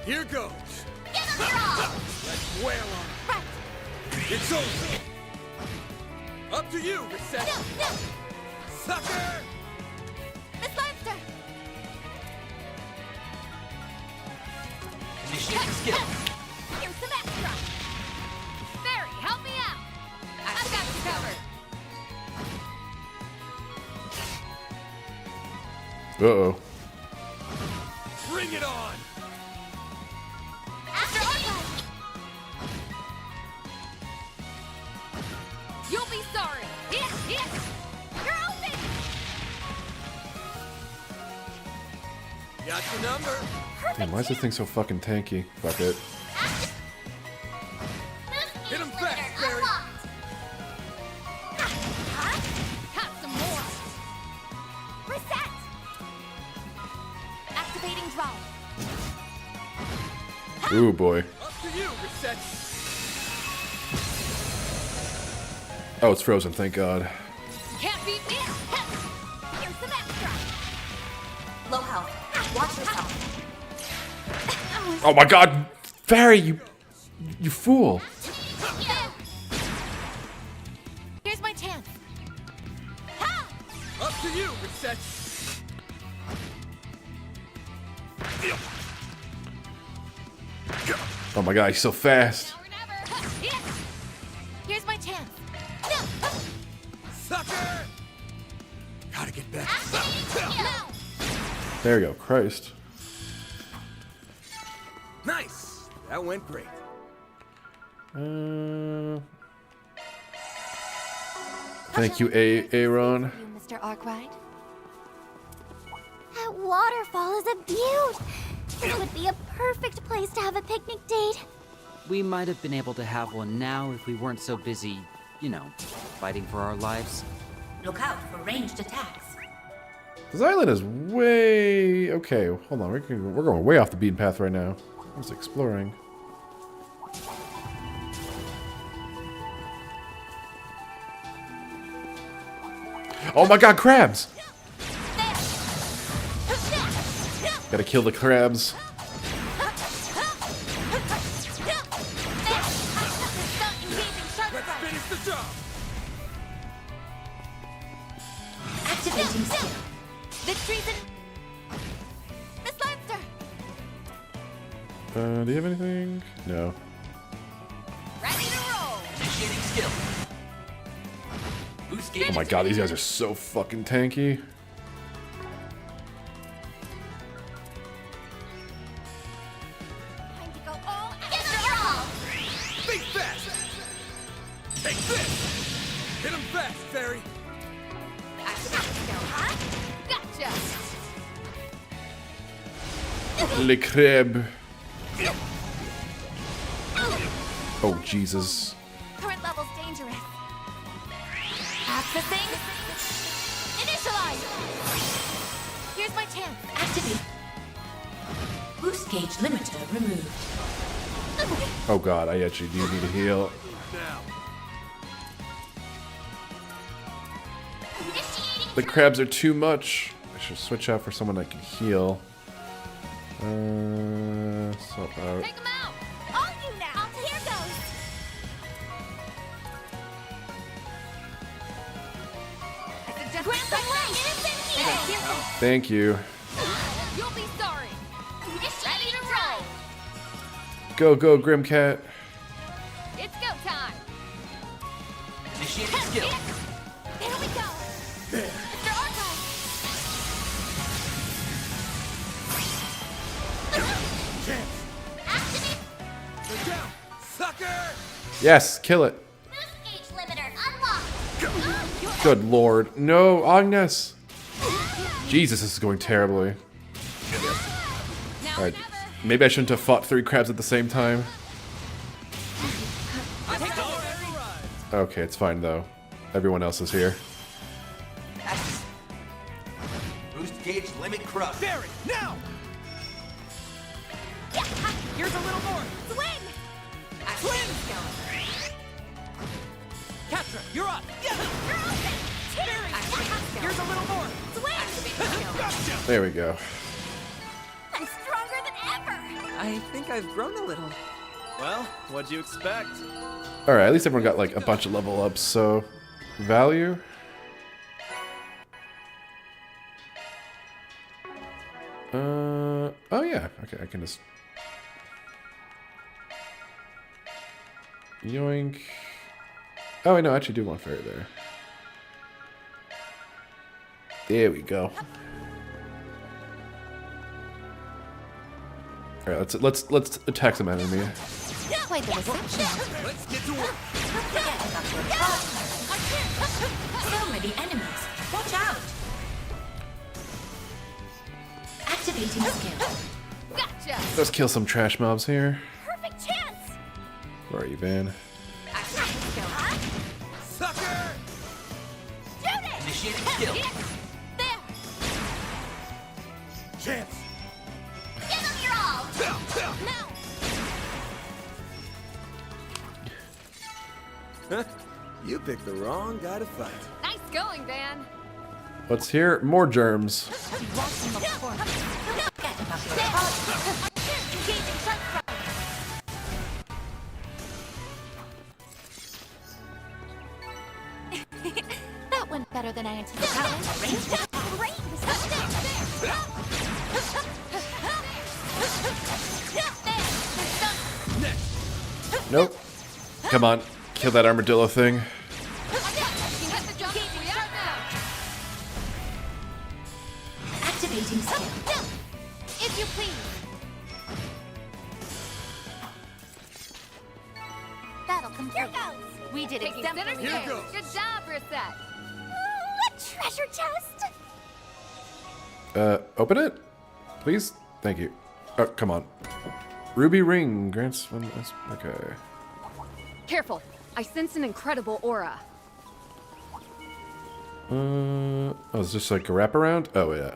[SPEAKER 2] Here goes.
[SPEAKER 12] Let's wail on it.
[SPEAKER 2] It's over.
[SPEAKER 12] Up to you, Reset. Sucker!
[SPEAKER 8] Miss Lancer!
[SPEAKER 12] Initiating skill.
[SPEAKER 8] Here's some extra! Barry, help me out! I've got you covered!
[SPEAKER 1] Uh-oh.
[SPEAKER 12] Bring it on!
[SPEAKER 8] After Archive! You'll be sorry! You're open!
[SPEAKER 12] Got your number.
[SPEAKER 1] Damn, why is this thing so fucking tanky? Fuck it.
[SPEAKER 12] Hit him fast, Barry.
[SPEAKER 8] Have some more! Reset! Activating drive.
[SPEAKER 1] Ooh, boy.
[SPEAKER 12] Up to you, Reset.
[SPEAKER 1] Oh, it's frozen, thank god.
[SPEAKER 8] Can't beat me! Here's some extra!
[SPEAKER 21] Low health. Watch yourself.
[SPEAKER 1] Oh my god! Barry, you fool!
[SPEAKER 8] Here's my chance.
[SPEAKER 12] Up to you, Reset.
[SPEAKER 1] Oh my god, he's so fast.
[SPEAKER 8] Here's my chance.
[SPEAKER 12] Sucker!
[SPEAKER 2] Gotta get back.
[SPEAKER 1] There you go, Christ.
[SPEAKER 9] Nice. That went great.
[SPEAKER 1] Thank you, Aaron.
[SPEAKER 3] Mr. Arkwright. That waterfall is a beaut. It would be a perfect place to have a picnic date.
[SPEAKER 14] We might have been able to have one now if we weren't so busy, you know, fighting for our lives.
[SPEAKER 21] Look out for ranged attacks.
[SPEAKER 1] This island is way... Okay, hold on. We're going way off the beaten path right now. I was exploring. Oh my god, crabs! Gotta kill the crabs.
[SPEAKER 12] Let's finish the job.
[SPEAKER 21] Activating skill.
[SPEAKER 8] Victory's in... Miss Lancer!
[SPEAKER 1] Do you have anything? No.
[SPEAKER 8] Ready to roll!
[SPEAKER 12] Initiating skill. Boost
[SPEAKER 1] Oh my god, these guys are so fucking tanky.
[SPEAKER 8] Time to go all out.
[SPEAKER 12] Think fast. Take this. Hit him fast, Fairy.
[SPEAKER 8] Gotcha!
[SPEAKER 1] Le crab. Oh, Jesus.
[SPEAKER 17] Current level's dangerous. Accessing. Initialize. Here's my chance.
[SPEAKER 21] Activate. Boost gauge limiter removed.
[SPEAKER 1] Oh god, I actually do need a heal. The crabs are too much. I should switch out for someone that can heal. Swap out.
[SPEAKER 17] Take 'em out. On you now. Here goes.
[SPEAKER 1] Thank you.
[SPEAKER 8] You'll be sorry. Ready to roll.
[SPEAKER 1] Go, go, Grimcat.
[SPEAKER 8] It's go time.
[SPEAKER 15] Initiating skill.
[SPEAKER 17] There we go. Mr. Archive. Activate.
[SPEAKER 2] Go down, sucker!
[SPEAKER 1] Yes, kill it.
[SPEAKER 17] Boost gauge limiter unlocked.
[SPEAKER 1] Good lord. No, Agnes. Jesus, this is going terribly. Alright, maybe I shouldn't have fought 3 crabs at the same time. Okay, it's fine though. Everyone else is here.
[SPEAKER 15] Boost gauge limit crush.
[SPEAKER 12] Barry, now! Here's a little more.
[SPEAKER 17] Swing.
[SPEAKER 12] Swing! Catra, you're up.
[SPEAKER 17] You're open.
[SPEAKER 12] Barry, here's a little more.
[SPEAKER 17] Swing.
[SPEAKER 1] There we go.
[SPEAKER 17] I'm stronger than ever.
[SPEAKER 12] I think I've grown a little.
[SPEAKER 10] Well, what'd you expect?
[SPEAKER 1] Alright, at least everyone got like a bunch of level ups, so... Value? Oh yeah, okay, I can just... Yoink. Oh, I know, I actually do want fairy there. There we go. Alright, let's attack some enemy.
[SPEAKER 17] Quite the reception.
[SPEAKER 12] Let's get to work.
[SPEAKER 21] So many enemies. Watch out. Activating skill.
[SPEAKER 17] Gotcha.
[SPEAKER 1] Let's kill some trash mobs here.
[SPEAKER 17] Perfect chance.
[SPEAKER 1] Where are you, Van?
[SPEAKER 12] Sucker!
[SPEAKER 17] Shoot it.
[SPEAKER 15] Initiating skill.
[SPEAKER 17] There.
[SPEAKER 2] Chance!
[SPEAKER 17] Give them your all. Now.
[SPEAKER 9] Huh? You picked the wrong guy to fight.
[SPEAKER 8] Nice going, Van.
[SPEAKER 1] What's here? More germs.
[SPEAKER 17] That went better than I anticipated.
[SPEAKER 1] Nope. Come on. Kill that armadillo thing.
[SPEAKER 21] Activating skill.
[SPEAKER 17] If you please. That'll complete. We did
[SPEAKER 8] Taking center
[SPEAKER 17] exemplary.
[SPEAKER 8] stage. Good job, Reset.
[SPEAKER 17] Ooh, a treasure chest.
[SPEAKER 1] Open it? Please? Thank you. Oh, come on. Ruby ring grants one. Okay.
[SPEAKER 8] Careful. I sense an incredible aura.
[SPEAKER 1] Oh, it's just like a wraparound? Oh, yeah.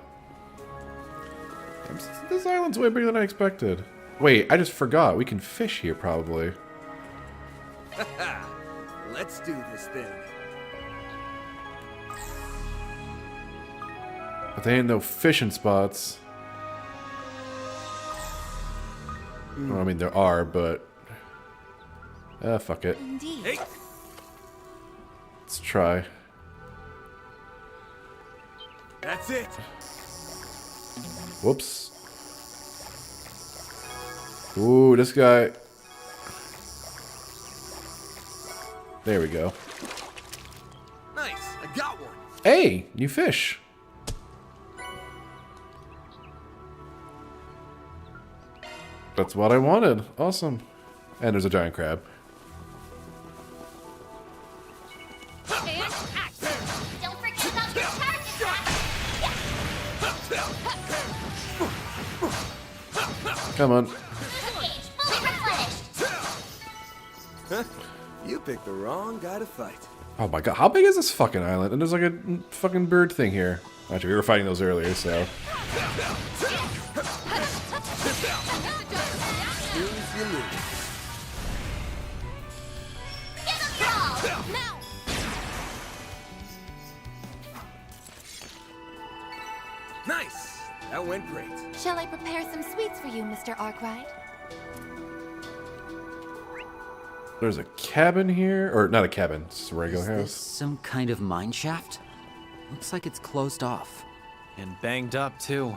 [SPEAKER 1] This island's way bigger than I expected. Wait, I just forgot. We can fish here, probably.
[SPEAKER 9] Let's do this thing.
[SPEAKER 1] But they ain't no fishing spots. Well, I mean, there are, but... fuck it.
[SPEAKER 17] Indeed.
[SPEAKER 12] Hey.
[SPEAKER 1] Let's try.
[SPEAKER 2] That's it!
[SPEAKER 1] Whoops. Ooh, this guy... There we go.
[SPEAKER 12] Nice, I got one.
[SPEAKER 1] Hey, new fish. That's what I wanted. Awesome. And there's a giant crab.
[SPEAKER 17] And action. Don't forget about your charge attack.
[SPEAKER 1] Come on.
[SPEAKER 17] Gauge fully replenished.
[SPEAKER 9] You picked the wrong guy to fight.
[SPEAKER 1] Oh my god, how big is this fucking island? And there's like a fucking bird thing here. Actually, we were fighting those earlier, so.
[SPEAKER 9] Nice! That went great.
[SPEAKER 17] Shall I prepare some sweets for you, Mr. Arkwright?
[SPEAKER 1] There's a cabin here, or not a cabin, it's just a regular
[SPEAKER 14] Is
[SPEAKER 1] house.
[SPEAKER 14] this some kind of mine shaft? Looks like it's closed off.
[SPEAKER 10] And banged up, too.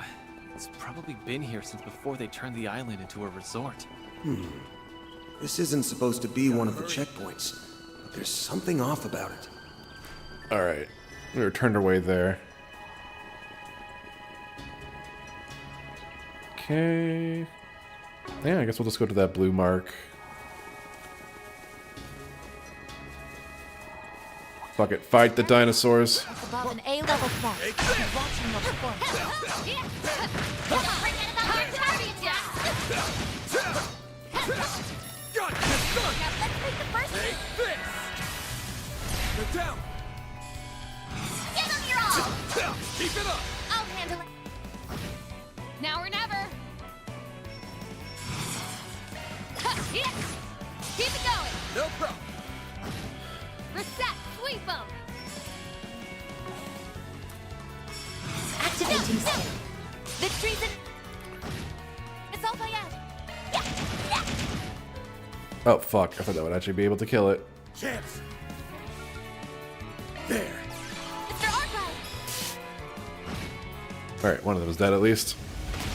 [SPEAKER 10] It's probably been here since before they turned the island into a resort.
[SPEAKER 9] This isn't supposed to be one of the checkpoints, but there's something off about it.
[SPEAKER 1] Alright, we were turned away there. Okay. Yeah, I guess we'll just go to that blue mark. Fuck it, fight the dinosaurs.
[SPEAKER 17] It's above an A-level clock. Watching your performance.
[SPEAKER 21] Forget about your target now. Let's make the first one.
[SPEAKER 9] They're down!
[SPEAKER 21] Give them your all.
[SPEAKER 9] Keep it up!
[SPEAKER 21] I'll handle it.
[SPEAKER 8] Now or never. Keep it going.
[SPEAKER 9] No problem.
[SPEAKER 8] Reset. Sweep them.
[SPEAKER 21] Activating skill.
[SPEAKER 17] Victory's in... It's all by out.
[SPEAKER 1] Oh fuck, I thought that would actually be able to kill it.
[SPEAKER 9] Chance! There!
[SPEAKER 21] Mr. Arkwright.
[SPEAKER 1] Alright, one of them is dead at least.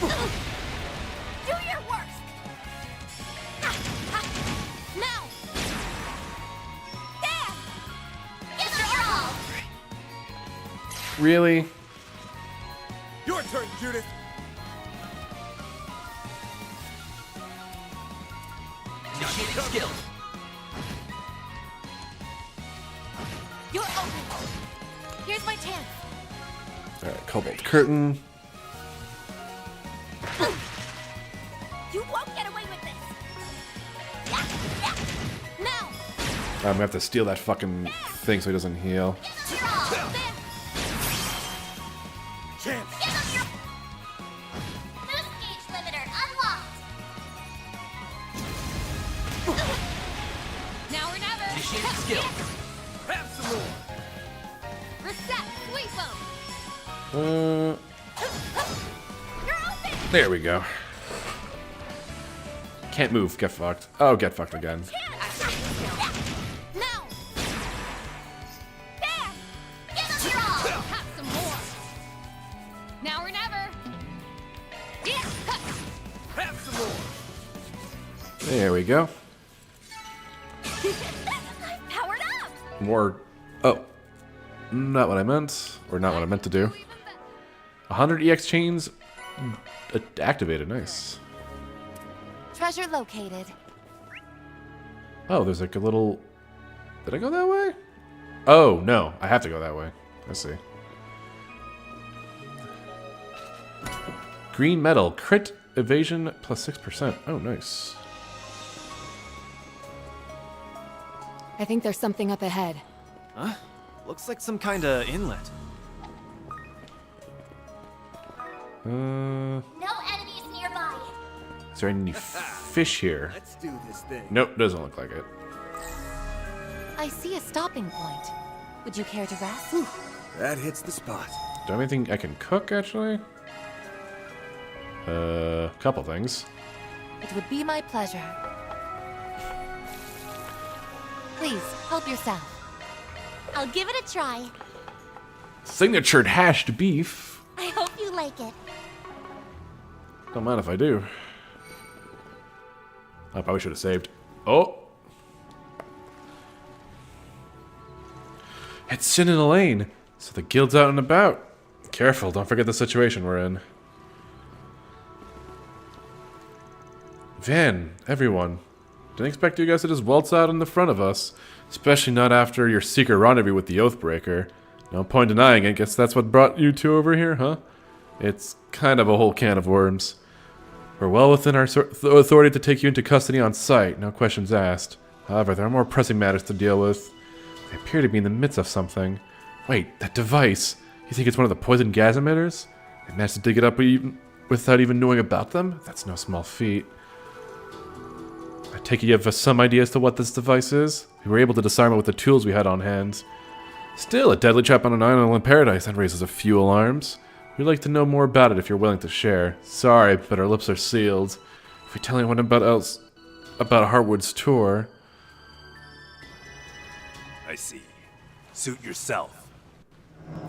[SPEAKER 21] Do your worst.
[SPEAKER 17] Now!
[SPEAKER 21] There. Give them your all.
[SPEAKER 1] Really?
[SPEAKER 9] Your turn, Judith!
[SPEAKER 15] Initiating skill.
[SPEAKER 17] You're open. Here's my chance.
[SPEAKER 1] Alright, Cobalt Curtain.
[SPEAKER 21] You won't get away with this.
[SPEAKER 17] Now!
[SPEAKER 1] I'm gonna have to steal that fucking thing so he doesn't heal.
[SPEAKER 21] Give them your all. There.
[SPEAKER 9] Chance!
[SPEAKER 21] Give them your... Boost gauge limiter unlocked.
[SPEAKER 8] Now or never.
[SPEAKER 15] Initiating skill.
[SPEAKER 9] Have some more!
[SPEAKER 8] Reset. Sweep them.
[SPEAKER 21] You're open.
[SPEAKER 1] There we go. Can't move, get fucked. Oh, get fucked again.
[SPEAKER 21] Now. There. Give them your all.
[SPEAKER 8] Have some more. Now or never.
[SPEAKER 9] Have some more!
[SPEAKER 1] There we go.
[SPEAKER 21] I'm powered up.
[SPEAKER 1] More. Oh. Not what I meant. Or not what I meant to do. 100 EX chains activated. Nice.
[SPEAKER 17] Treasure located.
[SPEAKER 1] Oh, there's like a little... Did I go that way? Oh, no. I have to go that way. I see. Green metal. Crit evasion plus 6%. Oh, nice.
[SPEAKER 8] I think there's something up ahead.
[SPEAKER 10] Huh? Looks like some kind of inlet.
[SPEAKER 21] No enemies nearby.
[SPEAKER 1] Is there any fish here?
[SPEAKER 9] Let's do this thing.
[SPEAKER 1] Nope, doesn't look like it.
[SPEAKER 17] I see a stopping point. Would you care to rest?
[SPEAKER 9] That hits the spot.
[SPEAKER 1] Do I have anything I can cook, actually? Couple things.
[SPEAKER 17] It would be my pleasure. Please, help yourself.
[SPEAKER 21] I'll give it a try.
[SPEAKER 1] Signatured hashed beef.
[SPEAKER 21] I hope you like it.
[SPEAKER 1] Don't mind if I do. I probably should have saved. Oh! It's Sin and Elaine. So the guild's out and about. Careful, don't forget the situation we're in. Van, everyone. Didn't expect you guys to just waltz out in the front of us. Especially not after your secret rendezvous with the Oathbreaker. No point denying it, guess that's what brought you two over here, huh? It's kind of a whole can of worms. We're well within our authority to take you into custody on sight, no questions asked. However, there are more pressing matters to deal with. They appear to be in the midst of something. Wait, that device! You think it's one of the poison gas emitters? They managed to dig it up without even knowing about them? That's no small feat. I take it you have some idea as to what this device is? We were able to disarm it with the tools we had on hand. Still, a deadly trap on an island in paradise, that raises a few alarms. We'd like to know more about it if you're willing to share. Sorry, but our lips are sealed. If we tell anyone about Heartwood's tour...
[SPEAKER 16] I see. Suit yourself.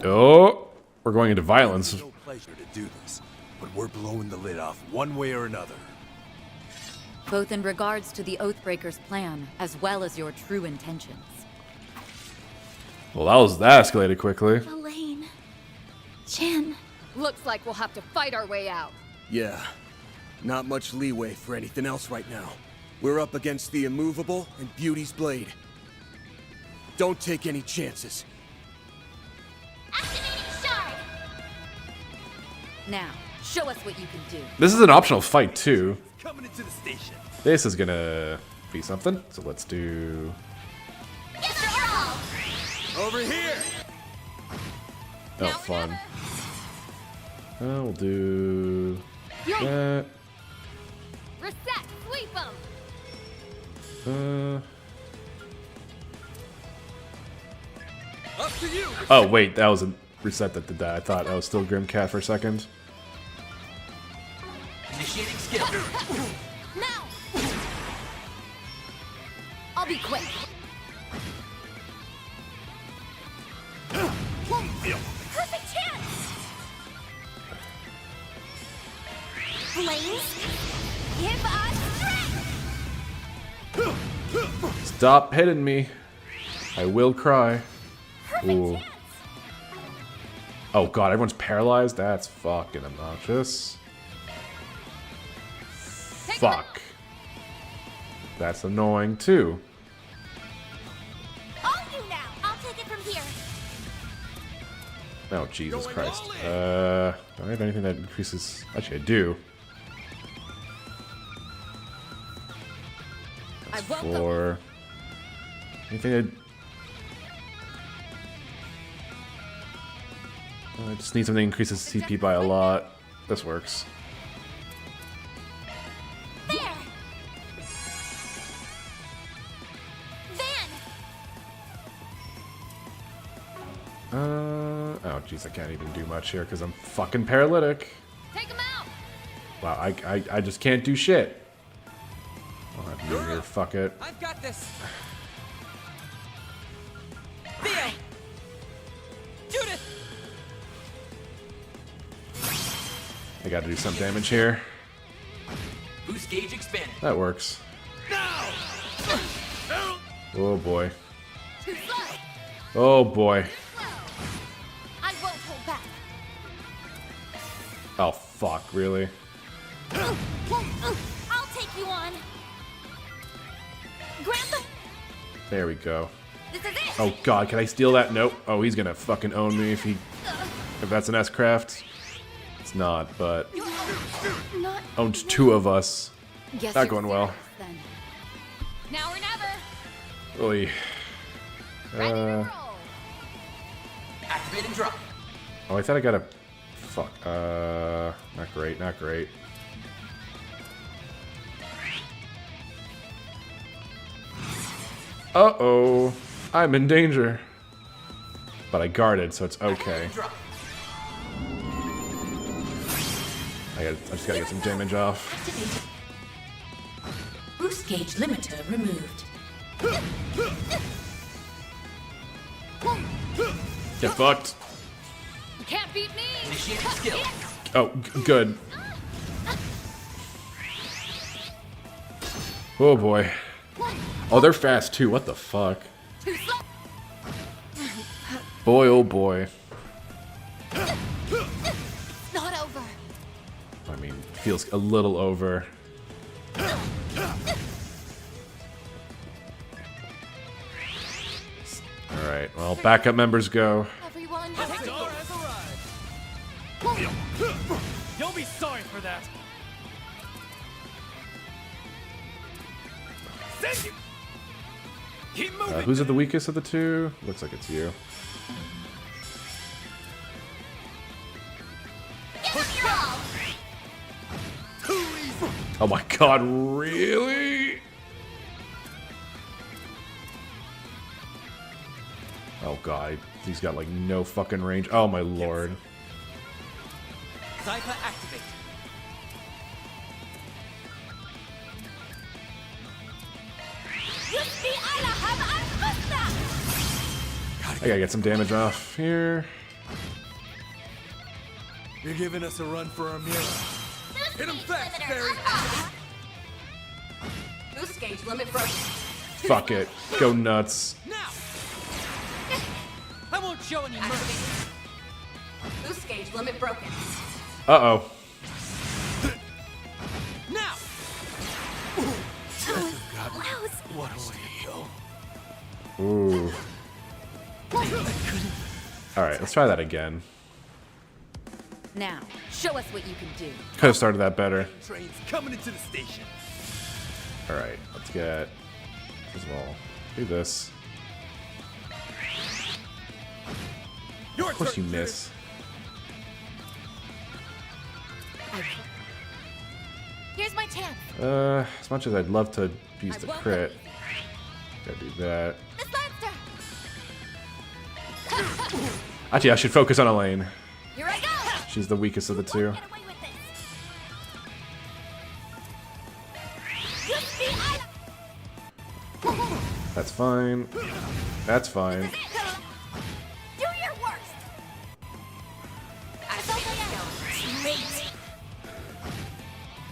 [SPEAKER 1] Oh, we're going into violence.
[SPEAKER 16] It's no pleasure to do this, but we're blowing the lid off one way or another.
[SPEAKER 11] Both in regards to the Oathbreaker's plan, as well as your true intentions.
[SPEAKER 1] Well, that escalated quickly.
[SPEAKER 7] Elaine. Jen.
[SPEAKER 8] Looks like we'll have to fight our way out.
[SPEAKER 9] Yeah. Not much leeway for anything else right now. We're up against the immovable and Beauty's blade. Don't take any chances.
[SPEAKER 11] Now, show us what you can do.
[SPEAKER 1] This is an optional fight, too.
[SPEAKER 16] Coming into the station.
[SPEAKER 1] This is gonna be something, so let's do...
[SPEAKER 9] Over here!
[SPEAKER 1] Oh, fun. We'll do... that.
[SPEAKER 8] Reset! Sweep 'em!
[SPEAKER 16] Up to you!
[SPEAKER 1] Oh, wait, that was a reset that did that. I thought I was still Grimcat for a second.
[SPEAKER 15] Initiating skill.
[SPEAKER 8] Now! I'll be quick.
[SPEAKER 20] Perfect chance! Flames, give us strength!
[SPEAKER 1] Stop hitting me. I will cry. Ooh. Oh god, everyone's paralyzed? That's fucking obnoxious. Fuck. That's annoying too.
[SPEAKER 20] All you now! I'll take it from here.
[SPEAKER 1] Oh, Jesus Christ. Do I have anything that increases... Actually, I do. That's 4. Anything that... I just need something that increases CP by a lot. This works.
[SPEAKER 20] There! Van!
[SPEAKER 1] Oh, jeez, I can't even do much here because I'm fucking paralytic.
[SPEAKER 8] Take him out!
[SPEAKER 1] Wow, I just can't do shit. I'll have you here, fuck it.
[SPEAKER 15] I've got this.
[SPEAKER 12] Theo! Judith!
[SPEAKER 1] I gotta do some damage here.
[SPEAKER 15] Boost gauge expanded.
[SPEAKER 1] That works. Oh boy.
[SPEAKER 20] Too slow!
[SPEAKER 1] Oh boy.
[SPEAKER 20] I won't hold back.
[SPEAKER 1] Oh fuck, really?
[SPEAKER 20] I'll take you on. Grandpa,
[SPEAKER 1] There we go.
[SPEAKER 20] this is it.
[SPEAKER 1] Oh god, can I steal that? Nope. Oh, he's gonna fucking own me if that's an S-craft. It's not, but
[SPEAKER 20] Not
[SPEAKER 1] owns 2 of us.
[SPEAKER 11] Guess
[SPEAKER 1] Not
[SPEAKER 11] you're
[SPEAKER 1] going well.
[SPEAKER 11] serious then.
[SPEAKER 8] Now or never!
[SPEAKER 1] Really.
[SPEAKER 15] Activate and drop.
[SPEAKER 1] Oh, I thought I got a... Fuck. Not great, not great. Uh-oh. I'm in danger. But I guarded, so it's okay. I just gotta get some damage off.
[SPEAKER 4] Activated. Boost gauge limiter removed.
[SPEAKER 1] Get fucked.
[SPEAKER 8] You can't beat me!
[SPEAKER 15] Initiating skill.
[SPEAKER 1] Oh, good. Oh boy. Oh, they're fast too. What the fuck? Boy, oh boy.
[SPEAKER 20] Not over.
[SPEAKER 1] I mean, feels a little over. Alright, well, backup members go.
[SPEAKER 20] Everyone,
[SPEAKER 14] You'll be sorry for that.
[SPEAKER 1] Who's the weakest of the two? Looks like it's you. Oh my god, really? Oh god, he's got like no fucking range. Oh my lord.
[SPEAKER 14] Zypher activate.
[SPEAKER 1] I gotta get some damage off here.
[SPEAKER 16] You're giving us a run for our mirror. Hit him fast, Barry!
[SPEAKER 17] Boost gauge limit broken.
[SPEAKER 1] Fuck it. Go nuts.
[SPEAKER 14] Now! I won't show any mercy.
[SPEAKER 17] Boost gauge limit broken.
[SPEAKER 1] Uh-oh.
[SPEAKER 14] Now!
[SPEAKER 16] What a way to go.
[SPEAKER 1] Ooh. Alright, let's try that again.
[SPEAKER 11] Now, show us what you can do.
[SPEAKER 1] Could have started that better.
[SPEAKER 16] Train's coming into the station.
[SPEAKER 1] Alright, let's get... First of all, do this. Of course you miss.
[SPEAKER 17] Here's my chance.
[SPEAKER 1] As much as I'd love to use the crit, gotta do that.
[SPEAKER 17] Miss Lancer.
[SPEAKER 1] Actually, I should focus on Elaine.
[SPEAKER 17] Here I go.
[SPEAKER 1] She's the weakest of the two. That's fine. That's fine.
[SPEAKER 17] Do your worst. Great.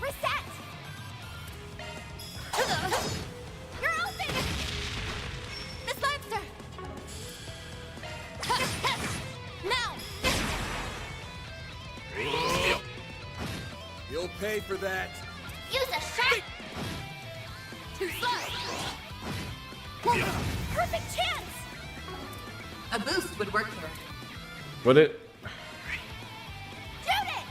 [SPEAKER 17] Reset. You're open. Miss Lancer. Now.
[SPEAKER 16] You'll pay for that.
[SPEAKER 21] Use a shot!
[SPEAKER 17] Too slow.
[SPEAKER 21] Perfect chance!
[SPEAKER 17] A boost would work here.
[SPEAKER 1] Would it?
[SPEAKER 21] Shoot it!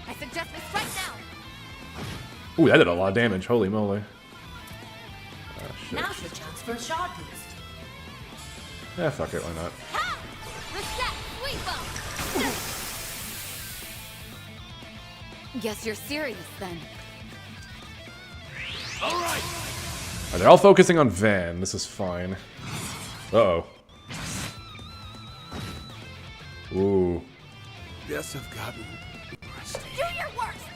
[SPEAKER 17] I suggest we strike now.
[SPEAKER 1] Ooh, that did a lot of damage. Holy moly. Oh, shit.
[SPEAKER 4] Now's your chance for a shard boost.
[SPEAKER 1] Yeah, fuck it. Why not?
[SPEAKER 17] Ha! Reset. Sweep 'em. Guess you're serious then.
[SPEAKER 16] All right.
[SPEAKER 1] They're all focusing on Van. This is fine. Uh-oh. Ooh.
[SPEAKER 16] Guess I've gotten.
[SPEAKER 21] Do your worst!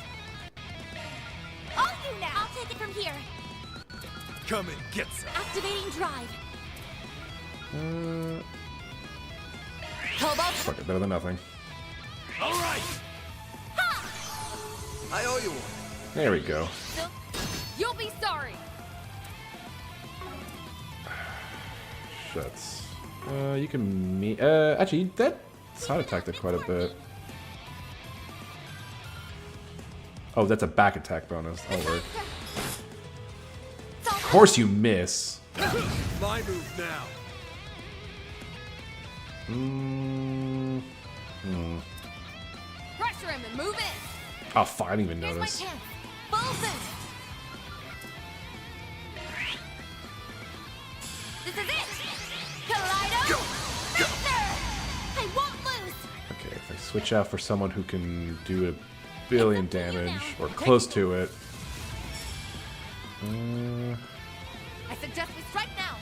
[SPEAKER 21] All you now! I'll take it from here.
[SPEAKER 16] Come and get some.
[SPEAKER 21] Activating drive.
[SPEAKER 1] Fuck it. Better than nothing.
[SPEAKER 16] All right. I owe you one.
[SPEAKER 1] There we go.
[SPEAKER 8] You'll be sorry.
[SPEAKER 1] Shuts. You can meet. Actually, that side attack did quite a bit. Oh, that's a back attack bonus. That'll work. Of course you miss.
[SPEAKER 16] My move now.
[SPEAKER 8] Pressure him and move in.
[SPEAKER 1] Oh, fuck, I didn't even
[SPEAKER 8] Here's my
[SPEAKER 1] notice.
[SPEAKER 8] chance. Full boost.
[SPEAKER 21] This is it! Kaleido! I won't lose!
[SPEAKER 1] Okay, if I switch out for someone who can do a billion damage, or close to it.
[SPEAKER 8] I suggest we strike now.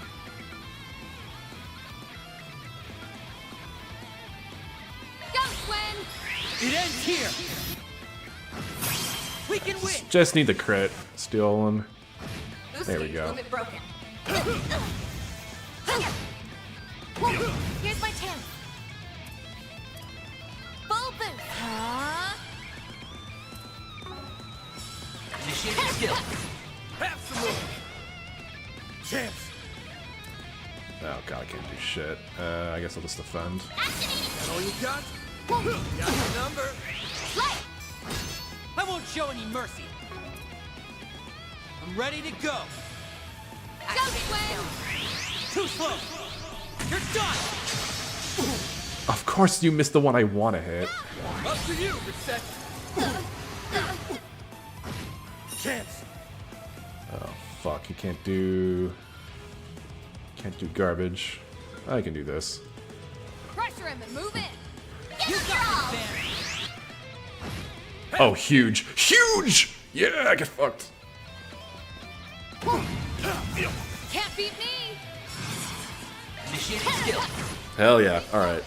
[SPEAKER 8] Go, Gwen!
[SPEAKER 14] It ends here. We can win.
[SPEAKER 1] Just need the crit. Stolen.
[SPEAKER 17] Boost
[SPEAKER 1] There we
[SPEAKER 17] gauge
[SPEAKER 1] go.
[SPEAKER 17] limit broken. Here's my chance. Full boost.
[SPEAKER 14] Initiating skill.
[SPEAKER 16] Have some more. Chance.
[SPEAKER 1] Oh god, I can't do shit. I guess I'll just defend.
[SPEAKER 16] That all you got? Got your number.
[SPEAKER 14] I won't show any mercy. I'm ready to go.
[SPEAKER 8] Go, Gwen!
[SPEAKER 14] Too slow. You're done.
[SPEAKER 1] Of course you missed the one I want to hit.
[SPEAKER 12] After you, Reset.
[SPEAKER 2] Chance.
[SPEAKER 1] Oh fuck, he can't do garbage. I can do this.
[SPEAKER 8] Pressure him and move in.
[SPEAKER 1] Oh, huge. Huge! Yeah, I get fucked.
[SPEAKER 8] Can't beat me.
[SPEAKER 12] Initiating skill.
[SPEAKER 1] Hell yeah. Alright.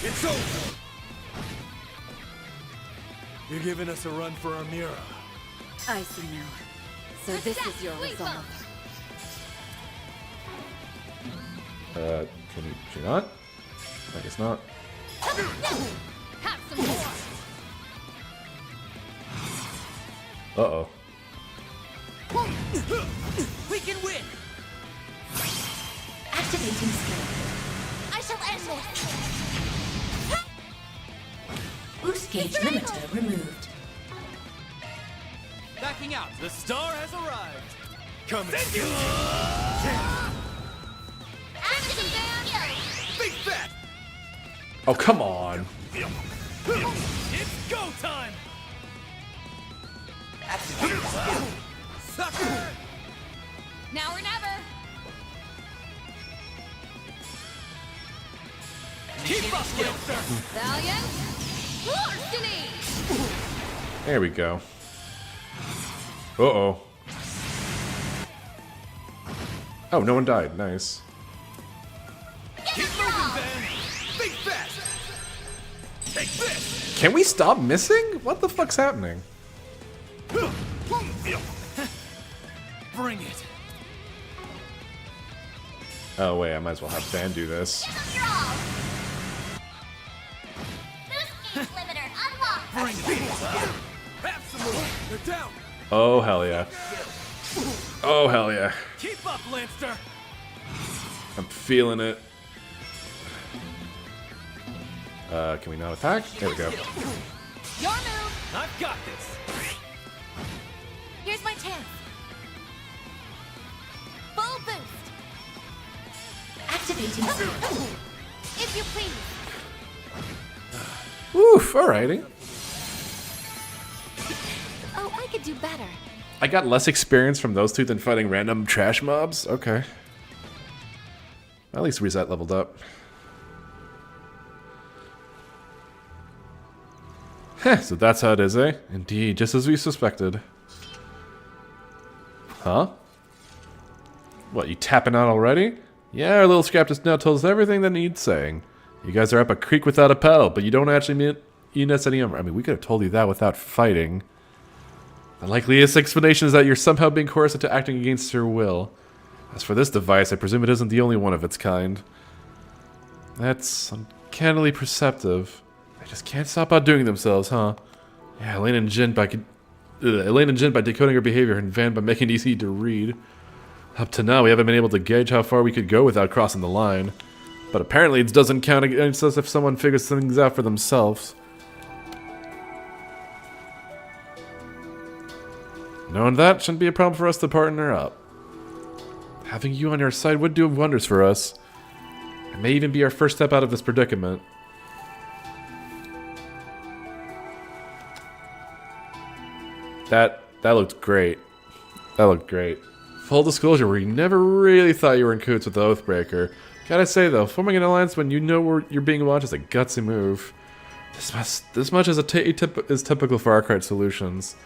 [SPEAKER 16] It's over. You're giving us a run for our mirror.
[SPEAKER 11] I see now. So this is your resolve.
[SPEAKER 1] Can you not? I guess not.
[SPEAKER 8] Have some more.
[SPEAKER 1] Uh-oh.
[SPEAKER 12] We can win.
[SPEAKER 21] Activating skill. I shall end this. Boost gauge limiter removed.
[SPEAKER 12] Backing out.
[SPEAKER 10] The star has arrived.
[SPEAKER 16] Coming.
[SPEAKER 21] Activating skill.
[SPEAKER 12] Big fat.
[SPEAKER 1] Oh, come on.
[SPEAKER 12] It's go time. Activating skill. Sucker.
[SPEAKER 8] Now or never.
[SPEAKER 12] Keep up, sir.
[SPEAKER 8] Valiant. Larceny.
[SPEAKER 1] There we go. Uh-oh. Oh, no one died. Nice.
[SPEAKER 12] Keep moving, Ben. Big fat. Take this.
[SPEAKER 1] Can we stop missing? What the fuck's happening?
[SPEAKER 12] Bring it.
[SPEAKER 1] Oh, wait, I might as well have Van do this.
[SPEAKER 12] Bring it. Have some more. They're down.
[SPEAKER 1] Oh, hell yeah. Oh, hell yeah.
[SPEAKER 12] Keep up, Lancer.
[SPEAKER 1] I'm feeling it. Can we not attack? There we go.
[SPEAKER 8] Your move.
[SPEAKER 12] I've got this.
[SPEAKER 21] Here's my chance. Full boost. Activating skill. If you please.
[SPEAKER 1] Oof, alrighty.
[SPEAKER 21] Oh, I could do better.
[SPEAKER 1] I got less experience from those two than fighting random trash mobs? Okay. At least Reset leveled up. Heh, so that's how it is, eh? Indeed, just as we suspected. Huh? What, you tapping out already? Yeah, our little scrap just now told us everything that needs saying. You guys are up a creek without a paddle, but you don't actually need us any. I mean, we could have told you that without fighting. The likeliest explanation is that you're somehow being coerced into acting against your will. As for this device, I presume it isn't the only one of its kind. That's uncannily perceptive. They just can't stop outdoing themselves, huh? Yeah, Elaine and Jin by decoding her behavior, and Van by making it easy to read. Up to now, we haven't been able to gauge how far we could go without crossing the line. But apparently it doesn't count against us if someone figures things out for themselves. Knowing that shouldn't be a problem for us to partner up. Having you on your side would do wonders for us. It may even be our first step out of this predicament. That looked great. That looked great. Full disclosure, we never really thought you were in cahoots with the Oathbreaker. Gotta say though, forming an alliance when you know you're being watched is a gutsy move. This much is typical for Arclight solutions.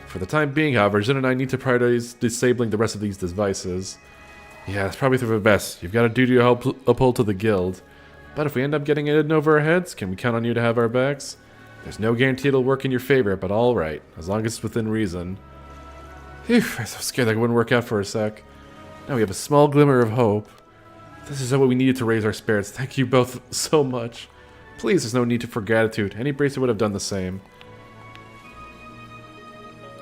[SPEAKER 1] For the time being, however, Jin and I need to prioritize disabling the rest of these devices. Yeah, that's probably for the best. You've got a duty to help uphold to the guild. But if we end up getting it in over our heads, can we count on you to have our backs? There's no guarantee it'll work in your favor, but alright, as long as it's within reason. Phew, I was so scared that wouldn't work out for a sec. Now we have a small glimmer of hope. This is what we needed to raise our spirits. Thank you both so much. Please, there's no need for gratitude. Any bracer would have done the same.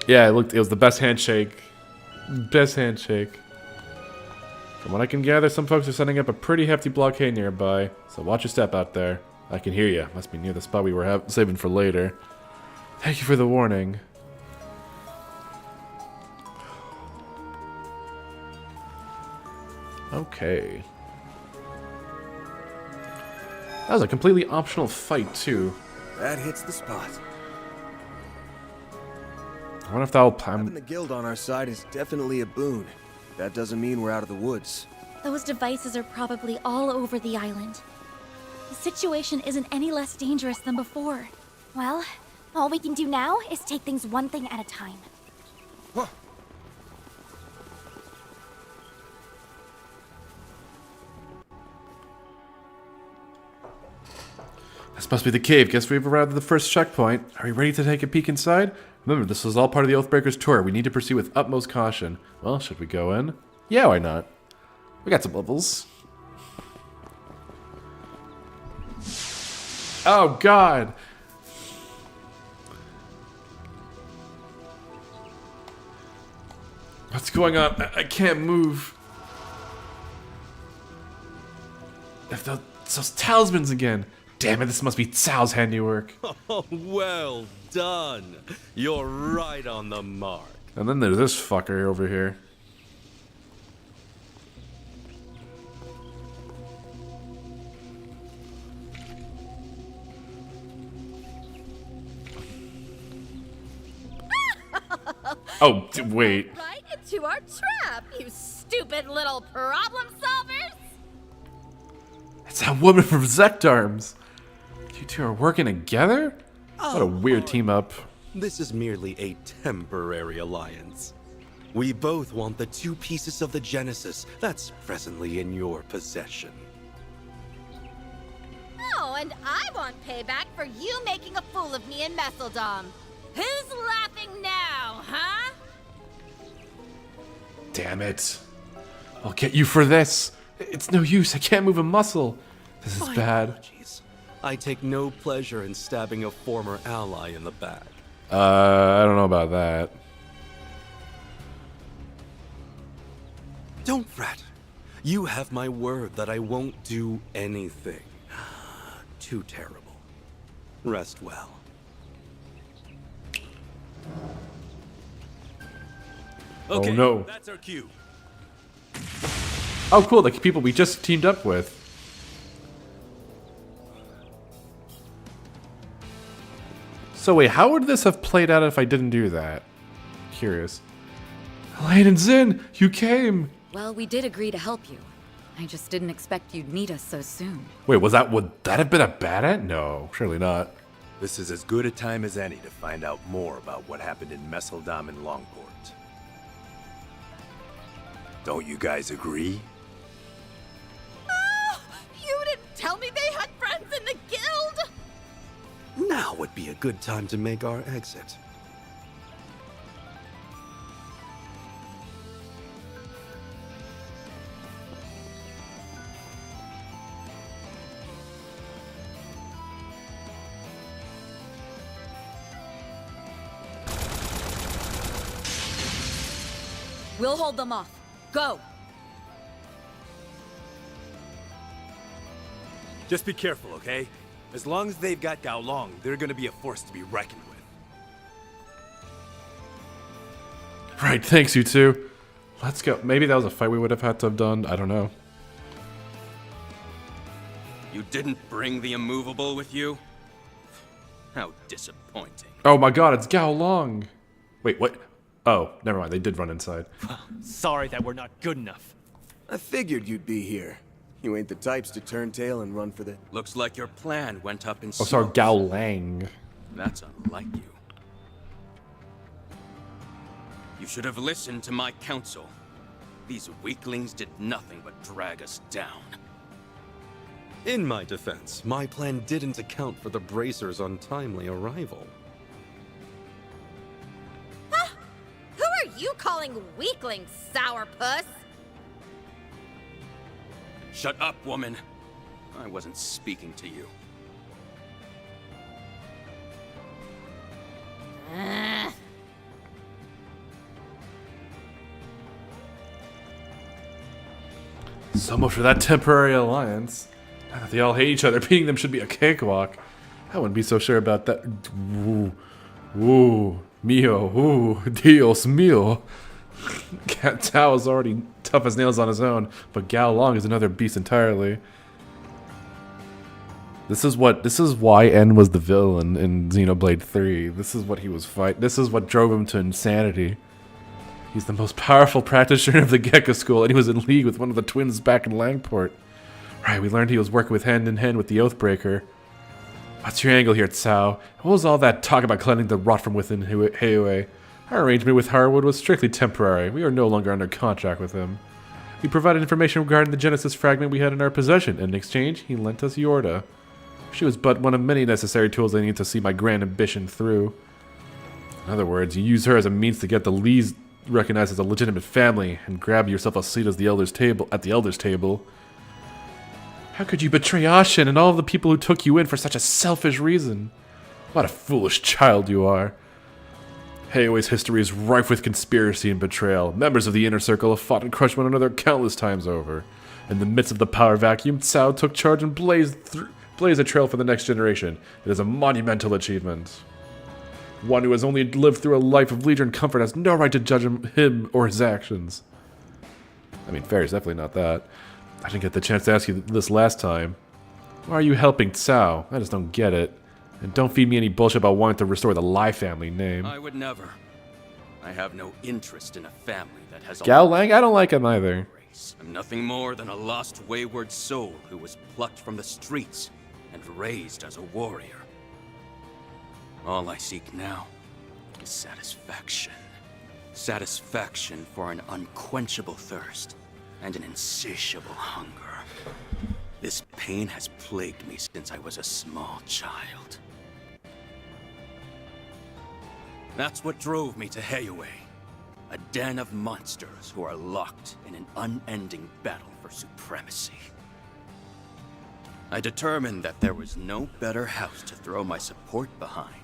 [SPEAKER 1] Yeah, it was the best handshake. Best handshake. From what I can gather, some folks are setting up a pretty hefty blockade nearby, so watch your step out there. I can hear you. Must be near the spot we were saving for later. Thank you for the warning. Okay. That was a completely optional fight, too.
[SPEAKER 9] That hits the spot.
[SPEAKER 1] I wonder if that'll...
[SPEAKER 9] Having the guild on our side is definitely a boon. That doesn't mean we're out of the woods.
[SPEAKER 20] Those devices are probably all over the island. The situation isn't any less dangerous than before. Well, all we can do now is take things one thing at a time.
[SPEAKER 1] This must be the cave. Guess we've arrived at the first checkpoint. Are we ready to take a peek inside? Remember, this was all part of the Oathbreakers tour. We need to proceed with utmost caution. Well, should we go in? Yeah, why not? We got some levels. Oh, God! What's going on? I can't move. If those talismans again. Damn it, this must be Cao's handiwork.
[SPEAKER 16] Oh, well done. You're right on the mark.
[SPEAKER 1] And then there's this fucker over here. Oh, wait.
[SPEAKER 21] Right into our trap, you stupid little problem solvers!
[SPEAKER 1] It's that woman from Zekdarms. You two are working together? What a weird team up.
[SPEAKER 16] This is merely a temporary alliance. We both want the 2 pieces of the Genesis that's presently in your possession.
[SPEAKER 21] Oh, and I want payback for you making a fool of me in Messeldom. Who's laughing now, huh?
[SPEAKER 1] Damn it. I'll get you for this. It's no use. I can't move a muscle. This is bad.
[SPEAKER 16] Apologies. I take no pleasure in stabbing a former ally in the back.
[SPEAKER 1] I don't know about that.
[SPEAKER 16] Don't fret. You have my word that I won't do anything too terrible. Rest well.
[SPEAKER 1] Okay, oh no.
[SPEAKER 16] That's our cue.
[SPEAKER 1] Oh cool, the people we just teamed up with. So wait, how would this have played out if I didn't do that? Curious. Elaine and Zin, you came!
[SPEAKER 11] Well, we did agree to help you. I just didn't expect you'd need us so soon.
[SPEAKER 1] Wait, would that have been a bad end? No, surely not.
[SPEAKER 16] This is as good a time as any to find out more about what happened in Messeldom and Longport. Don't you guys agree?
[SPEAKER 21] Oh, you didn't tell me they had friends in the guild!
[SPEAKER 16] Now would be a good time to make our exit.
[SPEAKER 11] We'll hold them off. Go!
[SPEAKER 16] Just be careful, okay? As long as they've got Gao Long, they're gonna be a force to be reckoned with.
[SPEAKER 1] Right, thanks you two. Let's go. Maybe that was a fight we would have had to have done. I don't know.
[SPEAKER 6] You didn't bring the immovable with you? How disappointing.
[SPEAKER 1] Oh my god, it's Gao Long. Wait, what? Oh, never mind. They did run inside.
[SPEAKER 10] Sorry that we're not good enough.
[SPEAKER 9] I figured you'd be here. You ain't the types to turn tail and run for the...
[SPEAKER 6] Looks like your plan went up in
[SPEAKER 1] Oh, sorry,
[SPEAKER 6] smoke.
[SPEAKER 1] Gao Lang.
[SPEAKER 6] That's unlike you. You should have listened to my counsel. These weaklings did nothing but drag us down.
[SPEAKER 16] In my defense, my plan didn't account for the Bracer's untimely arrival.
[SPEAKER 21] Who are you calling weaklings, sourpuss?
[SPEAKER 6] Shut up, woman. I wasn't speaking to you.
[SPEAKER 1] So much for that temporary alliance. Now that they all hate each other, beating them should be a cakewalk. I wouldn't be so sure about that. Woo. Woo. Mio. Woo. Dios mio. Cat Tao is already tough as nails on his own, but Gao Long is another beast entirely. This is why N was the villain in Xenoblade 3. This is what he was fighting. This is what drove him to insanity. He's the most powerful practitioner of the Gecko School, and he was in league with one of the twins back in Langport. Right, we learned he was working hand in hand with the Oathbreaker. What's your angle here, Tsao? What was all that talk about cleansing the rot from within Heiyue? Our arrangement with Harwood was strictly temporary. We are no longer under contract with him. He provided information regarding the Genesis fragment we had in our possession, and in exchange, he lent us Yorda. She was but one of many necessary tools I need to see my grand ambition through. In other words, you use her as a means to get the Lees recognized as a legitimate family and grab yourself a seat at the elders' table. How could you betray Ashen and all of the people who took you in for such a selfish reason? What a foolish child you are. Heiyue's history is rife with conspiracy and betrayal. Members of the Inner Circle have fought and crushed one another countless times over. In the midst of the power vacuum, Tsao took charge and blazed a trail for the next generation. It is a monumental achievement. One who has only lived through a life of leisure and comfort has no right to judge him or his actions. I mean, fair is definitely not that. I didn't get the chance to ask you this last time. Why are you helping Tsao? I just don't get it. And don't feed me any bullshit about wanting to restore the Lai family name.
[SPEAKER 6] I would never. I have no interest in a family that has
[SPEAKER 1] Gao Lang? I don't like him either.
[SPEAKER 6] I'm nothing more than a lost, wayward soul who was plucked from the streets and raised as a warrior. All I seek now is satisfaction. Satisfaction for an unquenchable thirst and an insatiable hunger. This pain has plagued me since I was a small child. That's what drove me to Heiyue, a den of monsters who are locked in an unending battle for supremacy. I determined that there was no better house to throw my support behind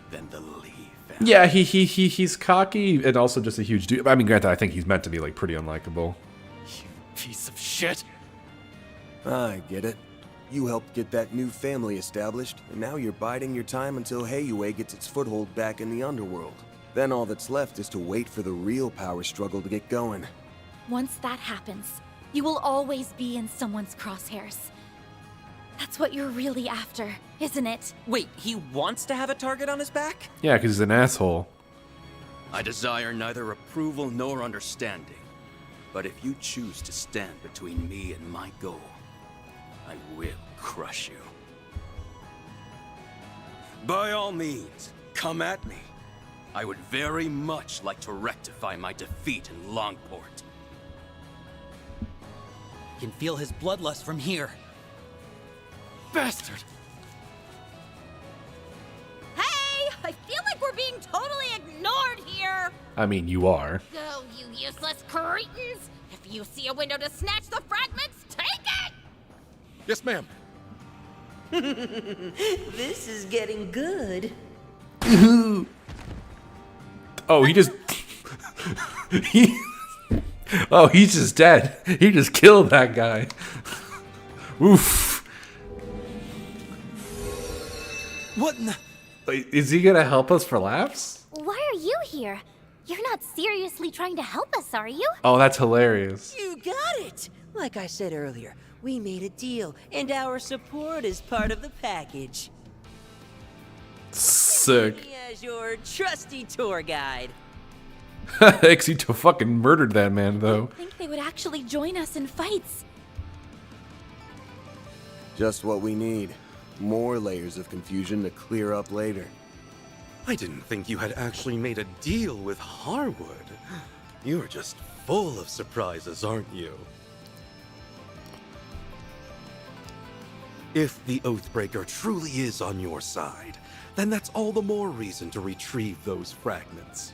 [SPEAKER 6] than the Lee family.
[SPEAKER 1] Yeah, he's cocky and also just a huge dude. I mean, granted, I think he's meant to be like pretty unlikable.
[SPEAKER 10] You piece of shit.
[SPEAKER 9] I get it. You helped get that new family established, and now you're biding your time until Heiyue gets its foothold back in the underworld. Then all that's left is to wait for the real power struggle to get going.
[SPEAKER 17] Once that happens, you will always be in someone's crosshairs. That's what you're really after, isn't it?
[SPEAKER 15] Wait, he wants to have a target on his back?
[SPEAKER 1] Yeah, because he's an asshole.
[SPEAKER 6] I desire neither approval nor understanding. But if you choose to stand between me and my goal, I will crush you. By all means, come at me. I would very much like to rectify my defeat in Longport.
[SPEAKER 14] Can feel his bloodlust from here. Bastard!
[SPEAKER 21] Hey! I feel like we're being totally ignored here!
[SPEAKER 1] I mean, you are.
[SPEAKER 21] Go, you useless cretins! If you see a window to snatch the fragments, take it!
[SPEAKER 18] Yes, ma'am.
[SPEAKER 12] This is getting good.
[SPEAKER 1] Oh, he just... Oh, he's just dead. He just killed that guy. Oof.
[SPEAKER 10] What in the...
[SPEAKER 1] Wait, is he gonna help us for laughs?
[SPEAKER 20] Why are you here? You're not seriously trying to help us, are you?
[SPEAKER 1] Oh, that's hilarious.
[SPEAKER 12] You got it! Like I said earlier, we made a deal, and our support is part of the package.
[SPEAKER 1] Sick.
[SPEAKER 12] Me as your trusty tour guide.
[SPEAKER 1] Exito fucking murdered that man, though.
[SPEAKER 17] I think they would actually join us in fights.
[SPEAKER 9] Just what we need. More layers of confusion to clear up later.
[SPEAKER 16] I didn't think you had actually made a deal with Harwood. You're just full of surprises, aren't you? If the Oathbreaker truly is on your side, then that's all the more reason to retrieve those fragments.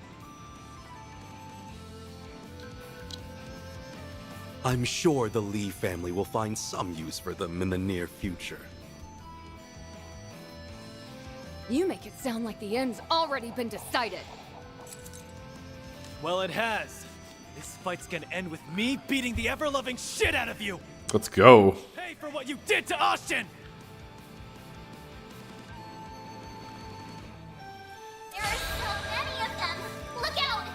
[SPEAKER 16] I'm sure the Lee family will find some use for them in the near future.
[SPEAKER 8] You make it sound like the end's already been decided.
[SPEAKER 10] Well, it has. This fight's gonna end with me beating the ever-loving shit out of you!
[SPEAKER 1] Let's go.
[SPEAKER 10] Pay for what you did to Ashton!
[SPEAKER 20] There are so many of them! Look out!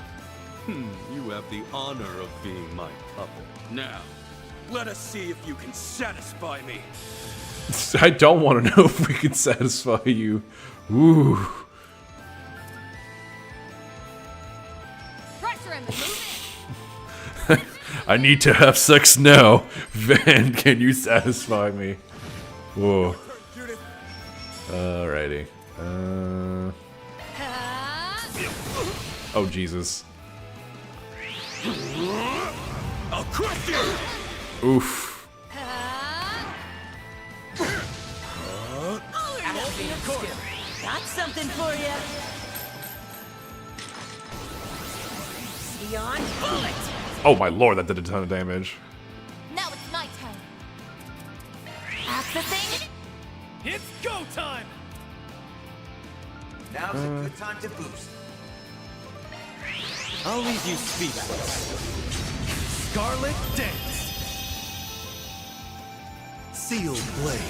[SPEAKER 16] You have the honor of being my puppet.
[SPEAKER 6] Now, Let us see if you can satisfy me.
[SPEAKER 1] I don't want to know if we can satisfy you. Ooh.
[SPEAKER 8] Pressure him and move
[SPEAKER 1] I need to have sex now. Van, can you satisfy me? Whoa. Alrighty. Oh, Jesus.
[SPEAKER 6] I'll crush you!
[SPEAKER 1] Oof.
[SPEAKER 12] Got something for you. Beyond bullet.
[SPEAKER 1] Oh my lord, that did a ton of damage.
[SPEAKER 17] Now it's my turn. Accessing.
[SPEAKER 14] It's go time.
[SPEAKER 19] Now's a good time to boost.
[SPEAKER 14] I'll leave you speechless. Scarlet Dance. Sealed Blade.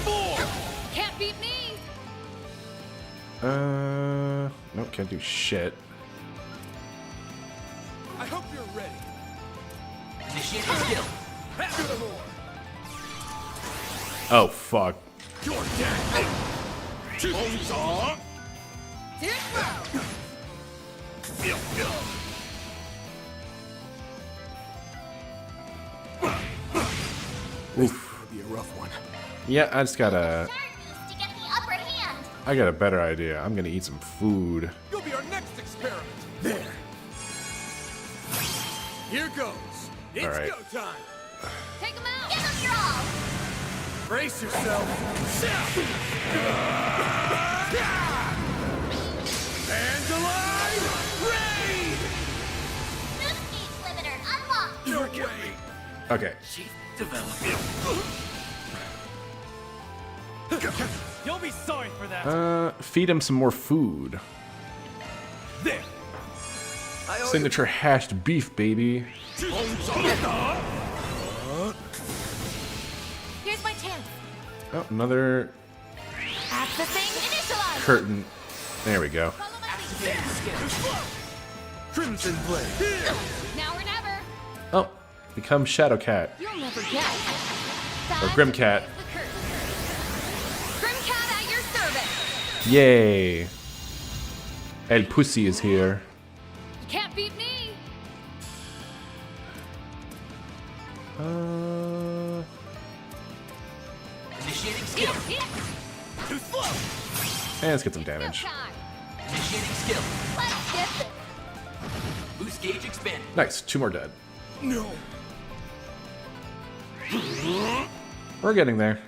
[SPEAKER 8] Can't beat me.
[SPEAKER 1] Nope, can't do shit.
[SPEAKER 6] I hope you're ready.
[SPEAKER 15] Initiating skill.
[SPEAKER 1] Oh, fuck.
[SPEAKER 6] You're dead.
[SPEAKER 1] Oof.
[SPEAKER 18] Be a rough one.
[SPEAKER 1] Yeah, I just gotta...
[SPEAKER 20] To get the upper hand.
[SPEAKER 1] I got a better idea. I'm gonna eat some food.
[SPEAKER 6] You'll be our next experiment. There. Here goes. It's
[SPEAKER 1] Alright.
[SPEAKER 6] go time.
[SPEAKER 8] Take him out.
[SPEAKER 20] Give them your all.
[SPEAKER 6] Brace yourself. Hands alive. Raid.
[SPEAKER 20] Boost gauge limiter unlocked.
[SPEAKER 6] No way.
[SPEAKER 1] Okay.
[SPEAKER 14] You'll be sorry for that.
[SPEAKER 1] Feed him some more food.
[SPEAKER 14] There.
[SPEAKER 1] Signature hashed beef, baby.
[SPEAKER 17] Here's my chance.
[SPEAKER 1] Oh, another
[SPEAKER 17] Accessing. Initialize.
[SPEAKER 1] curtain. There we go.
[SPEAKER 6] Crimson Blade.
[SPEAKER 8] Now or never.
[SPEAKER 1] Oh, become Shadow Cat.
[SPEAKER 8] You'll never guess.
[SPEAKER 1] Or Grim Cat.
[SPEAKER 8] Grim Cat at your service.
[SPEAKER 1] Yay. El Pussy is here.
[SPEAKER 8] You can't beat me.
[SPEAKER 15] Initiating skill.
[SPEAKER 6] Too slow.
[SPEAKER 1] And let's get some damage.
[SPEAKER 15] Initiating skill.
[SPEAKER 8] Let's get this.
[SPEAKER 15] Boost gauge expanded.
[SPEAKER 1] Nice, 2 more dead.
[SPEAKER 6] No.
[SPEAKER 1] We're getting there.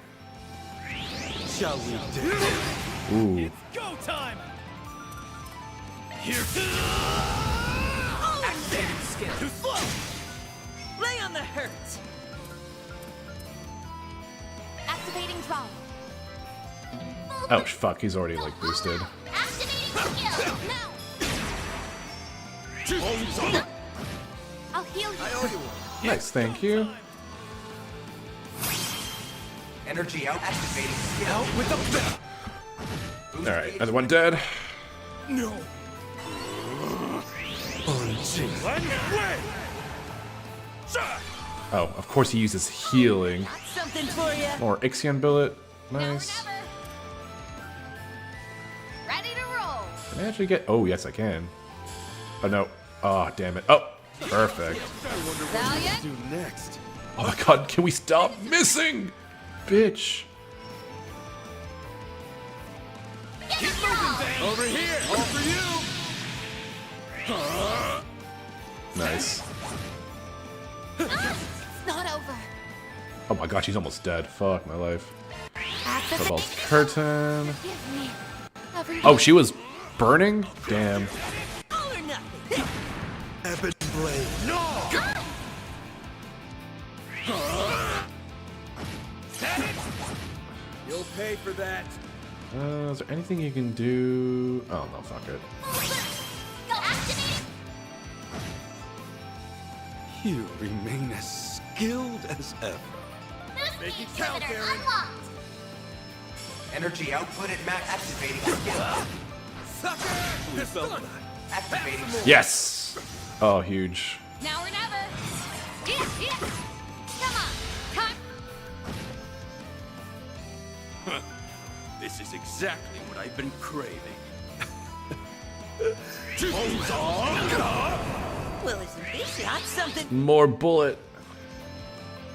[SPEAKER 6] Shall we do?
[SPEAKER 1] Ooh.
[SPEAKER 14] Go time.
[SPEAKER 6] Here.
[SPEAKER 15] Activating skill.
[SPEAKER 6] Too slow.
[SPEAKER 12] Lay on the hurt.
[SPEAKER 17] Activating draw.
[SPEAKER 1] Oh, fuck, he's already, like, boosted.
[SPEAKER 20] Activating skill. Now.
[SPEAKER 17] I'll heal you.
[SPEAKER 6] I owe you one.
[SPEAKER 1] Nice, thank you.
[SPEAKER 19] Energy out. Activating skill.
[SPEAKER 6] Out with the bell.
[SPEAKER 1] Alright, another one dead.
[SPEAKER 6] No.
[SPEAKER 1] Oh, of course he uses healing.
[SPEAKER 12] Got something for you.
[SPEAKER 1] More Ixion billet. Nice.
[SPEAKER 8] Ready to roll.
[SPEAKER 1] Can I actually get... Oh, yes, I can. Oh, no. Oh, damn it. Oh, perfect.
[SPEAKER 8] Valiant.
[SPEAKER 6] Do next.
[SPEAKER 1] Oh my god, can we stop missing? Bitch.
[SPEAKER 6] Over here. All for you.
[SPEAKER 1] Nice.
[SPEAKER 17] It's not over.
[SPEAKER 1] Oh my gosh, he's almost dead. Fuck my life.
[SPEAKER 17] Accessing.
[SPEAKER 1] Cobalt curtain.
[SPEAKER 17] Give me. Every
[SPEAKER 1] Oh, she was burning? Damn.
[SPEAKER 12] All or nothing.
[SPEAKER 6] Ebon Blade. No. You'll pay for that.
[SPEAKER 1] Is there anything you can do? Oh no, fuck it.
[SPEAKER 13] You remain as skilled as ever.
[SPEAKER 6] Make it count, Aaron.
[SPEAKER 19] Energy output at max. Activating skill.
[SPEAKER 6] Sucker. This done.
[SPEAKER 19] Activating
[SPEAKER 1] Yes! Oh, huge.
[SPEAKER 8] Now or never. Come on.
[SPEAKER 6] This is exactly what I've been craving.
[SPEAKER 12] Well, isn't this not something?
[SPEAKER 1] More bullet.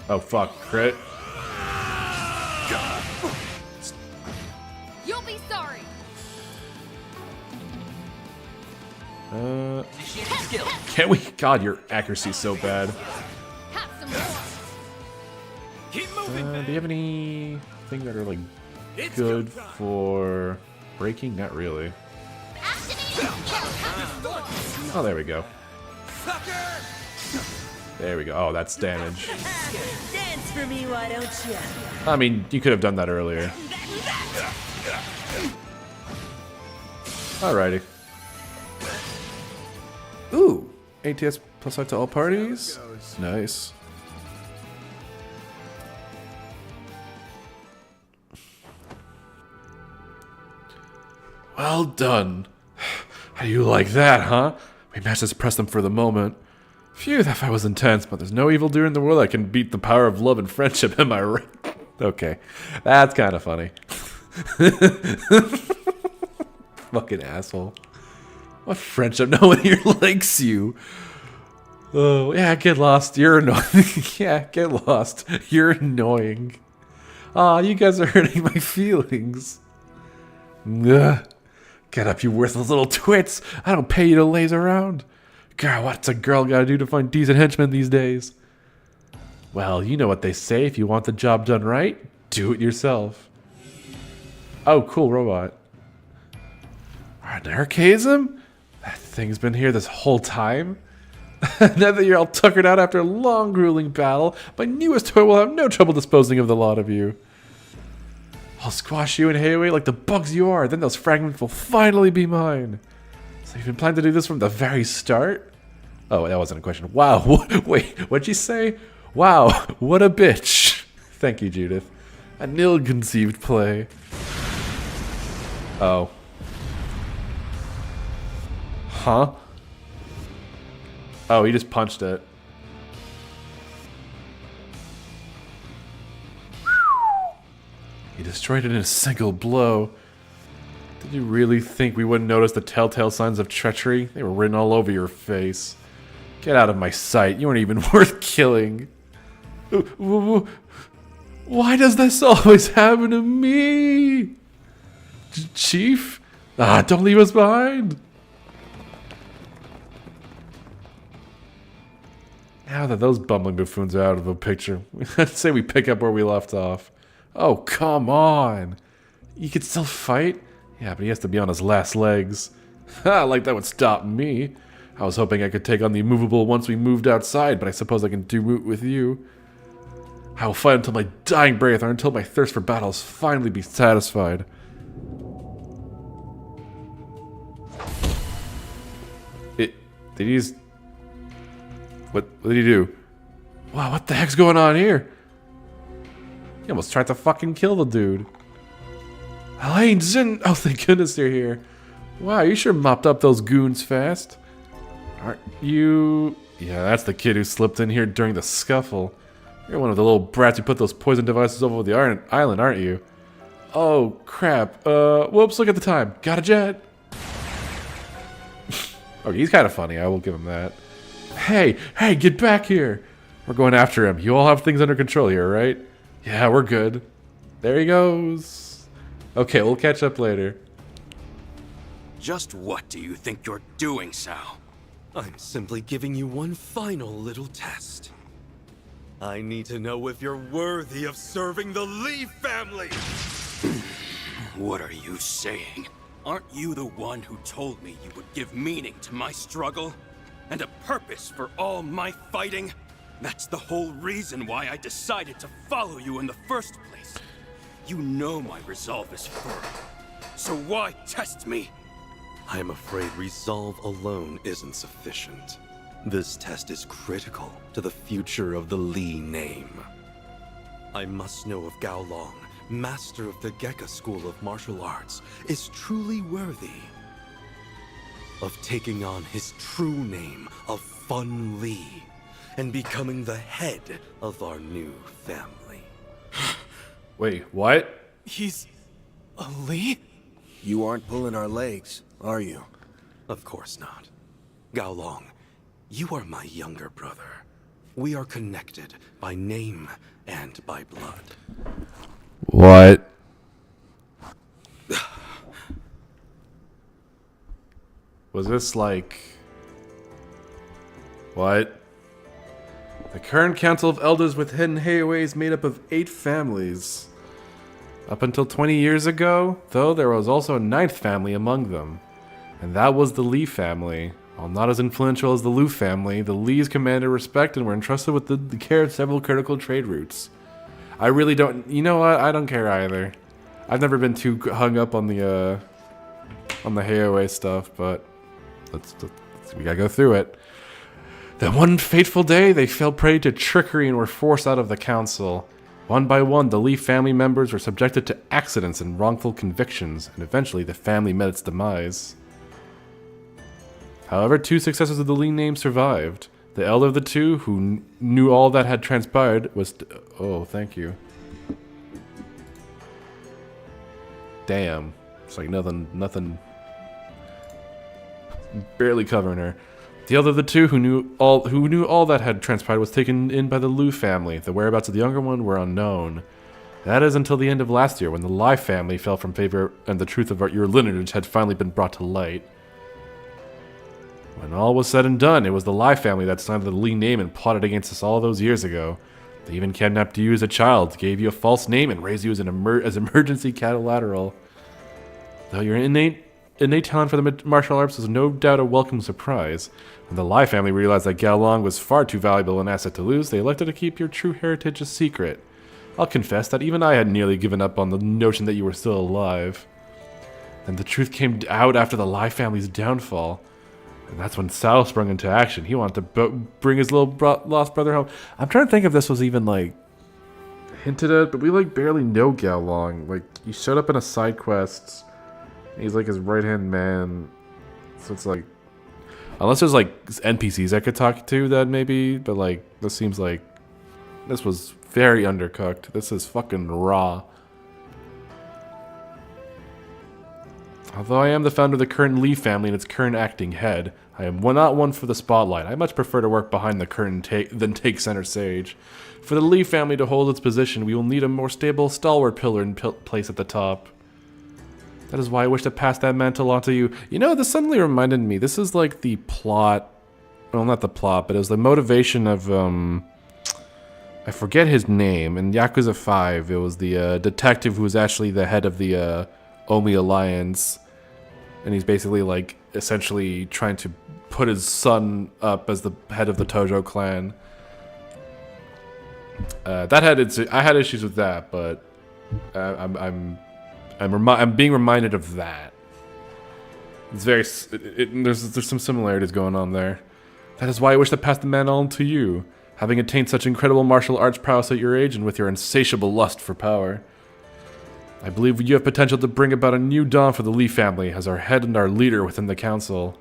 [SPEAKER 1] Oh fuck, crit.
[SPEAKER 8] You'll be sorry.
[SPEAKER 1] Can't we? God, your accuracy's so bad.
[SPEAKER 8] Have some more.
[SPEAKER 6] Keep moving,
[SPEAKER 1] Do you have anything that are like good for breaking? Not really. Oh, there we go. There we go. Oh, that's damage.
[SPEAKER 12] Dance for me, why don't you?
[SPEAKER 1] I mean, you could have done that earlier. Alrighty. Ooh, ATS plus 5 to all parties. Nice. Well done. How do you like that, huh? We managed to suppress them for the moment. Phew, that fight was intense, but there's no evildoer in the world that can beat the power of love and friendship, am I right? Okay, that's kind of funny. Fucking asshole. What friendship? No one here likes you. Oh, yeah, get lost. You're annoying. Yeah, get lost. You're annoying. Aw, you guys are hurting my feelings. Ugh. Get up, you worthless little twits. I don't pay you to laze around. Girl, what's a girl gotta do to find decent henchmen these days? Well, you know what they say. If you want the job done right, do it yourself. Oh, cool robot. Anarchism? That thing's been here this whole time? Now that you're all tuckered out after a long, grueling battle, my newest toy will have no trouble disposing of the lot of you. I'll squash you and hay away like the bugs you are, then those fragments will finally be mine. So you've been planning to do this from the very start? Oh, that wasn't a question. Wow, wait, what'd you say? Wow, what a bitch. Thank you, Judith. An ill-conceived play. Oh. Huh? Oh, he just punched it. He destroyed it in a single blow. Did you really think we wouldn't notice the telltale signs of treachery? They were written all over your face. Get out of my sight. You weren't even worth killing. Why does this always happen to me? Chief? Ah, don't leave us behind. Now that those bumbling buffoons are out of the picture, I'd say we pick up where we left off. Oh, come on. You could still fight? Yeah, but he has to be on his last legs. Ha, like that would stop me. I was hoping I could take on the immovable once we moved outside, but I suppose I can do it with you. I will fight until my dying breath or until my thirst for battle is finally be satisfied. Did he just... What did he do? Wow, what the heck's going on here? He almost tried to fucking kill the dude. Elaine, Zin! Oh, thank goodness you're here. Wow, you sure mopped up those goons fast. Aren't you... Yeah, that's the kid who slipped in here during the scuffle. You're one of the little brats who put those poison devices over the island, aren't you? Oh, crap. Whoops, look at the time. Got a jet. Oh, he's kind of funny. I will give him that. Hey, get back here. We're going after him. You all have things under control here, right? Yeah, we're good. There he goes. Okay, we'll catch up later.
[SPEAKER 6] Just what do you think you're doing, Sal?
[SPEAKER 5] I'm simply giving you one final little test. I need to know if you're worthy of serving the Lee family!
[SPEAKER 6] What are you saying? Aren't you the one who told me you would give meaning to my struggle? And a purpose for all my fighting? That's the whole reason why I decided to follow you in the first place. You know my resolve is firm. So why test me?
[SPEAKER 5] I am afraid resolve alone isn't sufficient. This test is critical to the future of the Lee name. I must know if Gao Long, master of the Gekka School of Martial Arts, is truly worthy of taking on his true name of Fun Lee and becoming the head of our new family.
[SPEAKER 1] Wait, what?
[SPEAKER 10] He's a Lee?
[SPEAKER 9] You aren't pulling our legs, are you?
[SPEAKER 5] Of course not. Gao Long, you are my younger brother. We are connected by name and by blood.
[SPEAKER 1] What? Was this like... What? The current Council of Elders within Heihei is made up of 8 families. Up until 20 years ago, though, there was also a 9th family among them. And that was the Li family. While not as influential as the Lu family, the Li's commanded respect and were entrusted with the care of several critical trade routes. I really don't... You know what? I don't care either. I've never been too hung up on the Heihei stuff, but we gotta go through it. Then one fateful day, they fell prey to trickery and were forced out of the council. One by one, the Li family members were subjected to accidents and wrongful convictions, and eventually the family met its demise. However, 2 successors of the Li name survived. The elder of the 2, who knew all that had transpired, was... Oh, thank you. Damn. It's like nothing... Barely covering her. The elder of the 2, who knew all that had transpired, was taken in by the Lu family. The whereabouts of the younger one were unknown. That is until the end of last year, when the Lai family fell from favor and the truth of your lineage had finally been brought to light. When all was said and done, it was the Lai family that signed the Li name and plotted against us all those years ago. They even kidnapped you as a child, gave you a false name, and raised you as as emergency collateral. Though your innate talent for the martial arts was no doubt a welcome surprise, when the Lai family realized that Gao Long was far too valuable an asset to lose, they elected to keep your true heritage a secret. I'll confess that even I had nearly given up on the notion that you were still alive. And the truth came out after the Lai family's downfall. And that's when Sal sprung into action. He wanted to bring his little lost brother home. I'm trying to think if this was even, like, hinted at, but we, like, barely know Gao Long. Like, he showed up in a side quest. He's, like, his right-hand man. So it's, like... Unless there's, like, NPCs I could talk to, then maybe. But, like, this seems like... This was very undercooked. This is fucking raw. Although I am the founder of the current Li family and its current acting head, I am not one for the spotlight. I much prefer to work behind the curtain than take center stage. For the Li family to hold its position, we will need a more stable, stalwart pillar in place at the top. That is why I wish to pass that mantle on to you. You know, this suddenly reminded me, this is like the plot, well, not the plot, but it was the motivation of, I forget his name, in Yakuza 5, it was the detective who was actually the head of the Omi Alliance. And he's basically, like, essentially trying to put his son up as the head of the Tojo clan. I had issues with that, but I'm being reminded of that. It's very there's some similarities going on there. That is why I wish to pass the mantle on to you, having attained such incredible martial arts prowess at your age and with your insatiable lust for power. I believe you have potential to bring about a new dawn for the Li family as our head and our leader within the council.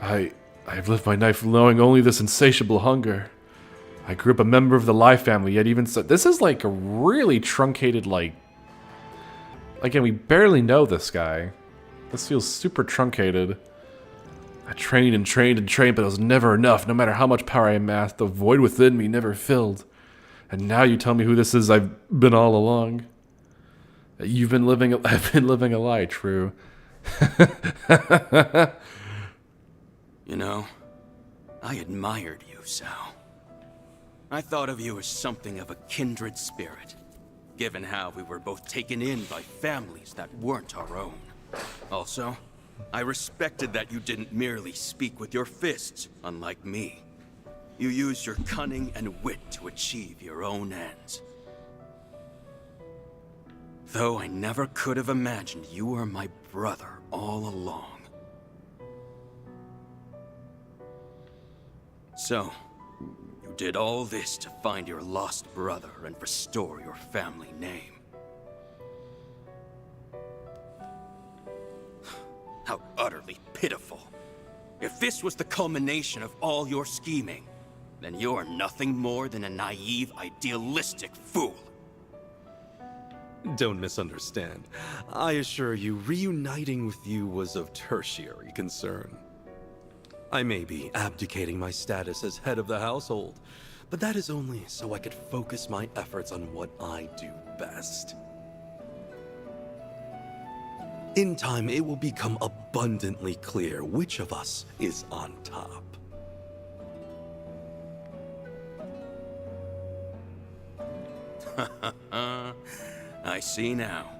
[SPEAKER 1] I have lived my life knowing only this insatiable hunger. I grew up a member of the Lai family, yet even so, this is like a really truncated, like... Again, we barely know this guy. This feels super truncated. I trained and trained and trained, but it was never enough. No matter how much power I amassed, the void within me never filled. And now you tell me who this is I've been all along. I've been living a lie, true.
[SPEAKER 6] You know, I admired you, Sal. I thought of you as something of a kindred spirit, given how we were both taken in by families that weren't our own. Also, I respected that you didn't merely speak with your fists, unlike me. You used your cunning and wit to achieve your own ends. Though I never could have imagined you were my brother all along. So, you did all this to find your lost brother and restore your family name. How utterly pitiful. If this was the culmination of all your scheming, then you're nothing more than a naive, idealistic fool.
[SPEAKER 5] Don't misunderstand. I assure you, reuniting with you was of tertiary concern. I may be abdicating my status as head of the household, but that is only so I could focus my efforts on what I do best. In time, it will become abundantly clear which of us is on top.
[SPEAKER 6] I see now.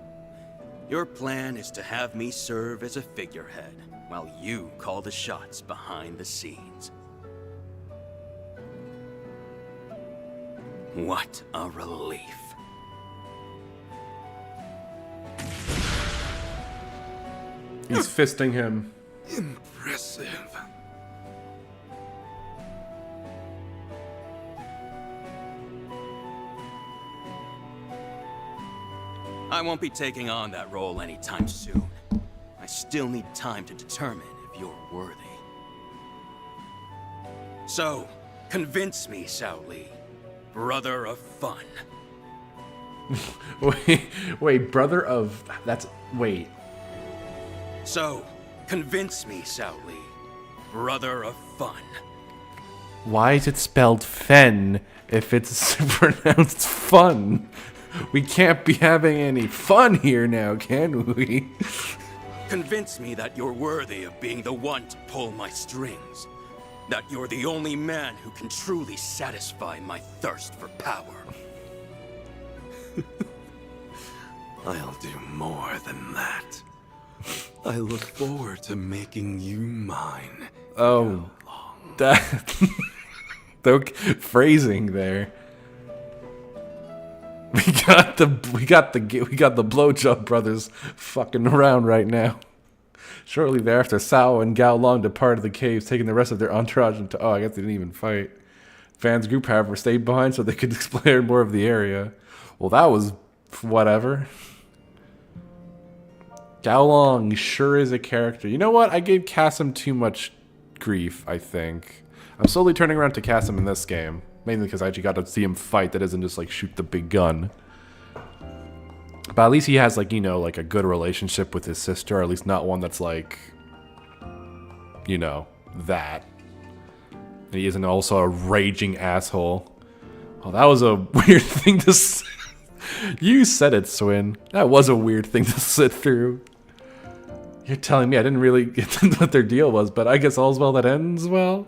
[SPEAKER 6] Your plan is to have me serve as a figurehead, while you call the shots behind the scenes. What a relief.
[SPEAKER 1] He's fisting him.
[SPEAKER 5] Impressive.
[SPEAKER 6] I won't be taking on that role anytime soon. I still need time to determine if you're worthy. So, convince me, Xiao Li, brother of fun.
[SPEAKER 1] wait, brother of... wait.
[SPEAKER 6] So, convince me, Xiao Li, brother of fun.
[SPEAKER 1] Why is it spelled Fen if it's pronounced fun? We can't be having any fun here now, can we?
[SPEAKER 6] Convince me that you're worthy of being the one to pull my strings. That you're the only man who can truly satisfy my thirst for power.
[SPEAKER 5] I'll do more than that. I look forward to making you mine.
[SPEAKER 1] Oh, that phrasing there. We got the blowjob brothers fucking around right now. Shortly thereafter, Sao and Gao Long departed the caves, taking the rest of their entourage into... Oh, I guess they didn't even fight. Van's group, however, stayed behind so they could explore more of the area. Well, that was whatever. Gao Long sure is a character. You know what? I gave Kasim too much grief, I think. I'm slowly turning around to Kasim in this game. Mainly because I actually got to see him fight that isn't just like shoot the big gun. But at least he has like, you know, like a good relationship with his sister, or at least not one that's like, you know, that. And he isn't also a raging asshole. Oh, that was a weird thing to say. You said it, Swin. That was a weird thing to sit through. You're telling me I didn't really get what their deal was, but I guess all's well that ends well?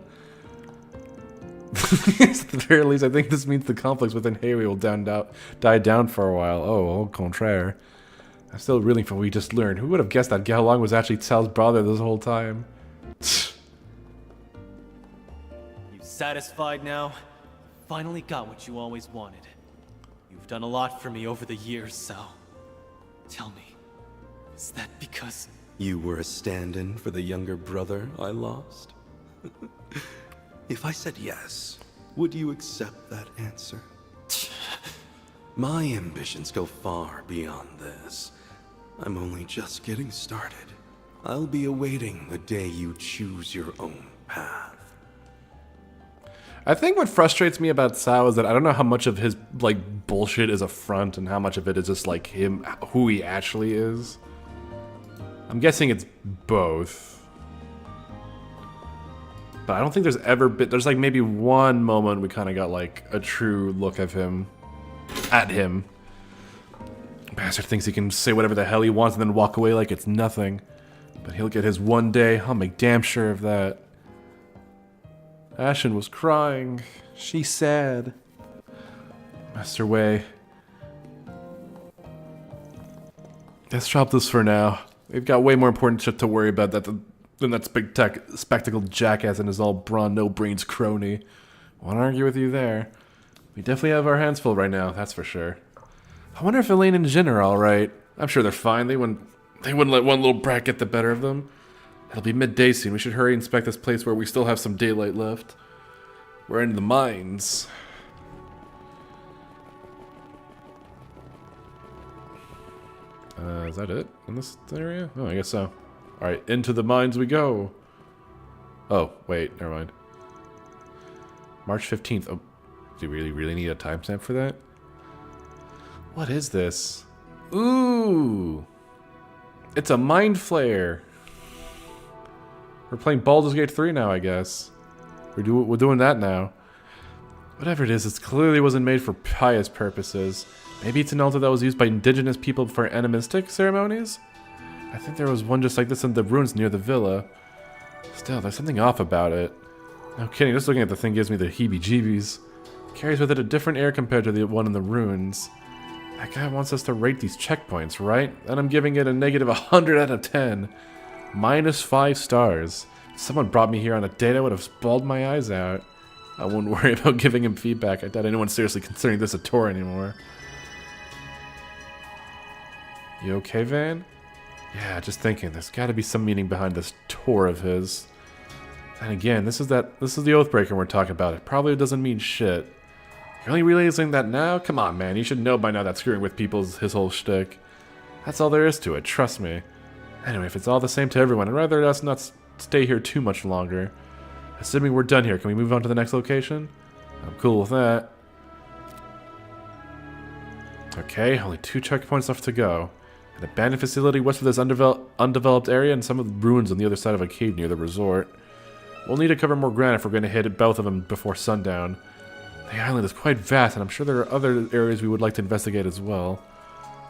[SPEAKER 1] At the very least, I think this means the conflicts within Heiwei will die down for a while. Oh, au contraire. I'm still reeling from what we just learned. Who would have guessed that Gao Long was actually Cao's brother this whole time?
[SPEAKER 10] You satisfied now? Finally got what you always wanted. You've done a lot for me over the years, Sao. Tell me, is that because...
[SPEAKER 5] You were a stand-in for the younger brother I lost? If I said yes, would you accept that answer? My ambitions go far beyond this. I'm only just getting started. I'll be awaiting the day you choose your own path.
[SPEAKER 1] I think what frustrates me about Sao is that I don't know how much of his like bullshit is a front and how much of it is just like him, who he actually is. I'm guessing it's both. But I don't think there's ever been... There's like maybe one moment we kind of got like a true look of him. At him. Bastard thinks he can say whatever the hell he wants and then walk away like it's nothing. But he'll get his one day. I'll make damn sure of that. Ashen was crying. She's sad. Master Wei. Let's drop this for now. We've got way more important shit to worry about than that spectacled jackass and his all brawn, no brains crony. Won't argue with you there. We definitely have our hands full right now, that's for sure. I wonder if Elaine and Jin are alright. I'm sure they're fine. They wouldn't let one little brat get the better of them. It'll be midday soon. We should hurry and inspect this place where we still have some daylight left. We're in the mines. Is that it in this area? Oh, I guess so. Alright, into the mines we go. Oh, wait, never mind. March 15th. Oh, do we really need a timestamp for that? What is this? Ooh. It's a mind flare. We're playing Baldur's Gate 3 now, I guess. We're doing that now. Whatever it is, it clearly wasn't made for pious purposes. Maybe it's an altar that was used by indigenous people for animistic ceremonies? I think there was one just like this in the ruins near the villa. Still, there's something off about it. No kidding, just looking at the thing gives me the heebie-jeebies. It carries with it a different air compared to the one in the ruins. That guy wants us to rate these checkpoints, right? And I'm giving it a negative 100 out of 10. Minus 5 stars. If someone brought me here on a date, I would have bawled my eyes out. I won't worry about giving him feedback. I doubt anyone's seriously considering this a tour anymore. You okay, Van? Yeah, just thinking. There's got to be some meaning behind this tour of his. And again, this is the Oathbreaker we're talking about. It probably doesn't mean shit. You're only realizing that now? Come on, man. You should know by now that screwing with people is his whole shtick. That's all there is to it, trust me. Anyway, if it's all the same to everyone, I'd rather us not stay here too much longer. Assuming we're done here, can we move on to the next location? I'm cool with that. Okay, only 2 checkpoints left to go. An abandoned facility west of this undeveloped area and some of the ruins on the other side of a cave near the resort. We'll need to cover more ground if we're going to hit both of them before sundown. The island is quite vast, and I'm sure there are other areas we would like to investigate as well.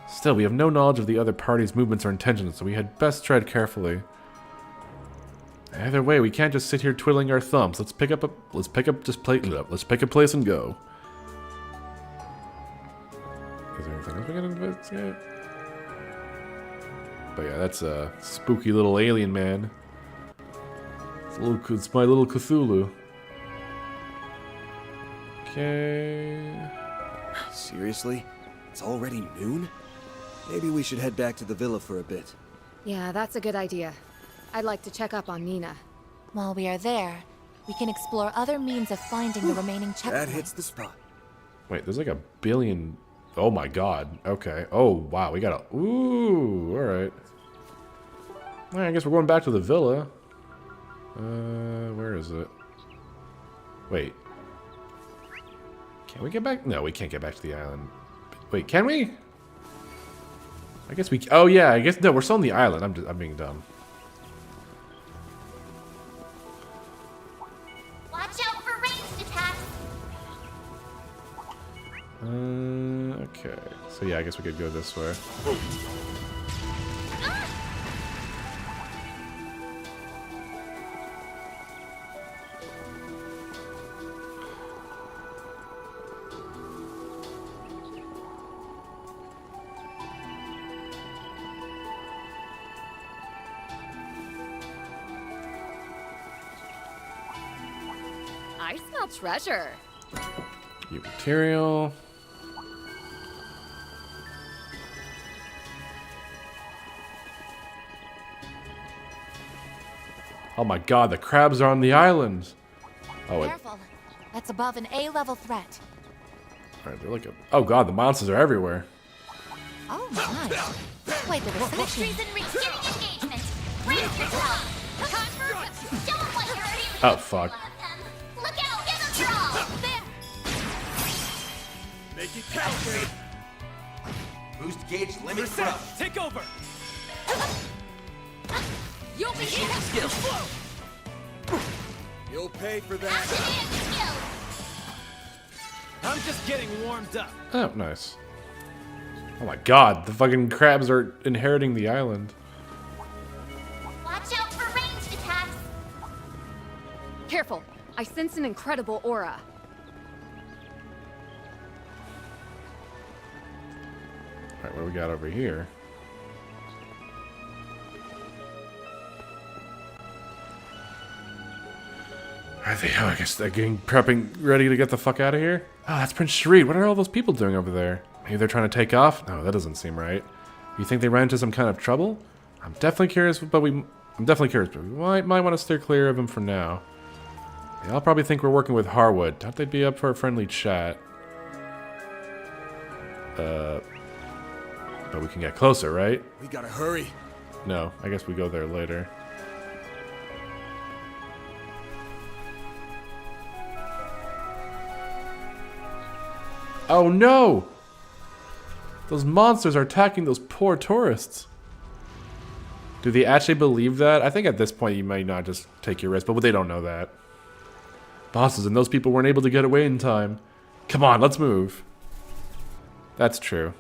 [SPEAKER 1] Still, we have no knowledge of the other party's movements or intentions, so we had best tread carefully. Either way, we can't just sit here twiddling our thumbs. Let's pick a place and go. Is there anything else we can investigate? But yeah, that's a spooky little alien man. It's my little Cthulhu. Okay.
[SPEAKER 9] Seriously? It's already noon? Maybe we should head back to the villa for a bit.
[SPEAKER 8] Yeah, that's a good idea. I'd like to check up on Nina.
[SPEAKER 17] While we are there, we can explore other means of finding the remaining checkpoints.
[SPEAKER 9] That hits the spot.
[SPEAKER 1] Wait, there's like a billion... Oh my god. Okay. Oh, wow. We got a... Ooh, alright. Well, I guess we're going back to the villa. Where is it? Wait. Can we get back? No, we can't get back to the island. Wait, can we? I guess we... Oh, yeah, I guess... No, we're still on the island. I'm being dumb.
[SPEAKER 20] Watch out for ranged attacks.
[SPEAKER 1] Okay. So, yeah, I guess we could go this way.
[SPEAKER 8] I smell treasure.
[SPEAKER 1] New material. Oh my god, the crabs are on the island. Oh,
[SPEAKER 17] Careful. That's above an A-level threat.
[SPEAKER 1] Alright, they're like a... Oh god, the monsters are everywhere.
[SPEAKER 17] Oh my. Quite the reception.
[SPEAKER 20] Mysteries in reach. Getting engagement. Brace yourself. Don't let your feelings
[SPEAKER 1] Oh fuck.
[SPEAKER 20] Look out! Get a draw! There!
[SPEAKER 2] Make it count!
[SPEAKER 3] Boost gauge limit pro.
[SPEAKER 10] Take over!
[SPEAKER 20] You'll be here!
[SPEAKER 9] You'll pay for that.
[SPEAKER 10] I'm just getting warmed up.
[SPEAKER 1] Oh, nice. Oh my god, the fucking crabs are inheriting the island.
[SPEAKER 20] Watch out for ranged attacks!
[SPEAKER 8] Careful. I sense an incredible aura.
[SPEAKER 1] Alright, what do we got over here? Are they? Oh, I guess they're getting prepping, ready to get the fuck out of here? Oh, that's Prince Shreed. What are all those people doing over there? Maybe they're trying to take off? No, that doesn't seem right. You think they ran into some kind of trouble? I'm definitely curious, but we might want to steer clear of them for now. They all probably think we're working with Harwood. Thought they'd be up for a friendly chat. But we can get closer, right?
[SPEAKER 9] We gotta hurry.
[SPEAKER 1] No, I guess we go there later. Oh no! Those monsters are attacking those poor tourists. Do they actually believe that? I think at this point you might not just take your risk, but they don't know that. Bosses and those people weren't able to get away in time. Come on, let's move. That's true.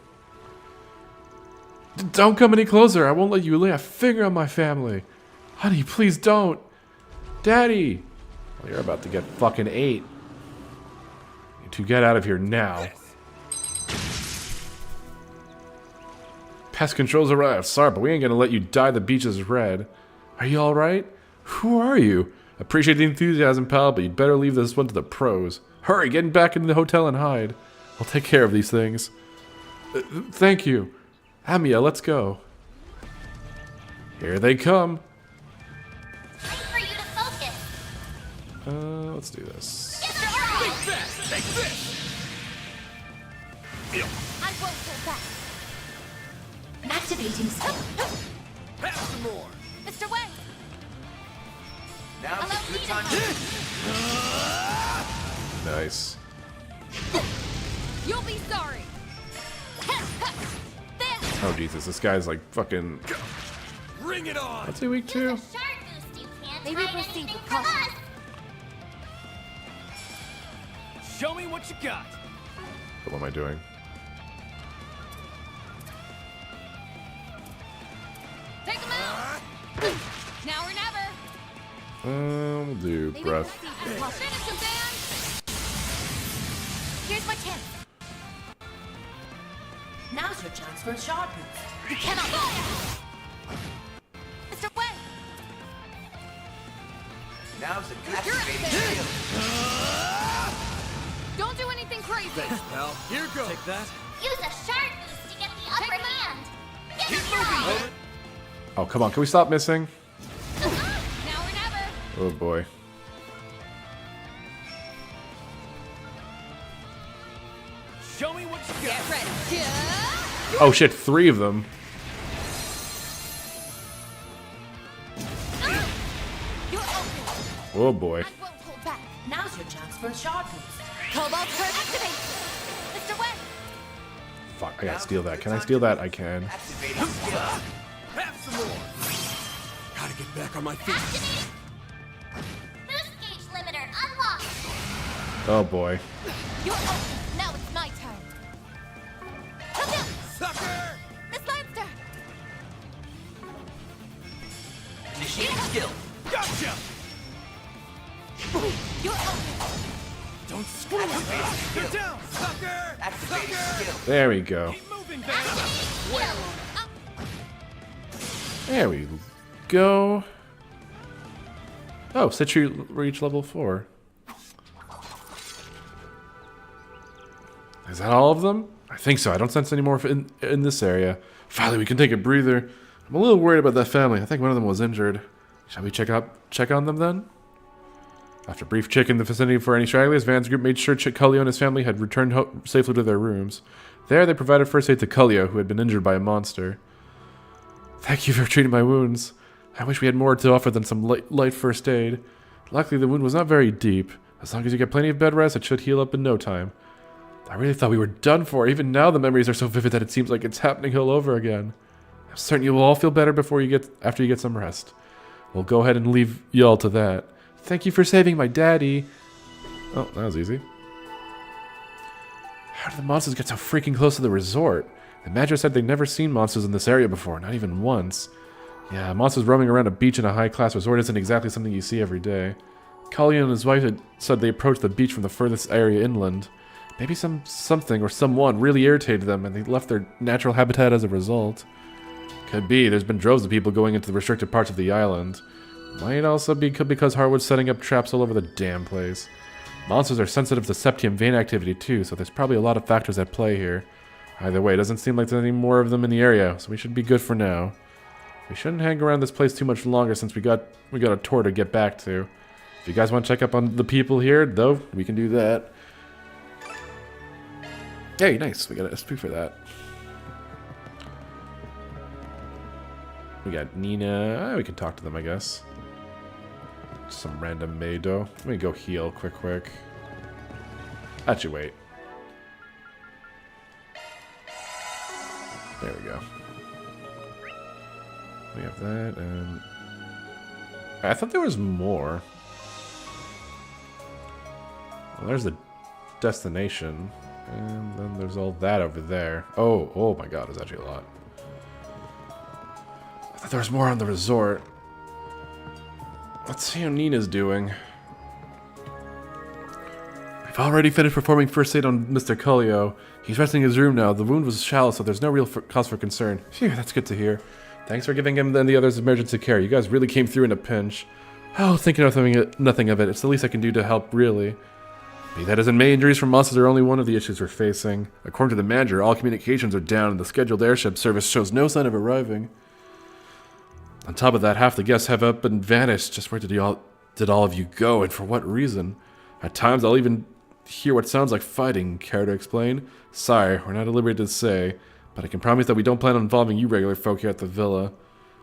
[SPEAKER 1] Don't come any closer. I won't let you lay a finger on my family. Honey, please don't. Daddy. Well, you're about to get fucking ate. You two get out of here now. Pest control's arrived. Sorry, but we ain't gonna let you dye the beaches red. Are you alright? Who are you? Appreciate the enthusiasm, pal, but you'd better leave this one to the pros. Hurry, get back into the hotel and hide. I'll take care of these things. Thank you. Amia, let's go. Here they come.
[SPEAKER 20] For you to focus.
[SPEAKER 1] Let's do this.
[SPEAKER 20] Take this. I won't hold back.
[SPEAKER 4] Activating skill.
[SPEAKER 3] Have some more.
[SPEAKER 21] Mr. Wang!
[SPEAKER 3] Now's a good time to...
[SPEAKER 1] Nice.
[SPEAKER 21] You'll be sorry.
[SPEAKER 1] Oh Jesus, this guy's like fucking.
[SPEAKER 3] Bring it on.
[SPEAKER 1] What's he weak to?
[SPEAKER 21] Maybe proceed with caution.
[SPEAKER 10] Show me what you got.
[SPEAKER 1] What am I doing?
[SPEAKER 21] Take him out. Now or never.
[SPEAKER 1] We'll do breath.
[SPEAKER 21] Finish him, Dan.
[SPEAKER 4] Here's my chance. Now's your chance for a shard boost.
[SPEAKER 21] You cannot. Mr. Wang.
[SPEAKER 3] Now's a good activating skill.
[SPEAKER 21] Don't do anything crazy.
[SPEAKER 3] Thanks, pal. Here goes.
[SPEAKER 10] Take that.
[SPEAKER 20] Use a shard boost to get the upper hand.
[SPEAKER 3] Keep moving.
[SPEAKER 1] Oh, come on. Can we stop missing?
[SPEAKER 21] Now or never.
[SPEAKER 1] Oh, boy.
[SPEAKER 10] Show me what you got.
[SPEAKER 21] Get ready.
[SPEAKER 1] Oh, shit. 3 of them.
[SPEAKER 21] You're open.
[SPEAKER 1] Oh, boy.
[SPEAKER 21] I won't hold back.
[SPEAKER 4] Now's your chance for a shard boost.
[SPEAKER 21] Cobalt Curve activate. Mr. Wang.
[SPEAKER 1] Fuck, I gotta steal that. Can I steal that? I can.
[SPEAKER 3] Activating skill. Have some more.
[SPEAKER 9] Gotta get back on my feet.
[SPEAKER 20] Boost gauge limiter unlocked.
[SPEAKER 1] Oh, boy.
[SPEAKER 21] You're open. Now it's my turn.
[SPEAKER 3] Sucker!
[SPEAKER 21] Miss Lanster.
[SPEAKER 3] Initiating skill. Gotcha!
[SPEAKER 21] You're open.
[SPEAKER 10] Don't screw with me.
[SPEAKER 3] Get down, sucker! Activating skill.
[SPEAKER 1] There we go.
[SPEAKER 10] Moving,
[SPEAKER 1] There we go. Oh, Citru reached level 4. Is that all of them? I think so. I don't sense any more in this area. Finally, we can take a breather. I'm a little worried about that family. I think one of them was injured. Shall we check on them then? After a brief check in the vicinity for any stragglers, Van's group made sure Cullio and his family had returned safely to their rooms. There, they provided first aid to Cullio, who had been injured by a monster. Thank you for treating my wounds. I wish we had more to offer than some light first aid. Luckily, the wound was not very deep. As long as you get plenty of bed rest, it should heal up in no time. I really thought we were done for. Even now, the memories are so vivid that it seems like it's happening all over again. I'm certain you will all feel better after you get some rest. We'll go ahead and leave y'all to that. Thank you for saving my daddy. Oh, that was easy. How did the monsters get so freaking close to the resort? The Magi said they'd never seen monsters in this area before, not even once. Yeah, monsters roaming around a beach in a high-class resort isn't exactly something you see every day. Cullio and his wife had said they approached the beach from the furthest area inland. Maybe something or someone really irritated them and they left their natural habitat as a result. Could be. There's been droves of people going into the restricted parts of the island. Might also be because Harwood's setting up traps all over the damn place. Monsters are sensitive to septium vein activity too, so there's probably a lot of factors at play here. Either way, it doesn't seem like there's any more of them in the area, so we should be good for now. We shouldn't hang around this place too much longer since we got a tour to get back to. If you guys want to check up on the people here, though, we can do that. Hey, nice. We got an SP for that. We got Nina. We can talk to them, I guess. Some random maid, though. Let me go heal quick. Actually, wait. There we go. We have that, and I thought there was more. Well, there's the destination, and then there's all that over there. Oh my god, there's actually a lot. I thought there was more on the resort. Let's see how Nina's doing. I've already finished performing first aid on Mr. Cullio. He's resting in his room now. The wound was shallow, so there's no real cause for concern. Phew, that's good to hear. Thanks for giving him and the others emergency care. You guys really came through in a pinch. Oh, thinking of nothing of it. It's the least I can do to help, really. Be that as in May, injuries from monsters are only one of the issues we're facing. According to the manager, all communications are down and the scheduled airship service shows no sign of arriving. On top of that, half the guests have up and vanished. Just where did all of you go, and for what reason? At times, I'll even hear what sounds like fighting. Care to explain? Sorry, we're not at liberty to say, but I can promise that we don't plan on involving you regular folk here at the villa.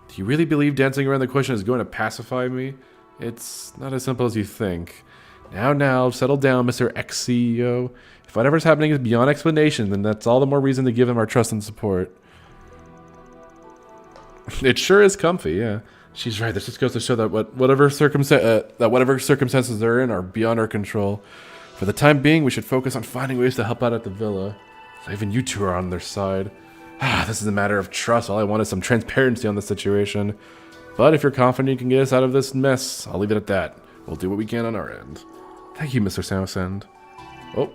[SPEAKER 1] Do you really believe dancing around the question is going to pacify me? It's not as simple as you think. Now, settle down, Mr. Ex-CEO. If whatever's happening is beyond explanation, then that's all the more reason to give him our trust and support. It sure is comfy, yeah. She's right. This just goes to show that whatever circumstances they're in are beyond our control. For the time being, we should focus on finding ways to help out at the villa. So even you two are on their side. This is a matter of trust. All I want is some transparency on the situation. But if you're confident you can get us out of this mess, I'll leave it at that. We'll do what we can on our end. Thank you, Mr. Southend. Oh,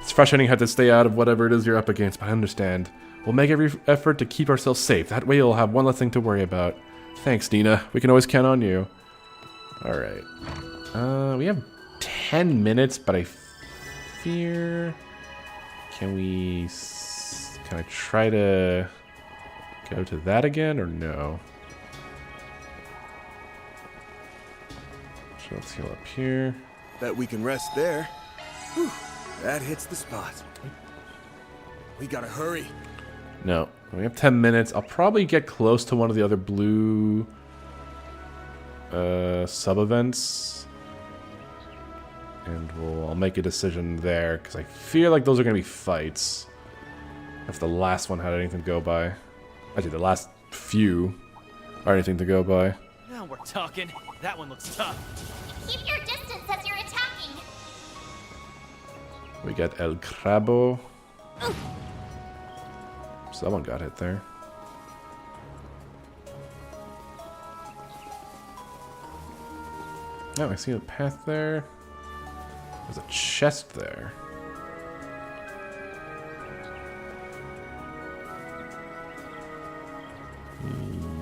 [SPEAKER 1] it's frustrating how to stay out of whatever it is you're up against, but I understand. We'll make every effort to keep ourselves safe. That way you'll have one less thing to worry about. Thanks, Nina. We can always count on you. Alright. We have 10 minutes, but I fear... Can I try to go to that again, or no? So let's heal up here.
[SPEAKER 9] Bet we can rest there. Whew, that hits the spot. We gotta hurry.
[SPEAKER 1] No, we have 10 minutes. I'll probably get close to one of the other blue sub-events. And I'll make a decision there, because I feel like those are going to be fights. If the last one had anything to go by. Actually, the last few are anything to go by.
[SPEAKER 10] Now we're talking. That one looks tough.
[SPEAKER 20] Keep your distance as you're attacking.
[SPEAKER 1] We got El Crabo. Someone got hit there. Oh, I see a path there. There's a chest there.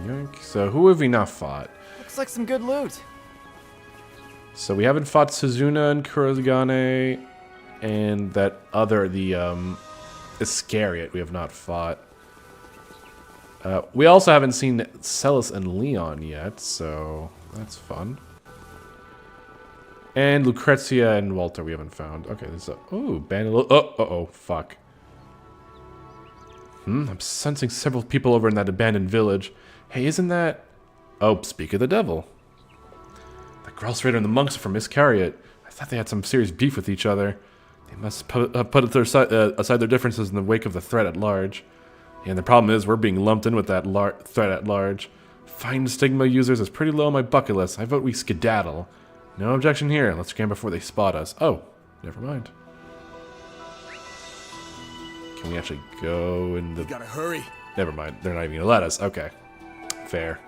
[SPEAKER 1] Yoink. So who have we not fought?
[SPEAKER 10] Looks like some good loot.
[SPEAKER 1] So we haven't fought Suzuna and Kurozagane, and that other, the Iscariot we have not fought. We also haven't seen Celis and Leon yet, so that's fun. And Lucrezia and Walter we haven't found. Okay, there's a... Ooh, Bandolo... Oh, fuck. I'm sensing several people over in that abandoned village. Hey, isn't that... Oh, speak of the devil. The Grells Raider and the monks are from Iscariot. I thought they had some serious beef with each other. They must put aside their differences in the wake of the threat at large. Yeah, and the problem is we're being lumped in with that threat at large. Find Stigma users is pretty low on my bucket list. I vote we skedaddle. No objection here. Let's scan before they spot us. Oh, never mind. Can we actually go in the...
[SPEAKER 9] We gotta hurry.
[SPEAKER 1] Never mind. They're not even gonna let us. Okay. Fair.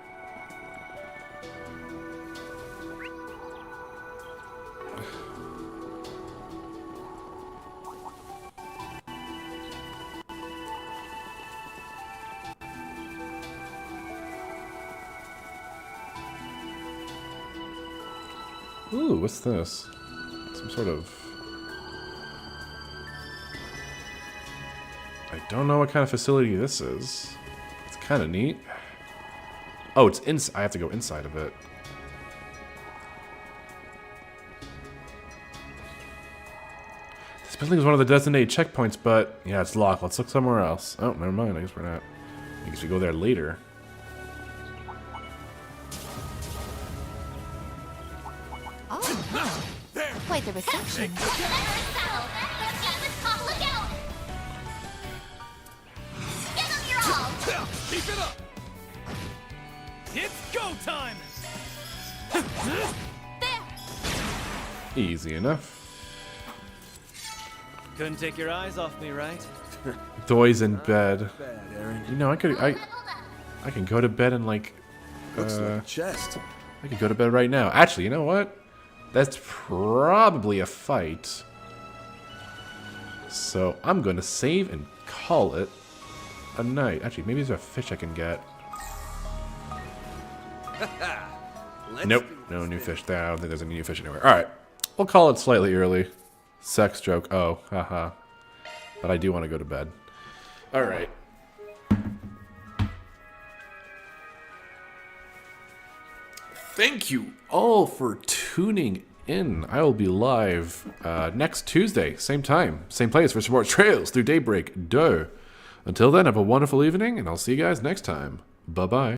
[SPEAKER 1] Ooh, what's this? Some sort of... I don't know what kind of facility this is. It's kind of neat. Oh, it's I have to go inside of it. This building is one of the designated checkpoints, but yeah, it's locked. Let's look somewhere else. Oh, never mind. I guess we're not. I guess we go there later.
[SPEAKER 17] Quite the reception.
[SPEAKER 3] Keep it up! It's go time!
[SPEAKER 1] Easy enough.
[SPEAKER 10] Couldn't take your eyes off me, right?
[SPEAKER 1] Doyes in bed. You know, I can go to bed in like.
[SPEAKER 9] Looks like a chest.
[SPEAKER 1] I could go to bed right now. Actually, you know what? That's probably a fight. So I'm gonna save and call it a night. Actually, maybe there's a fish I can get. Nope, no new fish there. I don't think there's any new fish anywhere. Alright, we'll call it slightly early. Sex joke. Oh, haha. But I do want to go to bed. Alright. Thank you all for tuning in. I will be live next Tuesday, same time, same place for some more Trails through Daybreak. Until then, have a wonderful evening, and I'll see you guys next time. Bye-bye.